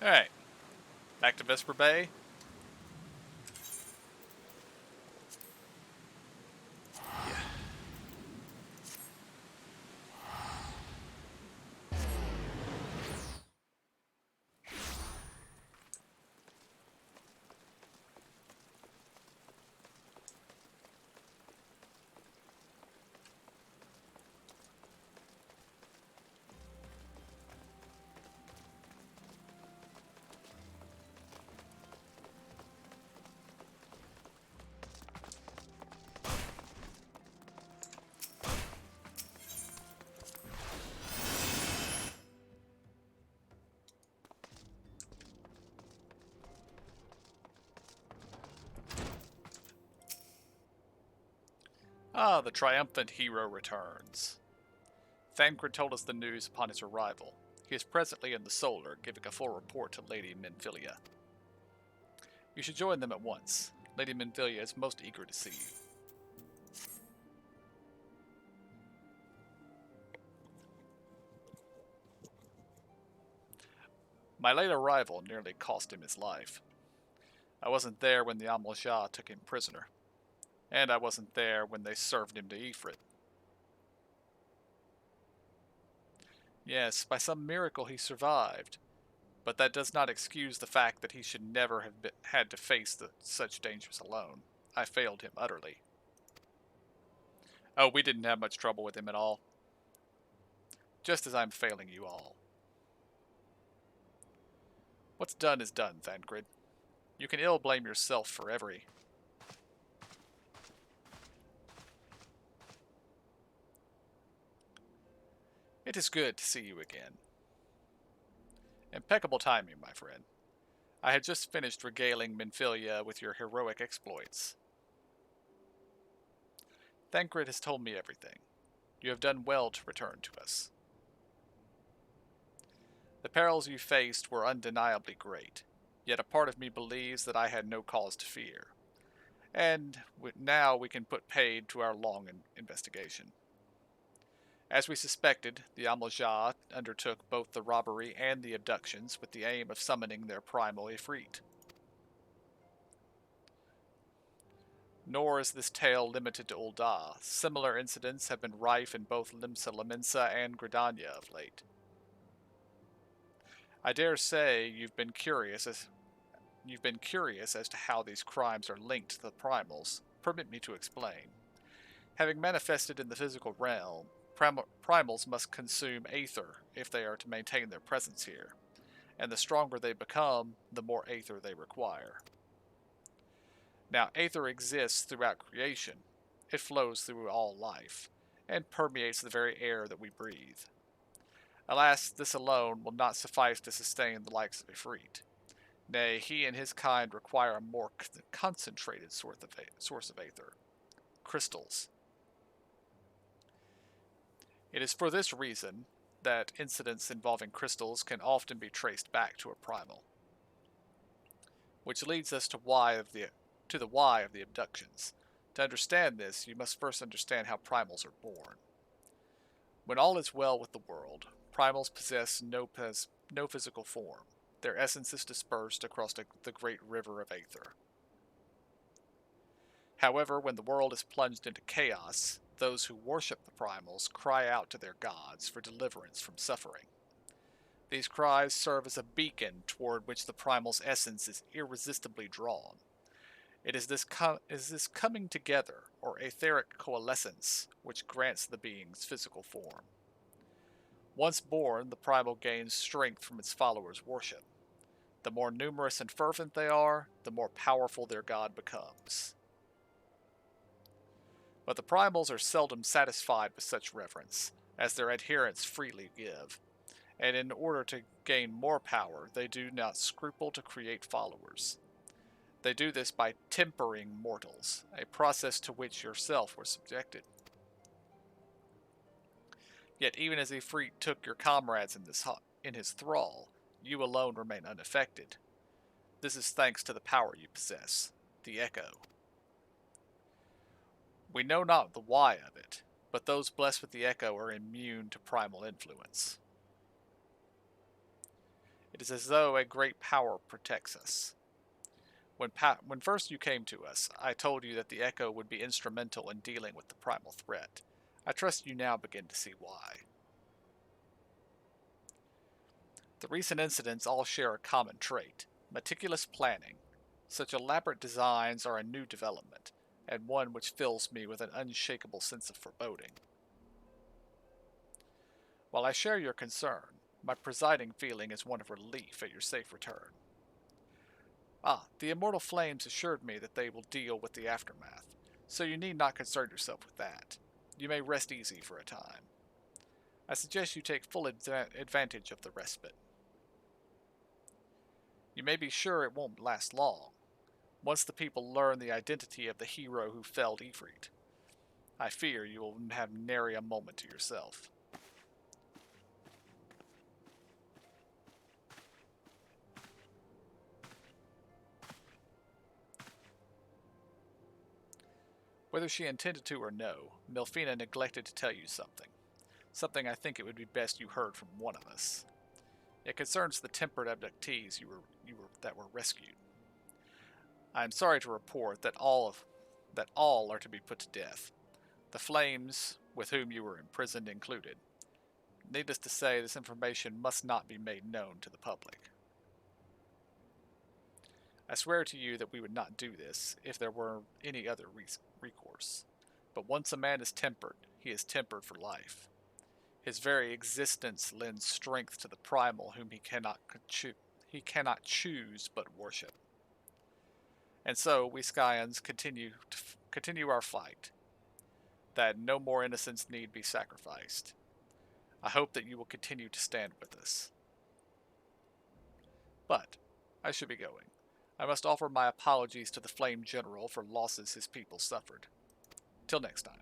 Alright. Back to Vesper Bay. Ah, the triumphant hero returns. Thancred told us the news upon his arrival. He is presently in the Solar, giving a full report to Lady Menphilia. You should join them at once. Lady Menphilia is most eager to see you. My late arrival nearly cost him his life. I wasn't there when the Amalja took him prisoner, and I wasn't there when they served him to Ifrit. Yes, by some miracle he survived, but that does not excuse the fact that he should never have had to face such dangers alone. I failed him utterly. Oh, we didn't have much trouble with him at all. Just as I'm failing you all. What's done is done, Thancred. You can ill blame yourself for every... It is good to see you again. Impeccable timing, my friend. I had just finished regaling Menphilia with your heroic exploits. Thancred has told me everything. You have done well to return to us. The perils you faced were undeniably great, yet a part of me believes that I had no cause to fear. And now we can put paid to our long investigation. As we suspected, the Amalja undertook both the robbery and the abductions with the aim of summoning their primal Ifrit. Nor is this tale limited to Ul'dah. Similar incidents have been rife in both Limsa Lominsa and Gridania of late. I dare say you've been curious as to how these crimes are linked to the primals. Permit me to explain. Having manifested in the physical realm, primals must consume aether if they are to maintain their presence here, and the stronger they become, the more aether they require. Now, aether exists throughout creation. It flows through all life, and permeates the very air that we breathe. Alas, this alone will not suffice to sustain the likes of Ifrit. Nay, he and his kind require a more concentrated source of aether. Crystals. It is for this reason that incidents involving crystals can often be traced back to a primal. Which leads us to the why of the abductions. To understand this, you must first understand how primals are born. When all is well with the world, primals possess no physical form. Their essence is dispersed across the great river of aether. However, when the world is plunged into chaos, those who worship the primals cry out to their gods for deliverance from suffering. These cries serve as a beacon toward which the primal's essence is irresistibly drawn. It is this coming together, or etheric coalescence, which grants the being's physical form. Once born, the primal gains strength from its followers' worship. The more numerous and fervent they are, the more powerful their god becomes. But the primals are seldom satisfied with such reverence, as their adherents freely give, and in order to gain more power, they do not scruple to create followers. They do this by tempering mortals, a process to which yourself were subjected. Yet even as Ifrit took your comrades in his thrall, you alone remain unaffected. This is thanks to the power you possess, the Echo. We know not the why of it, but those blessed with the Echo are immune to primal influence. It is as though a great power protects us. When first you came to us, I told you that the Echo would be instrumental in dealing with the primal threat. I trust you now begin to see why. The recent incidents all share a common trait: meticulous planning. Such elaborate designs are a new development, and one which fills me with an unshakable sense of foreboding. While I share your concern, my presiding feeling is one of relief at your safe return. The immortal flames assured me that they will deal with the aftermath, so you need not concern yourself with that. You may rest easy for a time. I suggest you take full advantage of the respite. You may be sure it won't last long, once the people learn the identity of the hero who felled Ifrit. I fear you will have nary a moment to yourself. Whether she intended to or no, Milfina neglected to tell you something. Something I think it would be best you heard from one of us. It concerns the tempered abductees that were rescued. I am sorry to report that all are to be put to death. The flames, with whom you were imprisoned, included. Needless to say, this information must not be made known to the public. I swear to you that we would not do this if there were any other recourse. But once a man is tempered, he is tempered for life. His very existence lends strength to the primal whom he cannot choose but worship. And so we Skyans continue our fight, that no more innocents need be sacrificed. I hope that you will continue to stand with us. But I should be going. I must offer my apologies to the Flame General for losses his people suffered. Till next time.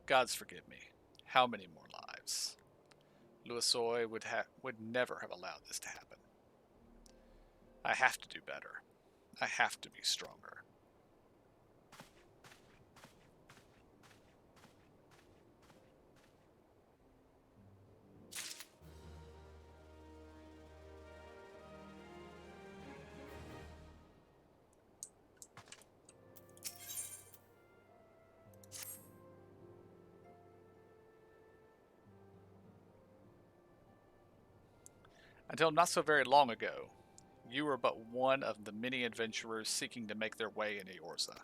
Gods forgive me. How many more lives? Luisoy would never have allowed this to happen. I have to do better. I have to be stronger. Until not so very long ago, you were but one of the many adventurers seeking to make their way in Eorza.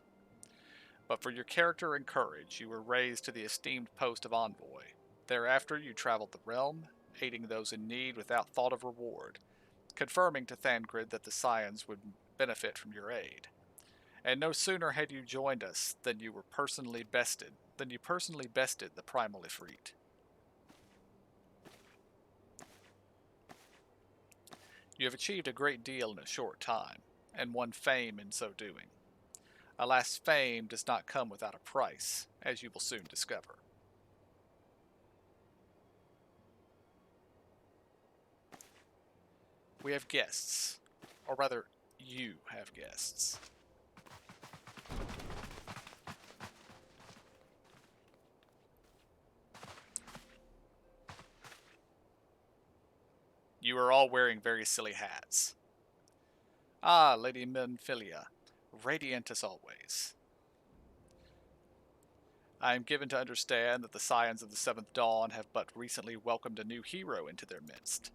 But for your character and courage, you were raised to the esteemed post of envoy. Thereafter, you traveled the realm, aiding those in need without thought of reward, confirming to Thangrid that the Scions would benefit from your aid. And no sooner had you joined us than you personally bested the primal Ifrit. You have achieved a great deal in a short time, and won fame in so doing. Alas, fame does not come without a price, as you will soon discover. We have guests, or rather, you have guests. You are all wearing very silly hats. Ah, Lady Menphilia, radiant as always. I am given to understand that the Scions of the Seventh Dawn have but recently welcomed a new hero into their midst.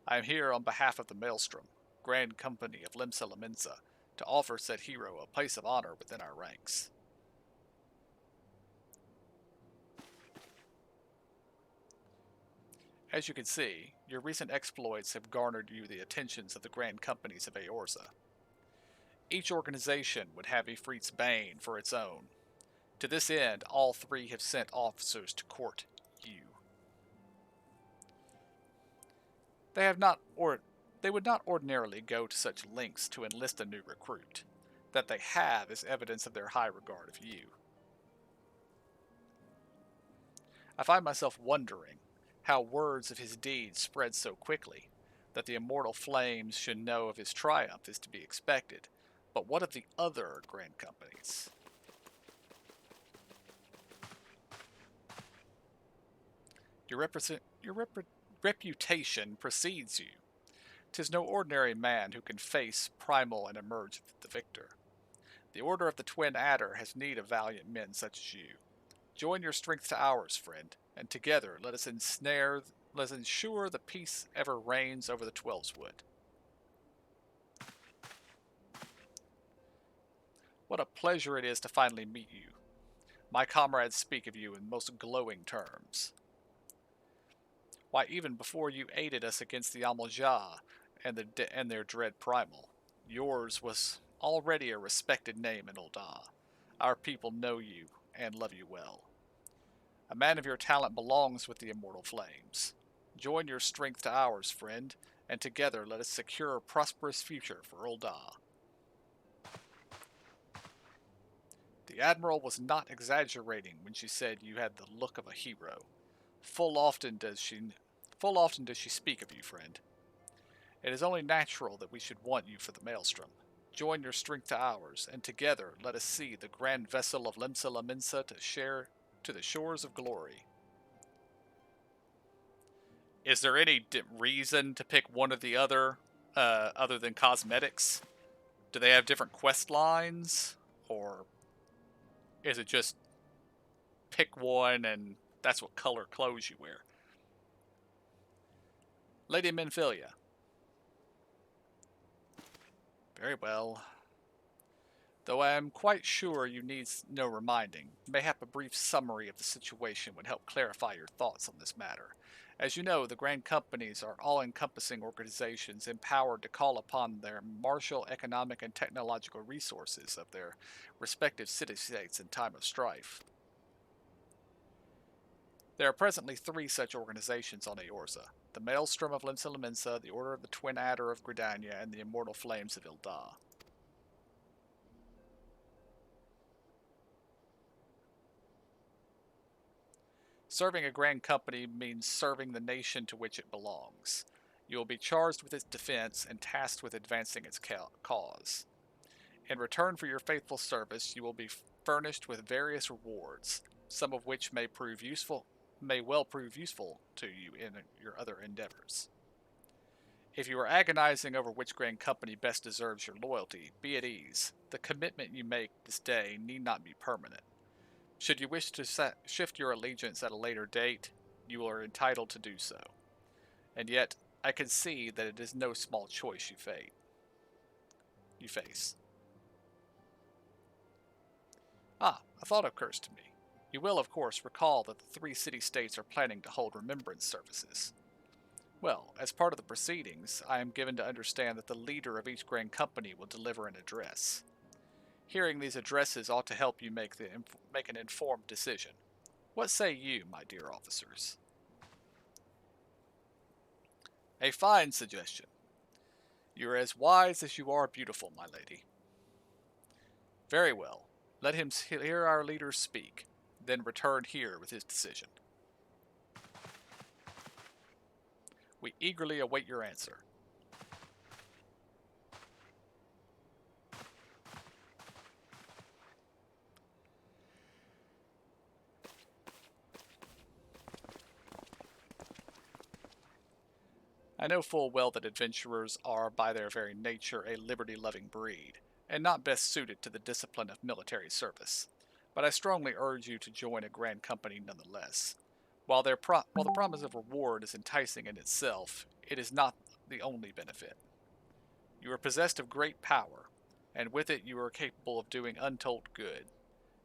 I am here on behalf of the Maelstrom, Grand Company of Limsa Lamensa, to offer said hero a place of honor within our ranks. As you can see, your recent exploits have garnered you the attentions of the Grand Companies of Eorza. Each organization would have Ifrit's Bane for its own. To this end, all three have sent officers to court you. They would not ordinarily go to such lengths to enlist a new recruit. That they have is evidence of their high regard of you. I find myself wondering how words of his deeds spread so quickly. That the immortal flames should know of his triumph is to be expected, but what of the other Grand Companies? Your reputation precedes you. 'Tis no ordinary man who can face primal and emerge the victor. The Order of the Twin Adder has need of valiant men such as you. Join your strength to ours, friend, and together let us ensure the peace ever reigns over the Twelveswood. What a pleasure it is to finally meet you. My comrades speak of you in most glowing terms. Why, even before you aided us against the Amalja and their dread primal, yours was already a respected name in Ul'dah. Our people know you and love you well. A man of your talent belongs with the immortal flames. Join your strength to ours, friend, and together let us secure a prosperous future for Ul'dah. The Admiral was not exaggerating when she said you had the look of a hero. Full often does she speak of you, friend. It is only natural that we should want you for the maelstrom. Join your strength to ours, and together let us see the grand vessel of Limsa Laminsa to share to the shores of glory. Is there any reason to pick one or the other than cosmetics? Do they have different quest lines? Or is it just pick one and that's what color clothes you wear? Lady Menphilia. Very well. Though I am quite sure you need no reminding, mayhap a brief summary of the situation would help clarify your thoughts on this matter. As you know, the Grand Companies are all-encompassing organizations empowered to call upon their martial, economic, and technological resources of their respective city-states in time of strife. There are presently 3 such organizations on Eorza: the Maelstrom of Limsa Laminsa, the Order of the Twin Adder of Gridania, and the Immortal Flames of Ilda. Serving a grand company means serving the nation to which it belongs. You will be charged with its defense and tasked with advancing its cause. In return for your faithful service, you will be furnished with various rewards, some of which may well prove useful to you in your other endeavors. If you are agonizing over which grand company best deserves your loyalty, be at ease. The commitment you make this day need not be permanent. Should you wish to shift your allegiance at a later date, you are entitled to do so. And yet, I can see that it is no small choice you face. Ah, a thought occurs to me. You will, of course, recall that the 3 city-states are planning to hold remembrance services. Well, as part of the proceedings, I am given to understand that the leader of each grand company will deliver an address. Hearing these addresses ought to help you make an informed decision. What say you, my dear officers? A fine suggestion. You are as wise as you are beautiful, my lady. Very well. Let him hear our leader speak, then return here with his decision. We eagerly await your answer. I know full well that adventurers are, by their very nature, a liberty-loving breed, and not best suited to the discipline of military service. But I strongly urge you to join a grand company nonetheless. While the promise of reward is enticing in itself, it is not the only benefit. You are possessed of great power, and with it you are capable of doing untold good.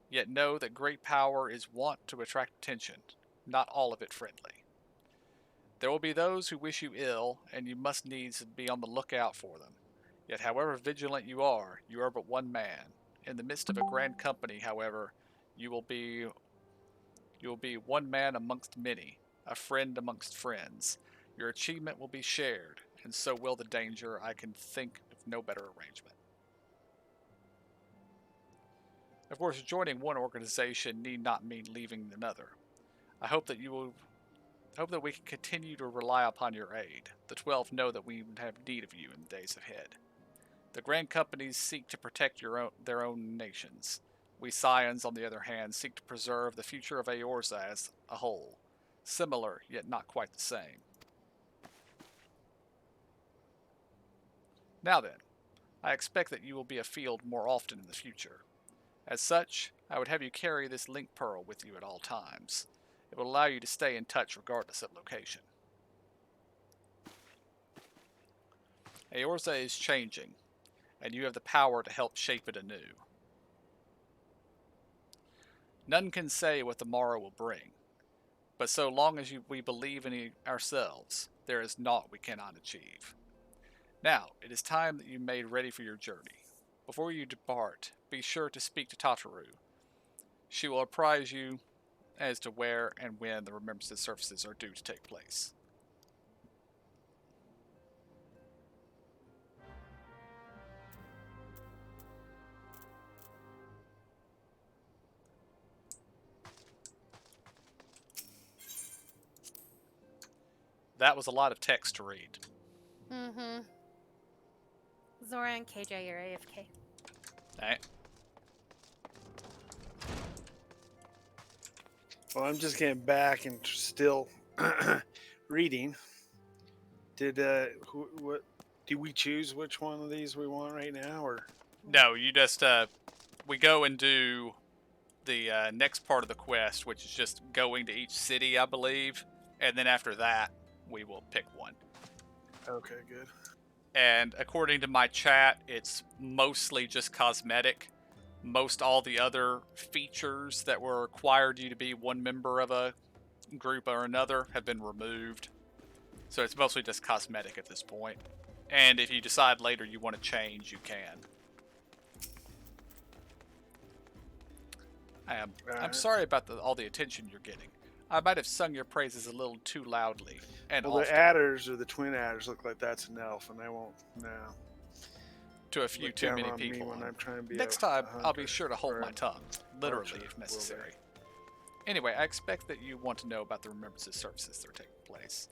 Yet know that great power is wont to attract attention, not all of it friendly. There will be those who wish you ill, and you must needs be on the lookout for them. Yet however vigilant you are but one man. In the midst of a grand company, however, you will be one man amongst many, a friend amongst friends. Your achievement will be shared, and so will the danger. I can think of no better arrangement. Of course, joining one organization need not mean leaving another. I hope that we can continue to rely upon your aid. The 12 know that we have need of you in the days ahead. The grand companies seek to protect their own nations. We Scions, on the other hand, seek to preserve the future of Eorza as a whole. Similar, yet not quite the same. Now then, I expect that you will be afield more often in the future. As such, I would have you carry this link pearl with you at all times. It will allow you to stay in touch regardless of location. Eorza is changing, and you have the power to help shape it anew. None can say what the morrow will bring, but so long as we believe in ourselves, there is naught we cannot achieve. Now, it is time that you made ready for your journey. Before you depart, be sure to speak to Tataru. She will apprise you as to where and when the remembrance services are due to take place. that was a lot of text to read. Mm-hmm. Zora and KJ are AFK. Alright. Well, I'm just getting back and still reading. Did what? Do we choose which one of these we want right now, or? No, you just we go and do the next part of the quest, which is just going to each city, I believe, and then after that, we will pick one. Okay, good. And according to my chat, it's mostly just cosmetic. Most all the other features that were required you to be one member of a group or another have been removed. So it's mostly just cosmetic at this point. And if you decide later you want to change, you can. I'm sorry about all the attention you're getting. I might have sung your praises a little too loudly and Well, often the adders or the twin adders look like that's an elf, and I won't now. to a few Look too down many on me people. when I'm trying to be Next a time, I'll be hunter sure to hold or my an tongue, literally archer, if will necessary. they? Anyway, I expect that you want to know about the Remembrances services that are taking place.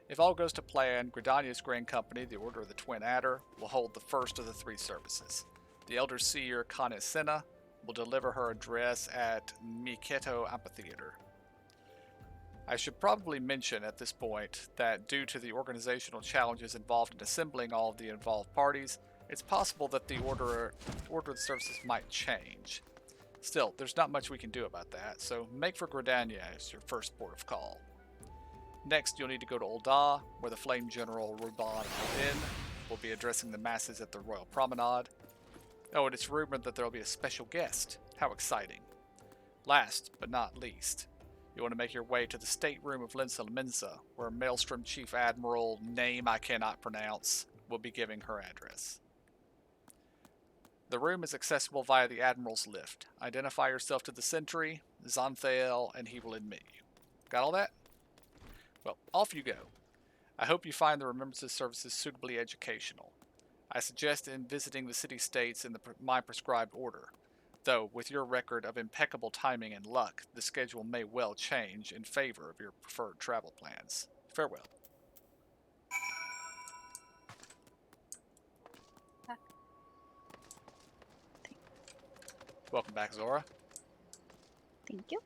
If all goes to plan, Gridania's Grand Company, the Order of the Twin Adder, will hold the first of the 3 services. The Elder Seer Kanesina will deliver her address at Miketo Amphitheater. I should probably mention at this point that due to the organizational challenges involved in assembling all of the involved parties, it's possible that the order of the services might change. Still, there's not much we can do about that, so make for Gridania as your first port of call. Next, you'll need to go to Ul'dah, where the Flame General Ruban Al-Din will be addressing the masses at the Royal Promenade. Oh, and it's rumored that there will be a special guest. How exciting. Last, but not least, you want to make your way to the stateroom of Linsa Mensa, where Maelstrom Chief Admiral, name I cannot pronounce, will be giving her address. The room is accessible via the Admiral's lift. Identify yourself to the sentry, Xanthael, and he will admit you. Got all that? Well, off you go. I hope you find the Remembrances services suitably educational. I suggest in visiting the city-states in my prescribed order, though with your record of impeccable timing and luck, the schedule may well change in favor of your preferred travel plans. Farewell. Welcome back, Zora. Thank you.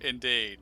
Indeed.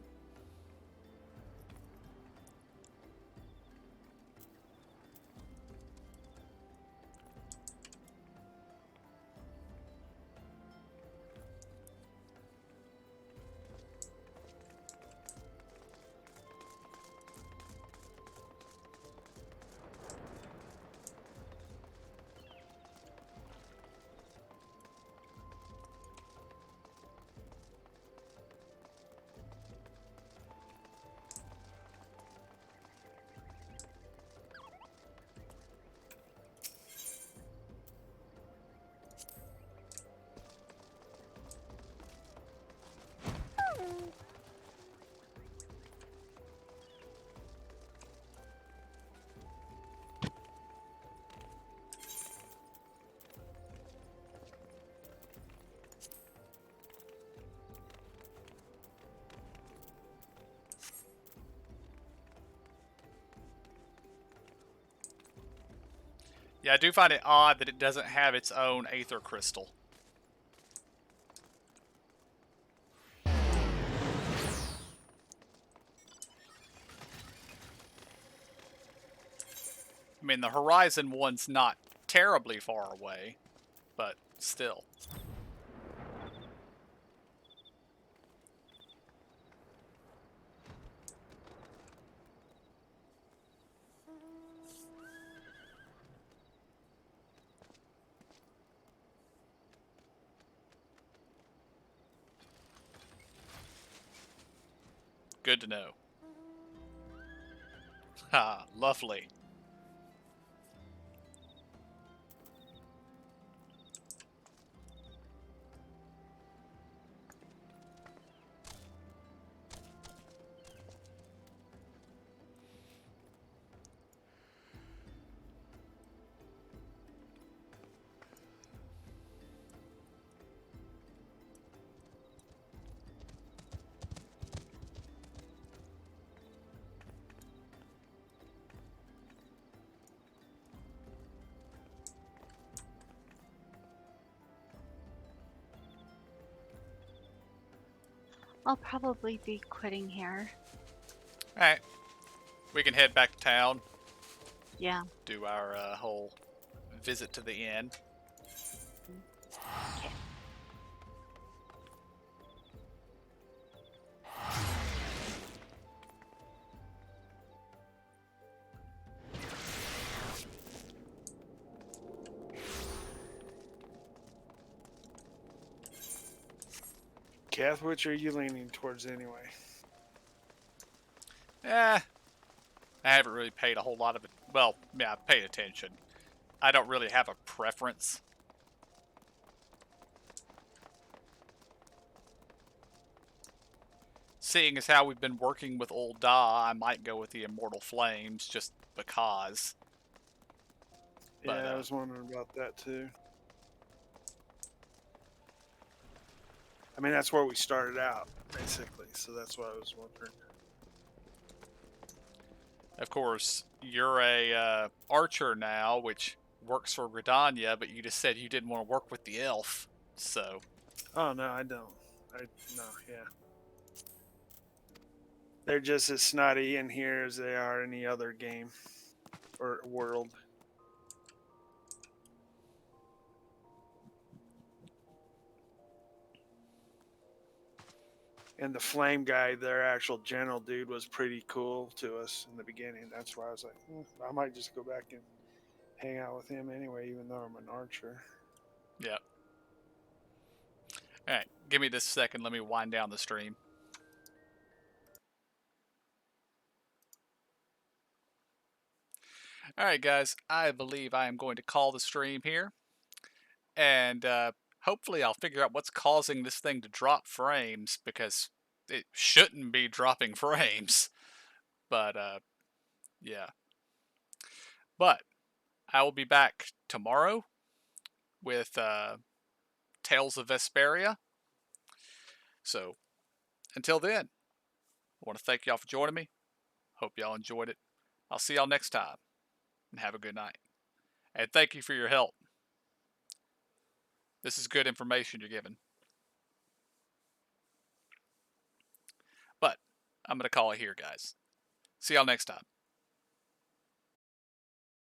Yeah, I do find it odd that it doesn't have its own Aether Crystal. I mean, the Horizon one's not terribly far away, but still. Good to know. Ha, lovely. I'll probably be quitting here. Alright. We can head back to town, Yeah. do our whole visit to the inn. Okay. Kath, which are you leaning towards anyway? I haven't really paid a whole lot of it. Well, yeah, I've paid attention. I don't really have a preference. Seeing as how we've been working with old Da, I might go with the Immortal Flames just because. But, Yeah, I was wondering about that too. I mean, that's where we started out, basically, so that's why I was wondering. Of course, you're a archer now, which works for Gridania, but you just said you didn't want to work with the elf, so... Oh, no, I don't. No, yeah. They're just as snotty in here as they are any other game or world. And the flame guy, their actual general dude, was pretty cool to us in the beginning. That's why I was like, I might just go back and hang out with him anyway, even though I'm an archer. Yeah. Alright, give me this second. Let me wind down the stream. Alright, guys. I believe I am going to call the stream here. And hopefully I'll figure out what's causing this thing to drop frames, because it shouldn't be dropping frames. But, yeah. But I will be back tomorrow with Tales of Vesperia. So, until then, I want to thank y'all for joining me. Hope y'all enjoyed it. I'll see y'all next time, and have a good night. And thank you for your help. This is good information you're giving. But I'm going to call it here, guys. See y'all next time.